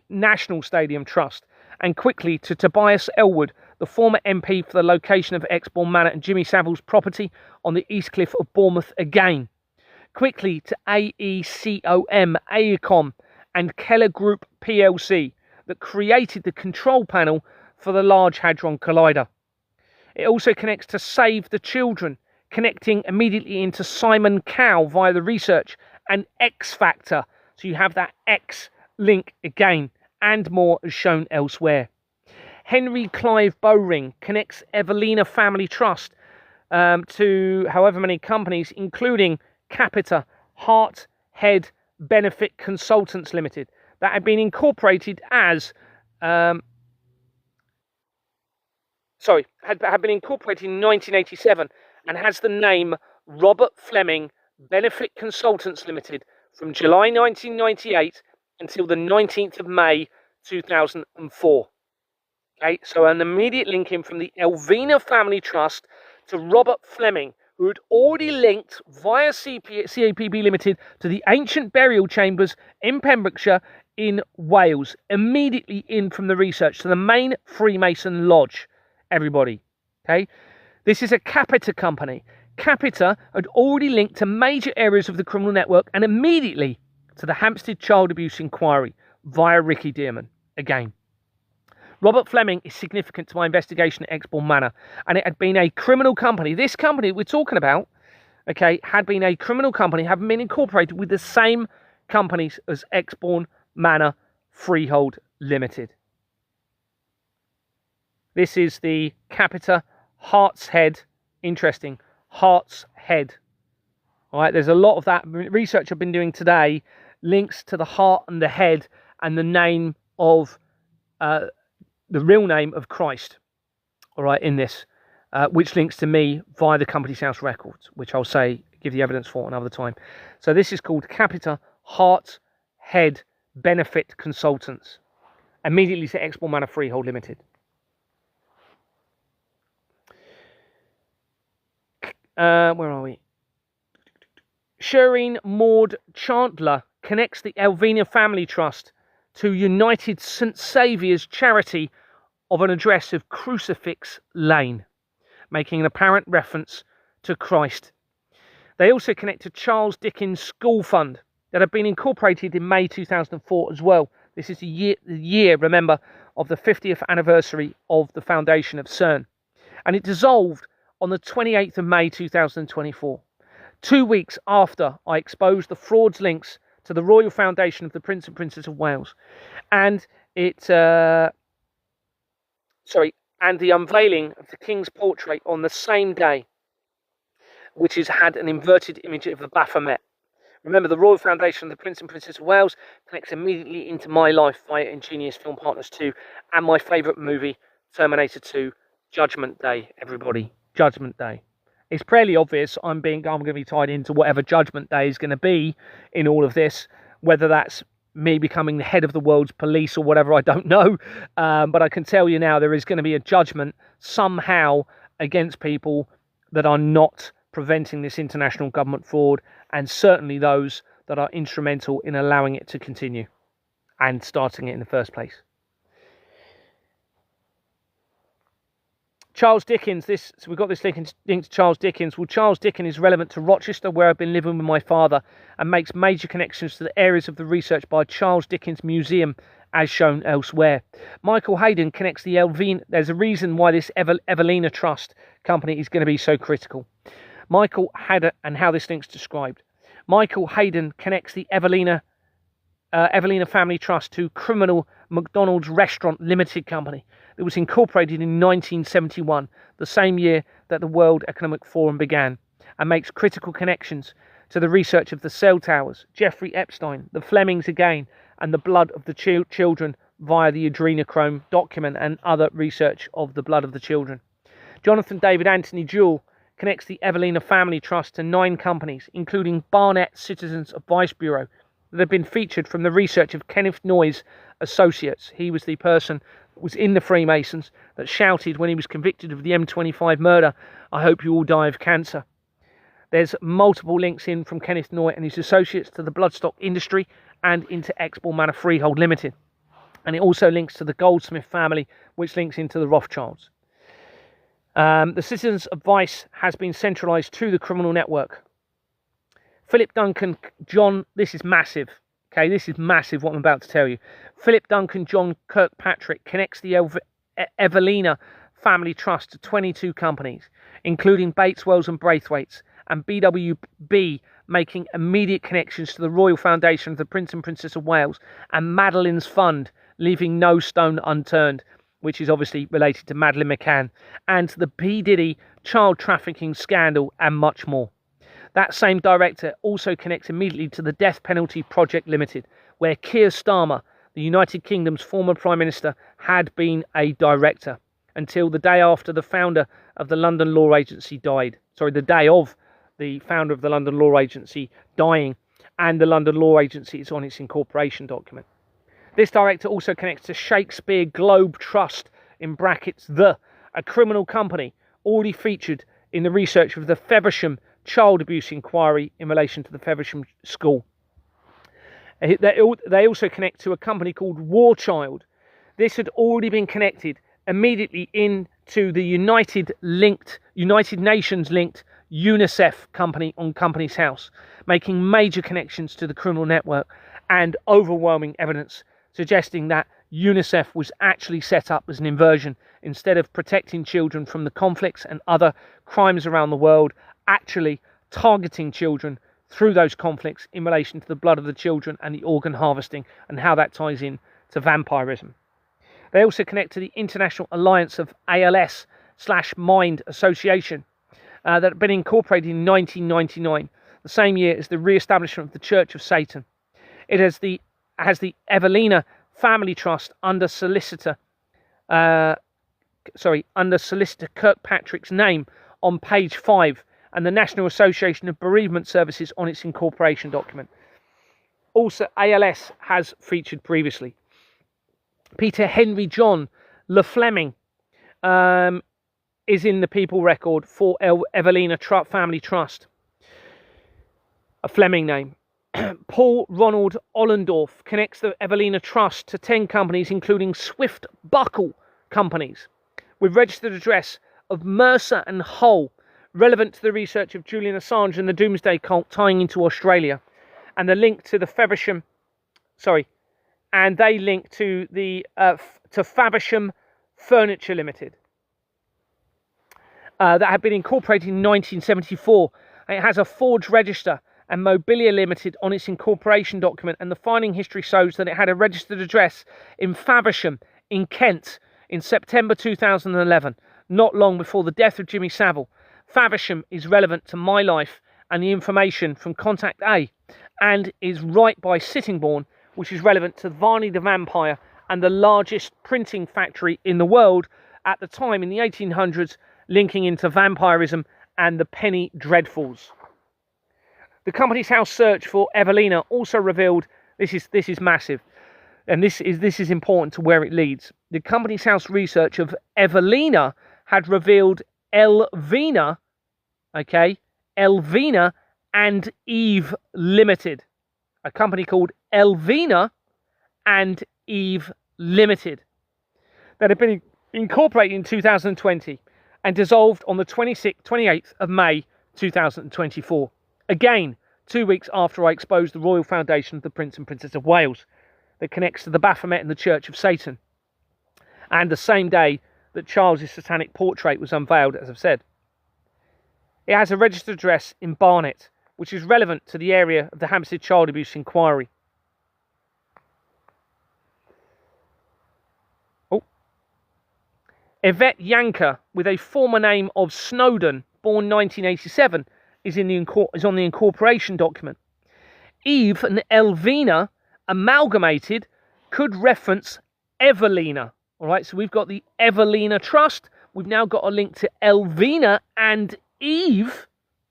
National Stadium Trust, and quickly to Tobias Elwood, the former MP for the location of Exbourne Manor and Jimmy Savile's property on the East Cliff of Bournemouth again. Quickly to AECOM, and Keller Group PLC that created the control panel for the Large Hadron Collider. It also connects to Save the Children, connecting immediately into Simon Cowell via the research, and X Factor. So you have that X link again, and more as shown elsewhere. Henry Clive Bowring connects Evelina Family Trust to however many companies, including Capita, Heart, Head, Benefit Consultants Limited, that had been incorporated as had been incorporated in 1987 and has the name Robert Fleming Benefit Consultants Limited from July 1998 until the 19th of May 2004. Okay, so an immediate link in from the Elvina Family Trust to Robert Fleming, who had already linked via CAPB Limited to the ancient burial chambers in Pembrokeshire in Wales, immediately in from the research to the main Freemason Lodge, everybody. Okay, this is a Capita company. Capita had already linked to major areas of the criminal network and immediately to the Hampstead Child Abuse Inquiry via Ricky Dearman again. Robert Fleming is significant to my investigation at Exbourne Manor, and it had been a criminal company. This company we're talking about, okay, had been a criminal company, having been incorporated with the same companies as Exbourne Manor Freehold Limited. This is the Capita Heart's Head. Interesting. Heart's Head. All right, there's a lot of that research I've been doing today links to the heart and the head and the name of the real name of Christ, all right, in this, which links to me via the Company's House records, which I'll give the evidence for another time. So this is called Capita Heart Head Benefit Consultants, immediately to Exmoor Manor Freehold Limited. Where are we? Shireen Maud Chandler connects the Elvina Family Trust to United St Saviour's Charity of an address of Crucifix Lane, making an apparent reference to Christ. They also connect to Charles Dickens School Fund that had been incorporated in May 2004 as well. This is the year, remember, of the 50th anniversary of the foundation of CERN. And it dissolved on the 28th of May 2024, 2 weeks after I exposed the fraud's links to the Royal Foundation of the Prince and Princess of Wales, and the unveiling of the King's portrait on the same day, which has had an inverted image of the Baphomet. Remember, the Royal Foundation of the Prince and Princess of Wales connects immediately into my life via Ingenious Film Partners 2 and my favourite movie, Terminator 2, Judgment Day, everybody. Judgment Day. It's fairly obvious I'm going to be tied into whatever Judgment Day is going to be in all of this, whether that's me becoming the head of the world's police or whatever, I don't know. But I can tell you now there is going to be a judgment somehow against people that are not preventing this international government fraud, and certainly those that are instrumental in allowing it to continue and starting it in the first place. Charles Dickens, so we've got this link to Charles Dickens. Well, Charles Dickens is relevant to Rochester, where I've been living with my father, and makes major connections to the areas of the research by Charles Dickens Museum, as shown elsewhere. Michael Hayden connects the Elvina. There's a reason why this Evelina Trust company is going to be so critical. Michael Hayden, and how this link's described. Michael Hayden connects the Evelina Family Trust to Criminal McDonald's Restaurant Limited Company. It was incorporated in 1971, the same year that the World Economic Forum began, and makes critical connections to the research of the cell towers, Jeffrey Epstein, the Flemings again, and the blood of the children via the adrenochrome document and other research of the blood of the children. Jonathan David Anthony Jewell connects the Evelina Family Trust to 9 companies, including Barnett Citizens Advice Bureau, that have been featured from the research of Kenneth Noyes Associates. He was the person that was in the Freemasons that shouted when he was convicted of the M25 murder, "I hope you all die of cancer." There's multiple links in from Kenneth Noyes and his associates to the bloodstock industry and into Exmoor Manor Freehold Limited. And it also links to the Goldsmith family, which links into the Rothschilds. The Citizens' Advice has been centralised to the criminal network. Philip Duncan, John, this is massive. Okay, this is massive what I'm about to tell you. Philip Duncan John Kirkpatrick connects the Evelina Family Trust to 22 companies, including Bates, Wells and Braithwaite's, and BWB, making immediate connections to the Royal Foundation of the Prince and Princess of Wales and Madeline's Fund, leaving no stone unturned, which is obviously related to Madeleine McCann, and the P. Diddy child trafficking scandal, and much more. That same director also connects immediately to the Death Penalty Project Limited, where Keir Starmer, the United Kingdom's former Prime Minister, had been a director until the day after the founder of the London Law Agency died. Sorry, the day of the founder of the London Law Agency dying, and the London Law Agency is on its incorporation document. This director also connects to Shakespeare Globe Trust, in brackets a criminal company already featured in the research of the Feversham child abuse inquiry in relation to the Feversham school. They also connect to a company called Warchild. This had already been connected immediately into the United Nations linked UNICEF company on Company's House, making major connections to the criminal network and overwhelming evidence suggesting that UNICEF was actually set up as an inversion instead of protecting children from the conflicts and other crimes around the world, actually targeting children through those conflicts in relation to the blood of the children and the organ harvesting and how that ties in to vampirism. They also connect to the International Alliance of ALS/Mind Association that had been incorporated in 1999, the same year as the re-establishment of the Church of Satan. It has the Evelina Family Trust under Solicitor Kirkpatrick's name on page 5, and the National Association of Bereavement Services on its incorporation document. Also, ALS has featured previously. Peter Henry John Le Fleming is in the people record for Evelina Family Trust, a Fleming name. Paul Ronald Ollendorf connects the Evelina Trust to 10 companies, including Swift Buckle companies, with registered address of Mercer and Hull, relevant to the research of Julian Assange and the Doomsday Cult tying into Australia, and the link to the Faversham, and they link to the to Faversham Furniture Limited, that had been incorporated in 1974. And it has a forged register and Mobilia Limited on its incorporation document, and the filing history shows that it had a registered address in Faversham in Kent in September 2011, not long before the death of Jimmy Savile. Faversham is relevant to my life and the information from Contact A, and is right by Sittingbourne, which is relevant to Varney the Vampire and the largest printing factory in the world at the time in the 1800s, linking into vampirism and the penny dreadfuls. The Companies House search for Evelina also revealed, this is massive, and this is important to where it leads. The Companies House research of Evelina had revealed Elvina and Eve Limited, a company called Elvina and Eve Limited, that had been incorporated in 2020 and dissolved on the 28th of May 2024. Again, 2 weeks after I exposed the Royal Foundation of the Prince and Princess of Wales, that connects to the Baphomet and the Church of Satan, and the same day that Charles's satanic portrait was unveiled, as I've said. It has a registered address in Barnet, which is relevant to the area of the Hampstead Child Abuse Inquiry. Yvette Yanker, with a former name of Snowden, born 1987, is on the incorporation document. Eve and Elvina amalgamated could reference Evelina. All right, so we've got the Evelina Trust. We've now got a link to Elvina and Eve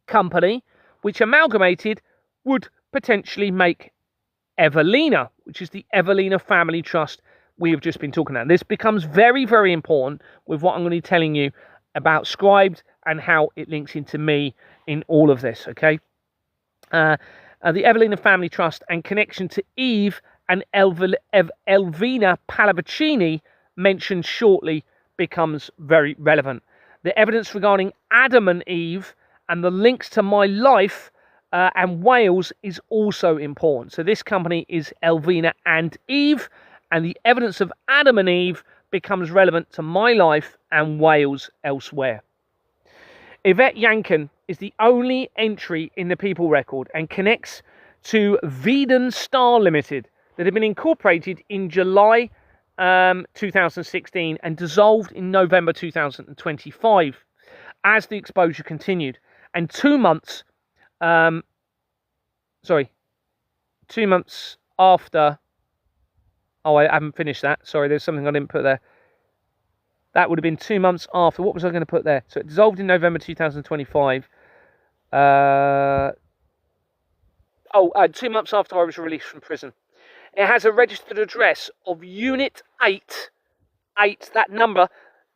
company, which amalgamated would potentially make Evelina, which is the Evelina Family Trust we have just been talking about. This becomes very, very important with what I'm going to be telling you about Scribed and how it links into me in all of this, okay? The Evelina Family Trust and connection to Eve and Elvina Pallavicini mentioned shortly becomes very relevant. The evidence regarding Adam and Eve and the links to my life and Wales is also important. So this company is Elvina and Eve, and the evidence of Adam and Eve becomes relevant to my life and Wales elsewhere. Yvette Yanken is the only entry in the People Record and connects to Veden Star Limited that had been incorporated in July 2016 and dissolved in November 2025 as the exposure continued. And 2 months, 2 months after, I haven't finished that. Sorry, there's something I didn't put there. That would have been 2 months after. What was I going to put there? So it dissolved in November 2025. 2 months after I was released from prison. It has a registered address of Unit 8. 8, that number,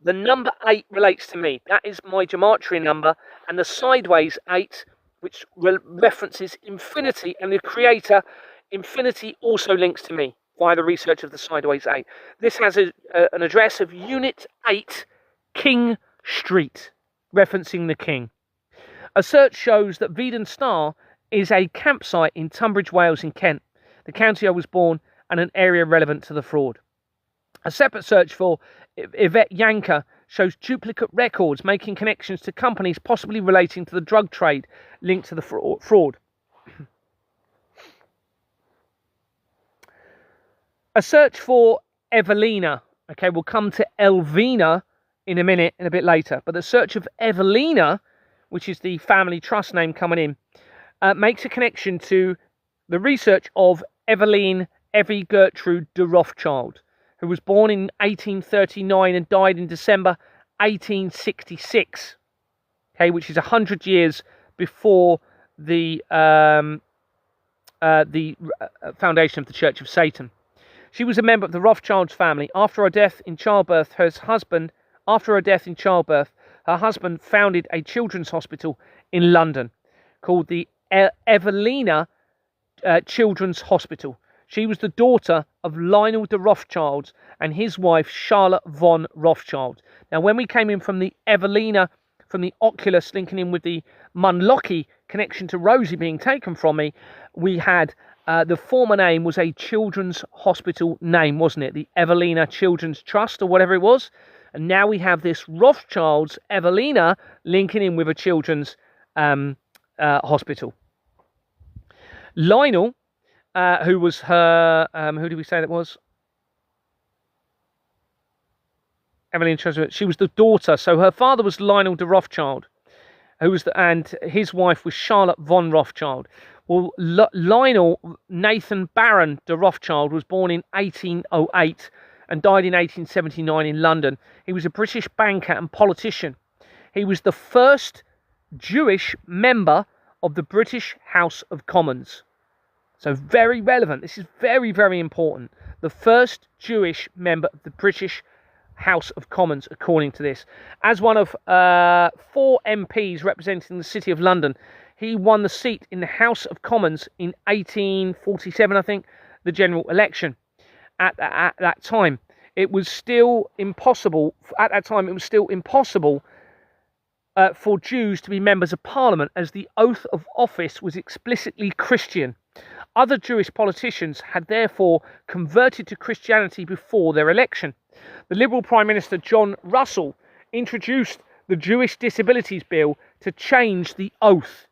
the number 8 relates to me. That is my gematria number. And the sideways 8, which references infinity, and the creator, infinity, also links to me via the research of the sideways 8. This has an address of Unit 8, King Street, referencing the King. A search shows that Veden Star is a campsite in Tunbridge, Wales in Kent, the county I was born, and an area relevant to the fraud. A separate search for Yvette Yanker shows duplicate records making connections to companies possibly relating to the drug trade linked to the fraud. A search for Evelina, okay, we'll come to Elvina in a minute and a bit later, but the search of Evelina, which is the family trust name coming in, makes a connection to the research of Eveline Evie Gertrude de Rothschild, who was born in 1839 and died in December 1866, okay, which is 100 years before the foundation of the Church of Satan. She was a member of the Rothschilds family. After her death in childbirth, her husband founded a children's hospital in London called the Evelina Children's Hospital. She was the daughter of Lionel de Rothschild and his wife Charlotte von Rothschild. Now, when we came in from the Evelina, from the oculus linking in with the Munlochy connection to Rosie being taken from me, we had the former name was a children's hospital name, wasn't it? The Evelina Children's Trust or whatever it was. And now we have this Rothschild's Evelina linking in with a children's hospital. Lionel, who was her, who did we say that was? Evelyn, she was the daughter. So her father was Lionel de Rothschild, and his wife was Charlotte von Rothschild. Well, Lionel Nathan Baron de Rothschild was born in 1808 and died in 1879 in London. He was a British banker and politician. He was the first Jewish member of the British House of Commons. So very relevant. This is very, very important. The first Jewish member of the British House of Commons, according to this. As one of 4 MPs representing the City of London, he won the seat in the House of Commons in 1847, I think, the general election. At that time, it was still impossible. For Jews to be members of Parliament, as the oath of office was explicitly Christian. Other Jewish politicians had therefore converted to Christianity before their election. The Liberal Prime Minister John Russell introduced the Jewish Disabilities Bill to change the oath.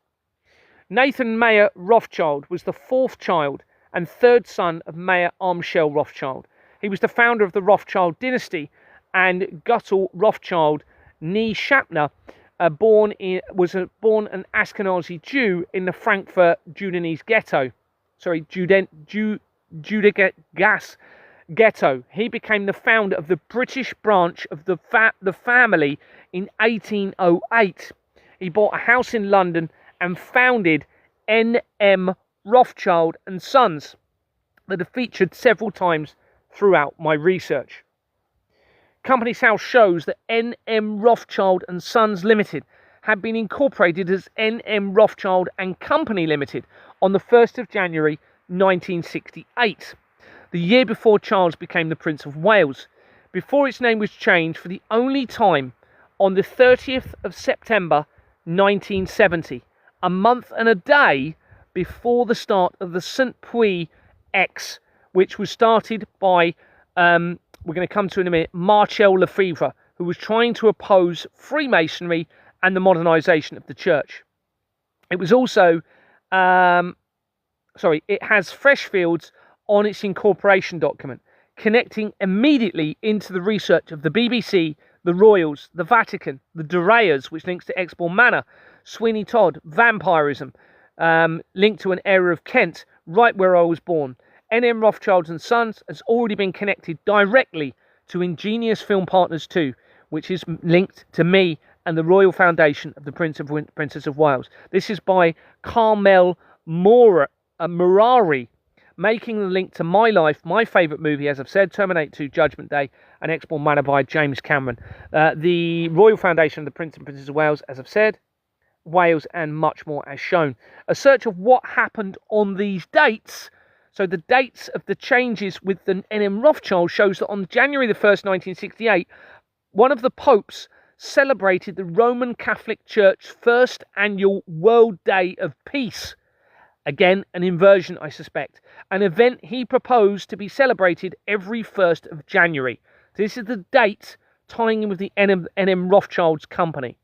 Nathan Mayer Rothschild was the 4th child and 3rd son of Mayer Amschel Rothschild. He was the founder of the Rothschild dynasty, and Guttel Rothschild, nee Schapner, was born an Ashkenazi Jew in the Frankfurt Judenese ghetto. Judegas ghetto. He became the founder of the British branch of the family in 1808. He bought a house in London and founded N.M. Rothschild and Sons, that are featured several times throughout my research. Company's House shows that N.M. Rothschild and Sons Limited had been incorporated as N.M. Rothschild and Company Limited on the 1st of January 1968, the year before Charles became the Prince of Wales, before its name was changed for the only time on the 30th of September 1970, a month and a day before the start of the St. Puy X, which was started by, we're going to come to in a minute, Marcel Lefebvre, who was trying to oppose Freemasonry and the modernisation of the church. It was also, it has fresh fields on its incorporation document, connecting immediately into the research of the BBC, the Royals, the Vatican, the De Reyers, which links to Exbourne Manor, Sweeney Todd, vampirism, linked to an area of Kent, right where I was born. N.M. Rothschild and Sons has already been connected directly to Ingenious Film Partners 2, which is linked to me and the Royal Foundation of the Princess of Wales. This is by Carmel Murari, making the link to my life, my favourite movie, as I've said, Terminator 2, Judgment Day, and Exbourne Manor by James Cameron. The Royal Foundation of the Prince and Princess of Wales, as I've said, Wales, and much more as shown. A search of what happened on these dates, so the dates of the changes with the N.M. Rothschild, shows that on January the 1st, 1968, one of the popes celebrated the Roman Catholic Church's first annual World Day of Peace. Again, an inversion, I suspect. An event he proposed to be celebrated every 1st of January. This is the date tying in with the N.M. Rothschild's company.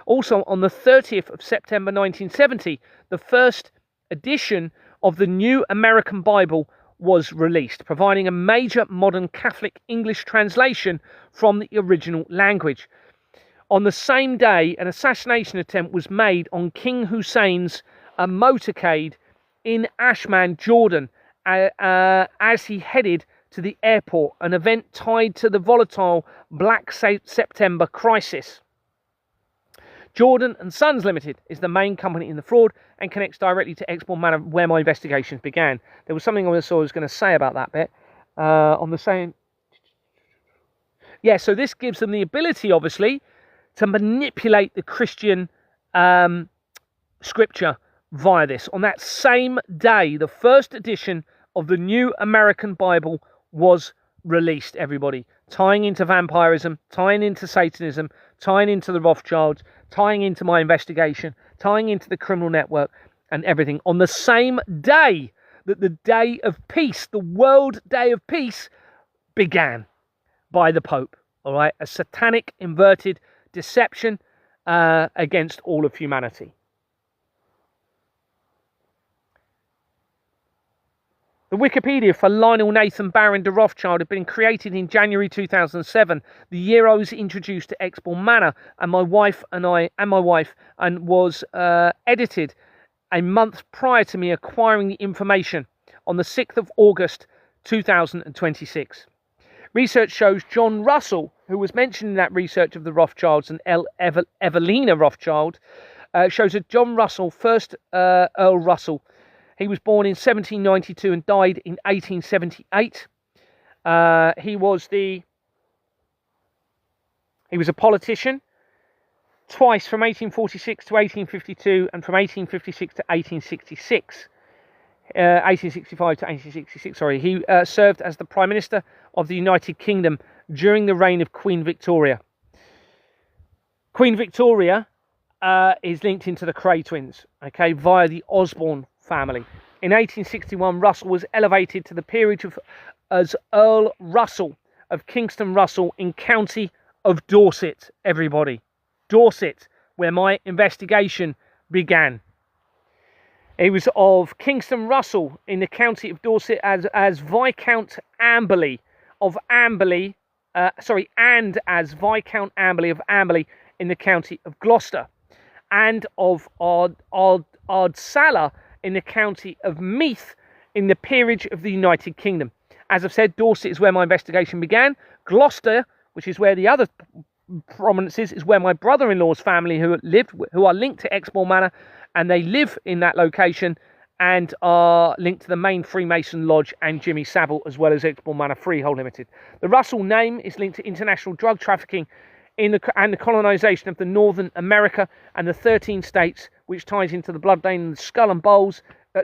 Also, on the 30th of September 1970, the first edition of the New American Bible was released, providing a major modern Catholic English translation from the original language. On the same day, an assassination attempt was made on King Hussein's motorcade in Ashman, Jordan, as he headed to the airport, an event tied to the volatile Black September crisis. Jordan and Sons Limited is the main company in the fraud and connects directly to Export Manor, where my investigations began. There was something I saw I was going to say about that bit. On the same... Yeah, so this gives them the ability, obviously, to manipulate the Christian scripture via this. On that same day, the first edition of the New American Bible was released, everybody. Tying into vampirism, tying into Satanism, tying into the Rothschilds, tying into my investigation, tying into the criminal network and everything. On the same day that the Day of Peace, the World Day of Peace, began by the Pope. All right, a satanic inverted deception against all of humanity. The Wikipedia for Lionel Nathan Baron de Rothschild had been created in January 2007, the year I was introduced to Export Manor, and my wife was edited a month prior to me acquiring the information on the 6th of August 2026. Research shows John Russell, who was mentioned in that research of the Rothschilds and Evelina Rothschild, shows that John Russell, first Earl Russell, he was born in 1792 and died in 1878. He was a politician twice, from 1846 to 1852 and from 1856 to 1866. 1865 to 1866, sorry. He served as the Prime Minister of the United Kingdom during the reign of Queen Victoria. Queen Victoria is linked into the Cray twins, okay, via the Osborne family. In 1861, Russell was elevated to the peerage as Earl Russell of Kingston Russell in County of Dorset, everybody. Dorset, where my investigation began. He was of Kingston Russell in the County of Dorset as Viscount Amberley of Amberley, and as Viscount Amberley of Amberley in the County of Gloucester, and of Ardsala in the County of Meath in the peerage of the United Kingdom. As I've said, Dorset is where my investigation began. Gloucester, which is where the other prominence is where my brother-in-law's family who are linked to Export Manor, and they live in that location and are linked to the main Freemason Lodge and Jimmy Savile, as well as Export Manor Freehold Limited. The Russell name is linked to international drug trafficking and the colonisation of the Northern America and the 13 states, which ties into the bloodline of the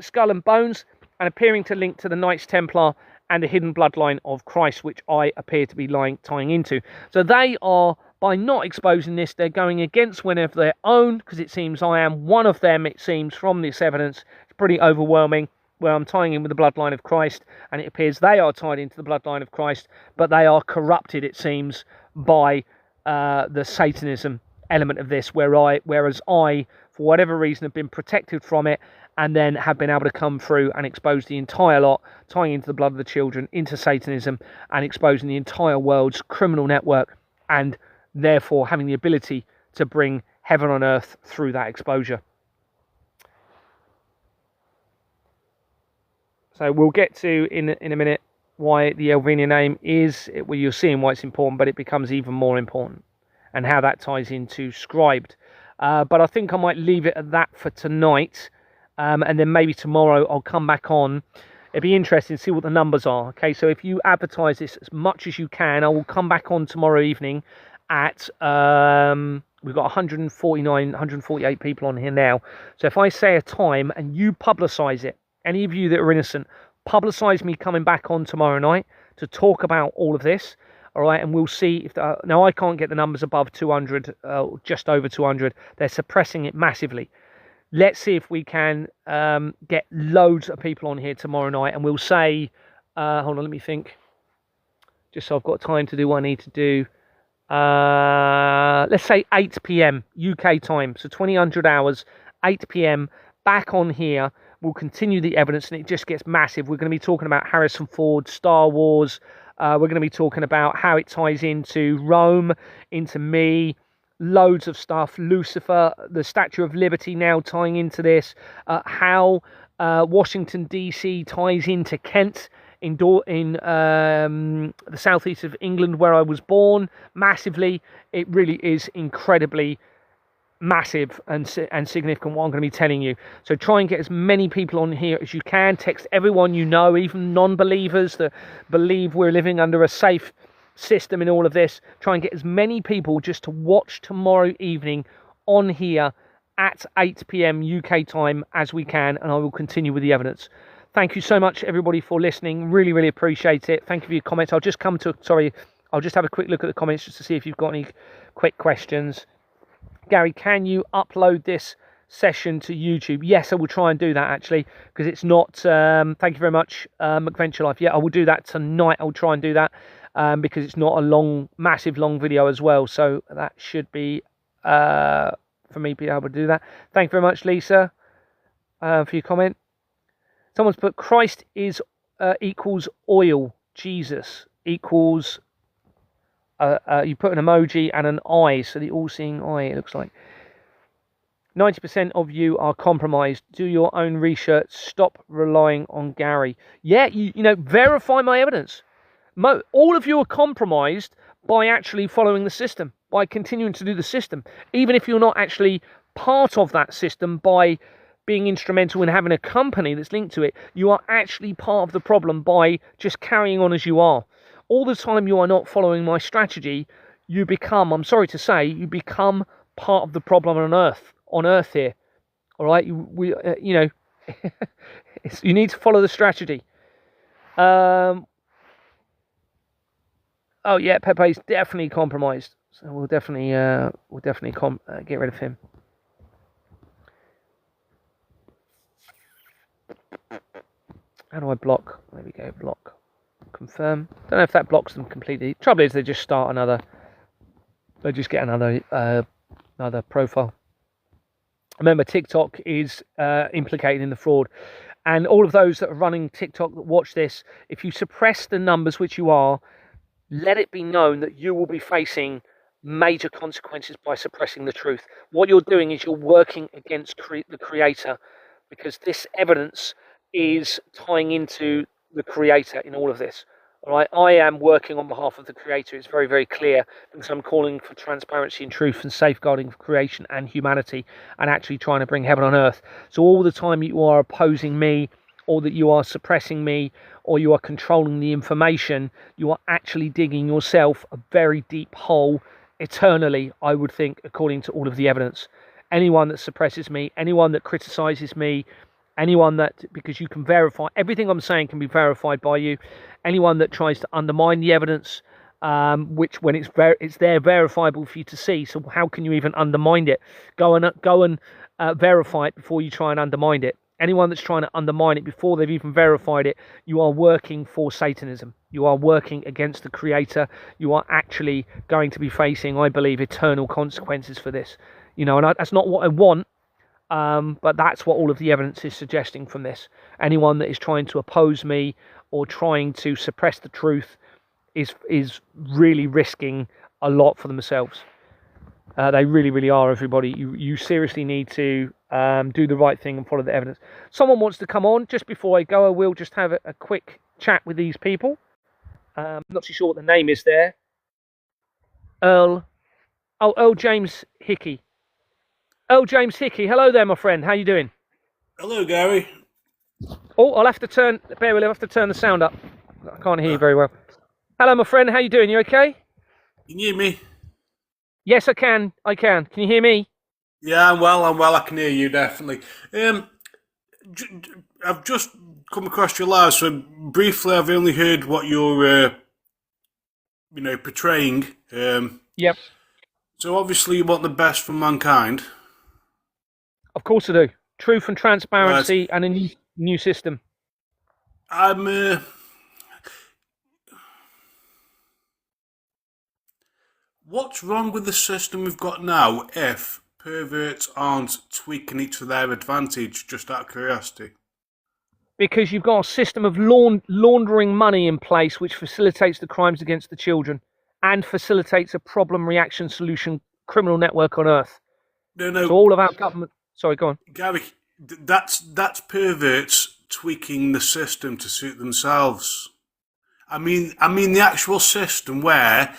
Skull and Bones, and appearing to link to the Knights Templar and the hidden bloodline of Christ, which I appear to be tying into. So they are, by not exposing this, they're going against one of their own, because it seems I am one of them, it seems, from this evidence. It's pretty overwhelming, where I'm tying in with the bloodline of Christ, and it appears they are tied into the bloodline of Christ, but they are corrupted, it seems, by the Satanism element of this, whereas I, for whatever reason, have been protected from it, and then have been able to come through and expose the entire lot, tying into the blood of the children, into Satanism, and exposing the entire world's criminal network, and therefore having the ability to bring heaven on earth through that exposure. So we'll get to in a minute why the Elvina name is, well, you're seeing why it's important, but it becomes even more important, and how that ties into scribed. But I think I might leave it at that for tonight, and then maybe tomorrow I'll come back on. It'd be interesting to see what the numbers are. Okay, so if you advertise this as much as you can, I will come back on tomorrow evening at we've got 148 people on here now. So if I say a time and you publicise it, any of you that are innocent, publicise me coming back on tomorrow night to talk about all of this. All right, and we'll see if now I can't get the numbers above 200, just over 200. They're suppressing it massively. Let's see if we can get loads of people on here tomorrow night, and we'll say, hold on, let me think, just so I've got time to do what I need to do. Let's say 8 p.m. UK time, so 2000 hours, 8 p.m. back on here. We'll continue the evidence, and it just gets massive. We're going to be talking about Harrison Ford, Star Wars. We're going to be talking about how it ties into Rome, into me, loads of stuff. Lucifer, the Statue of Liberty now tying into this. How Washington, D.C. ties into Kent in the southeast of England, where I was born, massively. It really is incredibly massive and significant what I'm going to be telling you. So try and get as many people on here as you can. Text everyone you know, even non-believers that believe we're living under a safe system in all of this. Try and get as many people just to watch tomorrow evening on here at 8 p.m. UK time as we can, and I will continue with the evidence. Thank you so much, everybody, for listening. Really, really appreciate it. Thank you for your comments. I'll just have a quick look at the comments just to see if you've got any quick questions. Gary, can you upload this session to YouTube? Yes, I will try and do that, actually, because it's not... thank you very much, McVenture Life. Yeah, I will do that tonight. I'll try and do that because it's not a massive long video as well. So that should be... for me to be able to do that. Thank you very much, Lisa, for your comment. Someone's put Christ is equals oil. Jesus equals... you put an emoji and an eye, so the all-seeing eye, it looks like. 90% of you are compromised. Do your own research. Stop relying on Gary. Yeah, you know, verify my evidence. All of you are compromised by actually following the system, by continuing to do the system. Even if you're not actually part of that system, by being instrumental in having a company that's linked to it, you are actually part of the problem by just carrying on as you are. All the time you are not following my strategy, you become, I'm sorry to say, you become part of the problem on Earth here. All right, you know, you need to follow the strategy. Oh yeah, Pepe's definitely compromised, so we'll definitely get rid of him. How do I block? There we go, block. Confirm. Don't know if that blocks them completely. Trouble is, they just start another. They just get another profile. Remember, TikTok is implicated in the fraud, and all of those that are running TikTok that watch this, if you suppress the numbers, which you are, let it be known that you will be facing major consequences by suppressing the truth. What you're doing is you're working against the Creator, because this evidence is tying into the Creator in all of this. All right, I am working on behalf of the Creator. It's very, very clear, because I'm calling for transparency and truth and safeguarding of creation and humanity, and actually trying to bring heaven on earth. So all the time you are opposing me, or that you are suppressing me, or you are controlling the information, you are actually digging yourself a very deep hole eternally, I would think, according to all of the evidence. Anyone that suppresses me, anyone that criticizes me, anyone that, because you can verify, everything I'm saying can be verified by you. Anyone that tries to undermine the evidence, which when it's there verifiable for you to see, so how can you even undermine it? Go and verify it before you try and undermine it. Anyone that's trying to undermine it before they've even verified it, you are working for Satanism. You are working against the Creator. You are actually going to be facing, I believe, eternal consequences for this. You know, and that's not what I want, but that's what all of the evidence is suggesting from this. Anyone that is trying to oppose me or trying to suppress the truth is really risking a lot for themselves. They really, really are, everybody. You seriously need to do the right thing and follow the evidence. Someone wants to come on. Just before I go, I will just have a quick chat with these people. Not too sure what the name is there. Earl James Hickey. Earl James Hickey. Hello there, my friend. How you doing? Hello, Gary. Oh, I'll have to turn the sound up. I can't hear you very well. Hello, my friend. How you doing? You okay? Can you hear me? Yes, I can. Can you hear me? Yeah, I'm well. I can hear you, definitely. I've just come across your live, so briefly I've only heard what you're, portraying. Yep. So obviously you want the best for mankind. Of course I do. Truth and transparency, right, and a new system. What's wrong with the system we've got now if perverts aren't tweaking it to their advantage, just out of curiosity? Because you've got a system of laundering money in place which facilitates the crimes against the children and facilitates a problem reaction solution criminal network on earth. No. So all of our government... Sorry, go on. Gary, That's perverts tweaking the system to suit themselves. I mean the actual system where.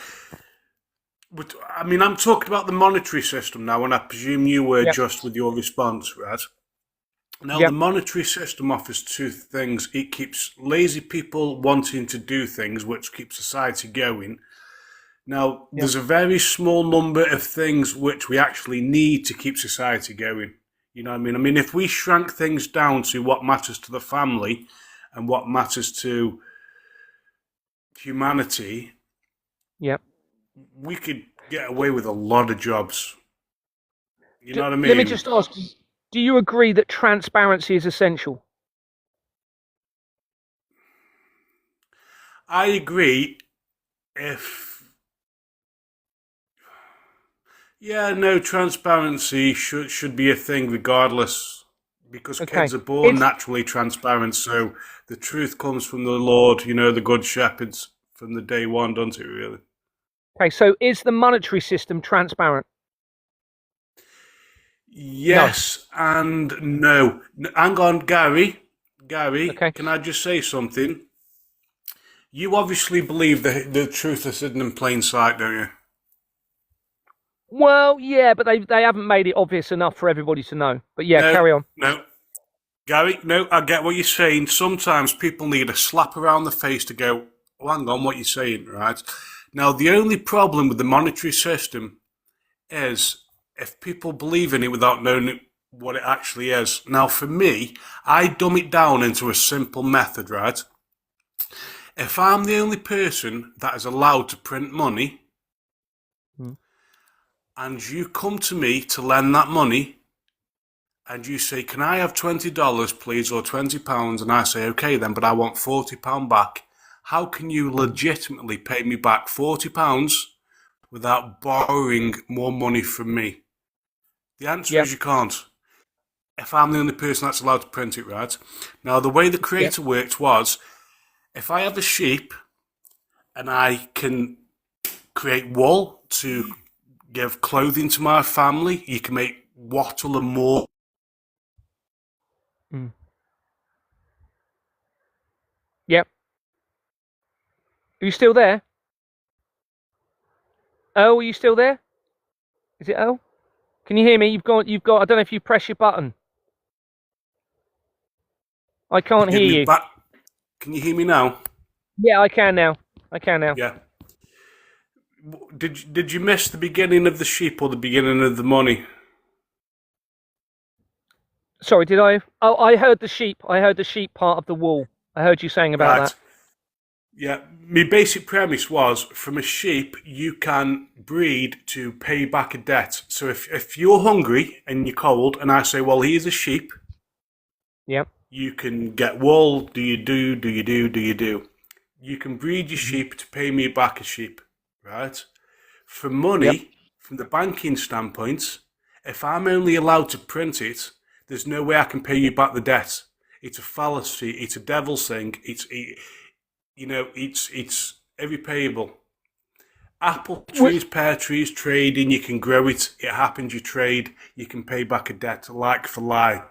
But, I mean, I'm talking about the monetary system now, and I presume you were Yep. just with your response, right? Now, the Yep. monetary system offers two things. It keeps lazy people wanting to do things, which keeps society going. Now, Yep. there's a very small number of things which we actually need to keep society going. You know what I mean? I mean, if we shrank things down to what matters to the family and what matters to humanity, Yep. we could get away with a lot of jobs. You know what I Let me mean? just ask, do you agree that transparency is essential? I agree if, yeah, no, transparency should be a thing regardless, because Okay. kids are born Is naturally transparent, so the truth comes from the Lord, the good shepherds from the day one, doesn't it, really? okay, so is the monetary system transparent? No. Yes and no. Hang on, Gary. Gary, Okay. can I just say something? You obviously believe the truth is hidden in plain sight, don't you? Well, yeah, but they haven't made it obvious enough for everybody to know. But yeah, No, carry on. no. Gary, no, I get what you're saying. Sometimes people need a slap around the face to go, oh, hang on, what you're saying, right? Now, the only problem with the monetary system is if people believe in it without knowing what it actually is. Now, for me, I dumb it down into a simple method, right? If I'm the only person that is allowed to print money Mm. and you come to me to lend that money, and you say, can I have $20, please, or £20? And I say, okay, then, but I want £40 back. How can you legitimately pay me back £40 without borrowing more money from me? The answer Yep. is you can't. If I'm the only person that's allowed to print it, right? Now, the way the Yep. creator worked was, if I have a sheep and I can create wool to give clothing to my family, you can make wattle and more. Mm. Yep. Are you still there? Oh, are you still there? Is it oh? Can you hear me? You've got. I don't know if you press your button. I can't Give hear me you. back. Can you hear me now? Yeah, I can now. I can now. Yeah. Did you miss the beginning of the sheep or the beginning of the money? Sorry, did I? Oh, I heard the sheep. I heard the sheep part of the wool. I heard you saying about that. Right. Yeah. My basic premise was from a sheep you can breed to pay back a debt. So if you're hungry and you're cold and I say, well, here's a sheep, Yep. you can get wool. Do you do? Do you do? Do you do? You can breed your Mhm. sheep to pay me back a sheep. Right. For Yep. money, from the banking standpoint, if I'm only allowed to print it, there's no way I can pay you back the debt. It's a fallacy. It's a devil's thing. It's irrepayable. Apple trees, pear trees, trading, you can grow it. It happens, you trade, you can pay back a debt like for like.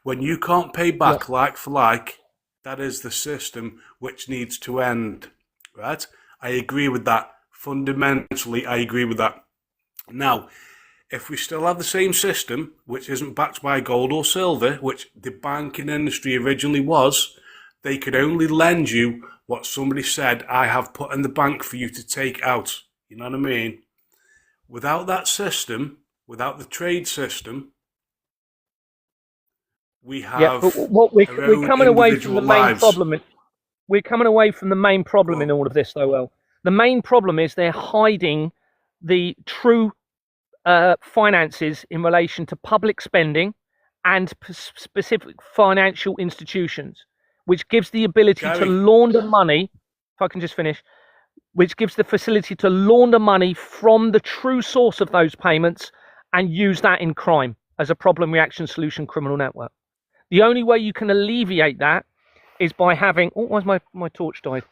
When you can't pay Yep. back like for like, that is the system which needs to end. Right? I agree with that. Fundamentally, I agree with that. Now, if we still have the same system, which isn't backed by gold or silver, which the banking industry originally was, they could only lend you what somebody said, I have put in the bank for you to take out. You know what I mean? Without that system, without the trade system, we Yep. But have what we're our we're own coming away from individual the main lives. problem. We're coming away from the main Go problem in on. all of this, though. Well, the main problem is they're hiding the true finances in relation to public spending and specific financial institutions, which gives the ability to Gary, launder money. If I can just finish, which gives the facility to launder money from the true source of those payments and use that in crime as a problem reaction solution criminal network. The only way you can alleviate that is by having. Oh, why's my torch died?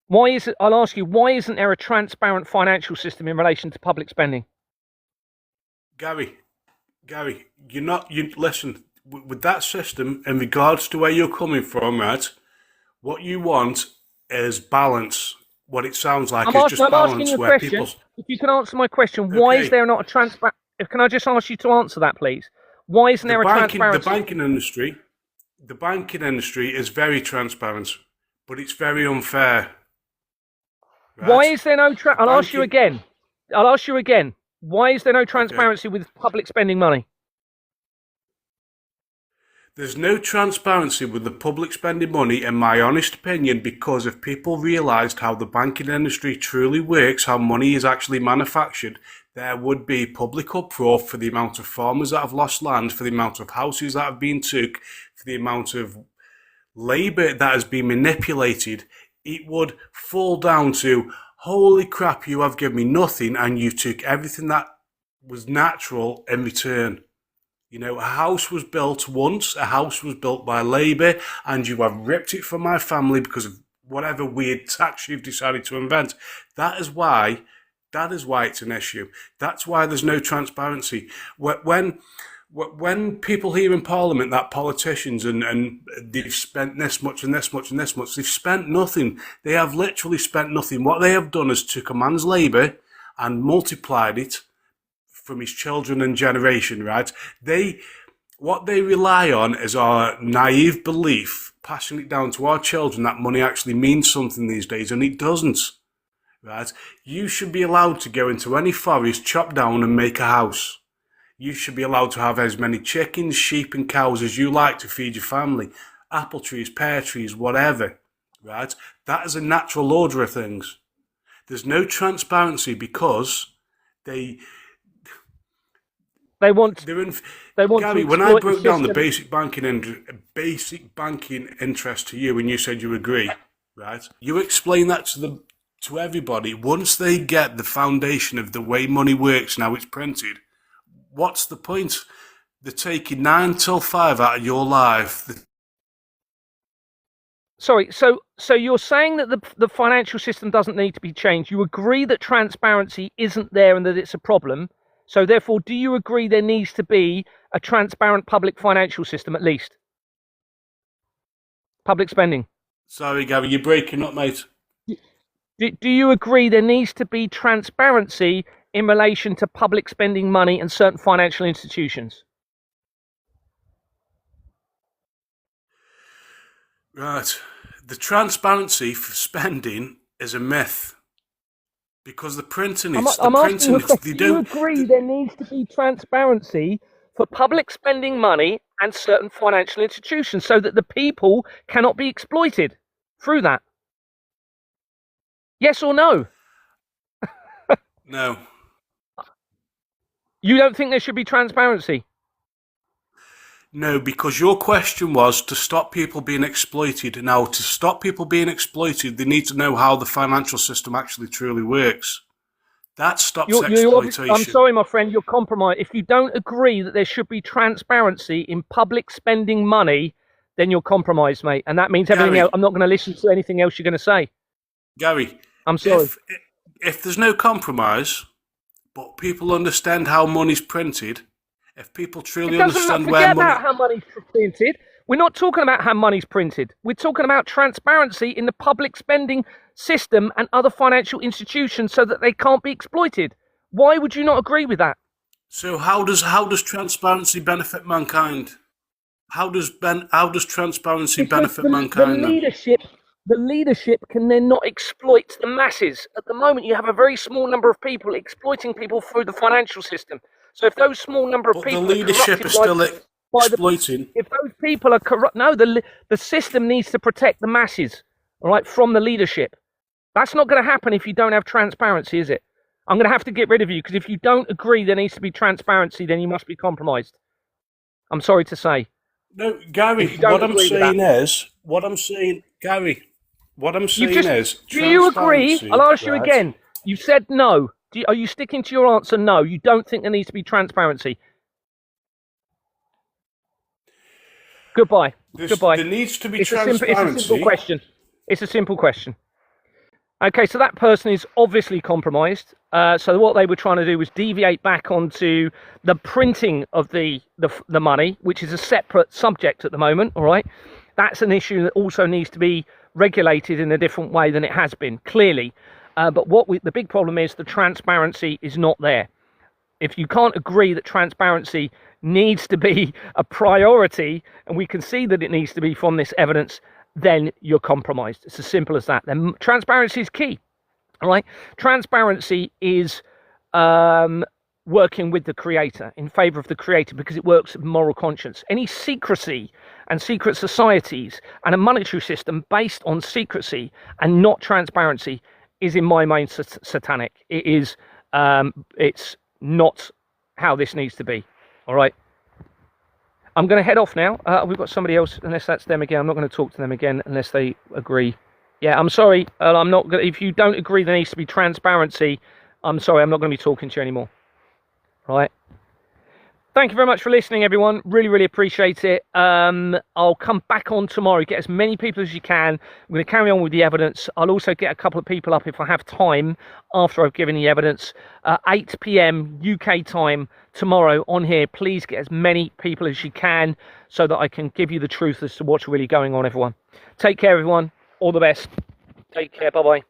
Why is it? I'll ask you. Why isn't there a transparent financial system in relation to public spending? Gary, Gary, you're not. You listen. with that system, in regards to where you're coming from, right? What you want is balance. What it sounds like is just I'm asking balance you a where people. question. If you can answer my question, why is Okay, there not a transparent? Can I just ask you to answer that, please? Why isn't there a the transparency? banking industry is very transparent, but it's very unfair, Why right? is there no? The I'll ask you banking. again. I'll ask you again. Why is there no Okay. transparency with public spending money? There's no transparency with the public spending money, in my honest opinion, because if people realised how the banking industry truly works, how money is actually manufactured, there would be public uproar for the amount of farmers that have lost land, for the amount of houses that have been took, for the amount of labour that has been manipulated. It would fall down to, holy crap, you have given me nothing and you took everything that was natural in return. You know, a house was built once, a house was built by Labour, and you have ripped it from my family because of whatever weird tax you've decided to invent. That is why it's an issue. That's why there's no transparency. When people hear in Parliament that politicians and they've spent this much and this much and this much, they've spent nothing. They have literally spent nothing. What they have done is took a man's labour and multiplied it from his children and generation, right? What they rely on is our naive belief, passing it down to our children that money actually means something these days, and it doesn't, right? You should be allowed to go into any forest, chop down and make a house. You should be allowed to have as many chickens, sheep and cows as you like to feed your family. Apple trees, pear trees, whatever, right? That is a natural order of things. There's no transparency because they They want they're in, they want to Gary, when I exploit the broke down the system. basic banking interest to you, and you said you agree, right? You explain that to everybody. Once they get the foundation of the way money works and how it's printed, what's the point? They're taking 9 till 5 out of your life. Sorry, so you're saying that the financial system doesn't need to be changed. You agree that transparency isn't there and that it's a problem. So therefore, do you agree there needs to be a transparent public financial system at least? Public spending. Sorry, Gary, you're breaking up, mate. Do you agree there needs to be transparency in relation to public spending money and certain financial institutions? Right. The transparency for spending is a myth because the printing I'm, it's the I'm asking you printing a it's question. they Do you don't. agree there needs to be transparency for public spending money and certain financial institutions so that the people cannot be exploited through that? Yes or no? No. You don't think there should be transparency? No, because your question was to stop people being exploited. Now, to stop people being exploited, they need to know how the financial system actually truly works. That stops I'm exploitation. sorry, my friend, you're compromised. If you don't agree that there should be transparency in public spending money, then you're compromised, mate. And that means everything else. Gary, I'm not going to listen to anything else you're going to say. Gary, I'm sorry. if there's no compromise, but people understand how money's printed, if people It truly doesn't understand where forget money. about how money's printed. We're not talking about how money's printed. We're talking about transparency in the public spending system and other financial institutions so that they can't be exploited. Why would you not agree with that? So how does transparency benefit mankind? How does transparency Because benefit mankind then? the leadership can then not exploit the masses. At the moment, you have a very small number of people exploiting people through the financial system. So if those small number of But the people are leadership corrupted is still by the, exploiting. if those people are corrupt, no, the system needs to protect the masses, all right, from the leadership. That's not going to happen if you don't have transparency, is it? I'm going to have to get rid of you because if you don't agree there needs to be transparency, then you must be compromised. I'm sorry to say. No, Gary, what I'm You've saying just. is Do you agree? transparency, I'll ask you right? again. You said no. Are you sticking to your answer? No, you don't think there needs to be transparency. Goodbye. Goodbye. There needs to be It's a simple transparency. question. It's a simple question. Okay, so that person is obviously compromised. So what they were trying to do was deviate back onto the printing of the money, which is a separate subject at the moment. All right, that's an issue that also needs to be regulated in a different way than it has been, clearly. But the big problem is the transparency is not there. If you can't agree that transparency needs to be a priority, and we can see that it needs to be from this evidence, then you're compromised. It's as simple as that. Then transparency is key. All right, transparency is working with the creator, in favor of the creator, because it works with moral conscience. Any secrecy and secret societies and a monetary system based on secrecy and not transparency is, in my mind, satanic. It is. It's not how this needs to be. All right. I'm going to head off now. We've got somebody else, unless that's them again. I'm not going to talk to them again unless they agree. Yeah, I'm sorry. I'm not going. If you don't agree there needs to be transparency, I'm sorry. I'm not going to be talking to you anymore. Right. Thank you very much for listening, everyone. Really, really appreciate it. I'll come back on tomorrow. Get as many people as you can. I'm going to carry on with the evidence. I'll also get a couple of people up if I have time after I've given the evidence. 8 p.m. UK time tomorrow on here. Please get as many people as you can so that I can give you the truth as to what's really going on, everyone. Take care, everyone. All the best. Take care. Bye-bye.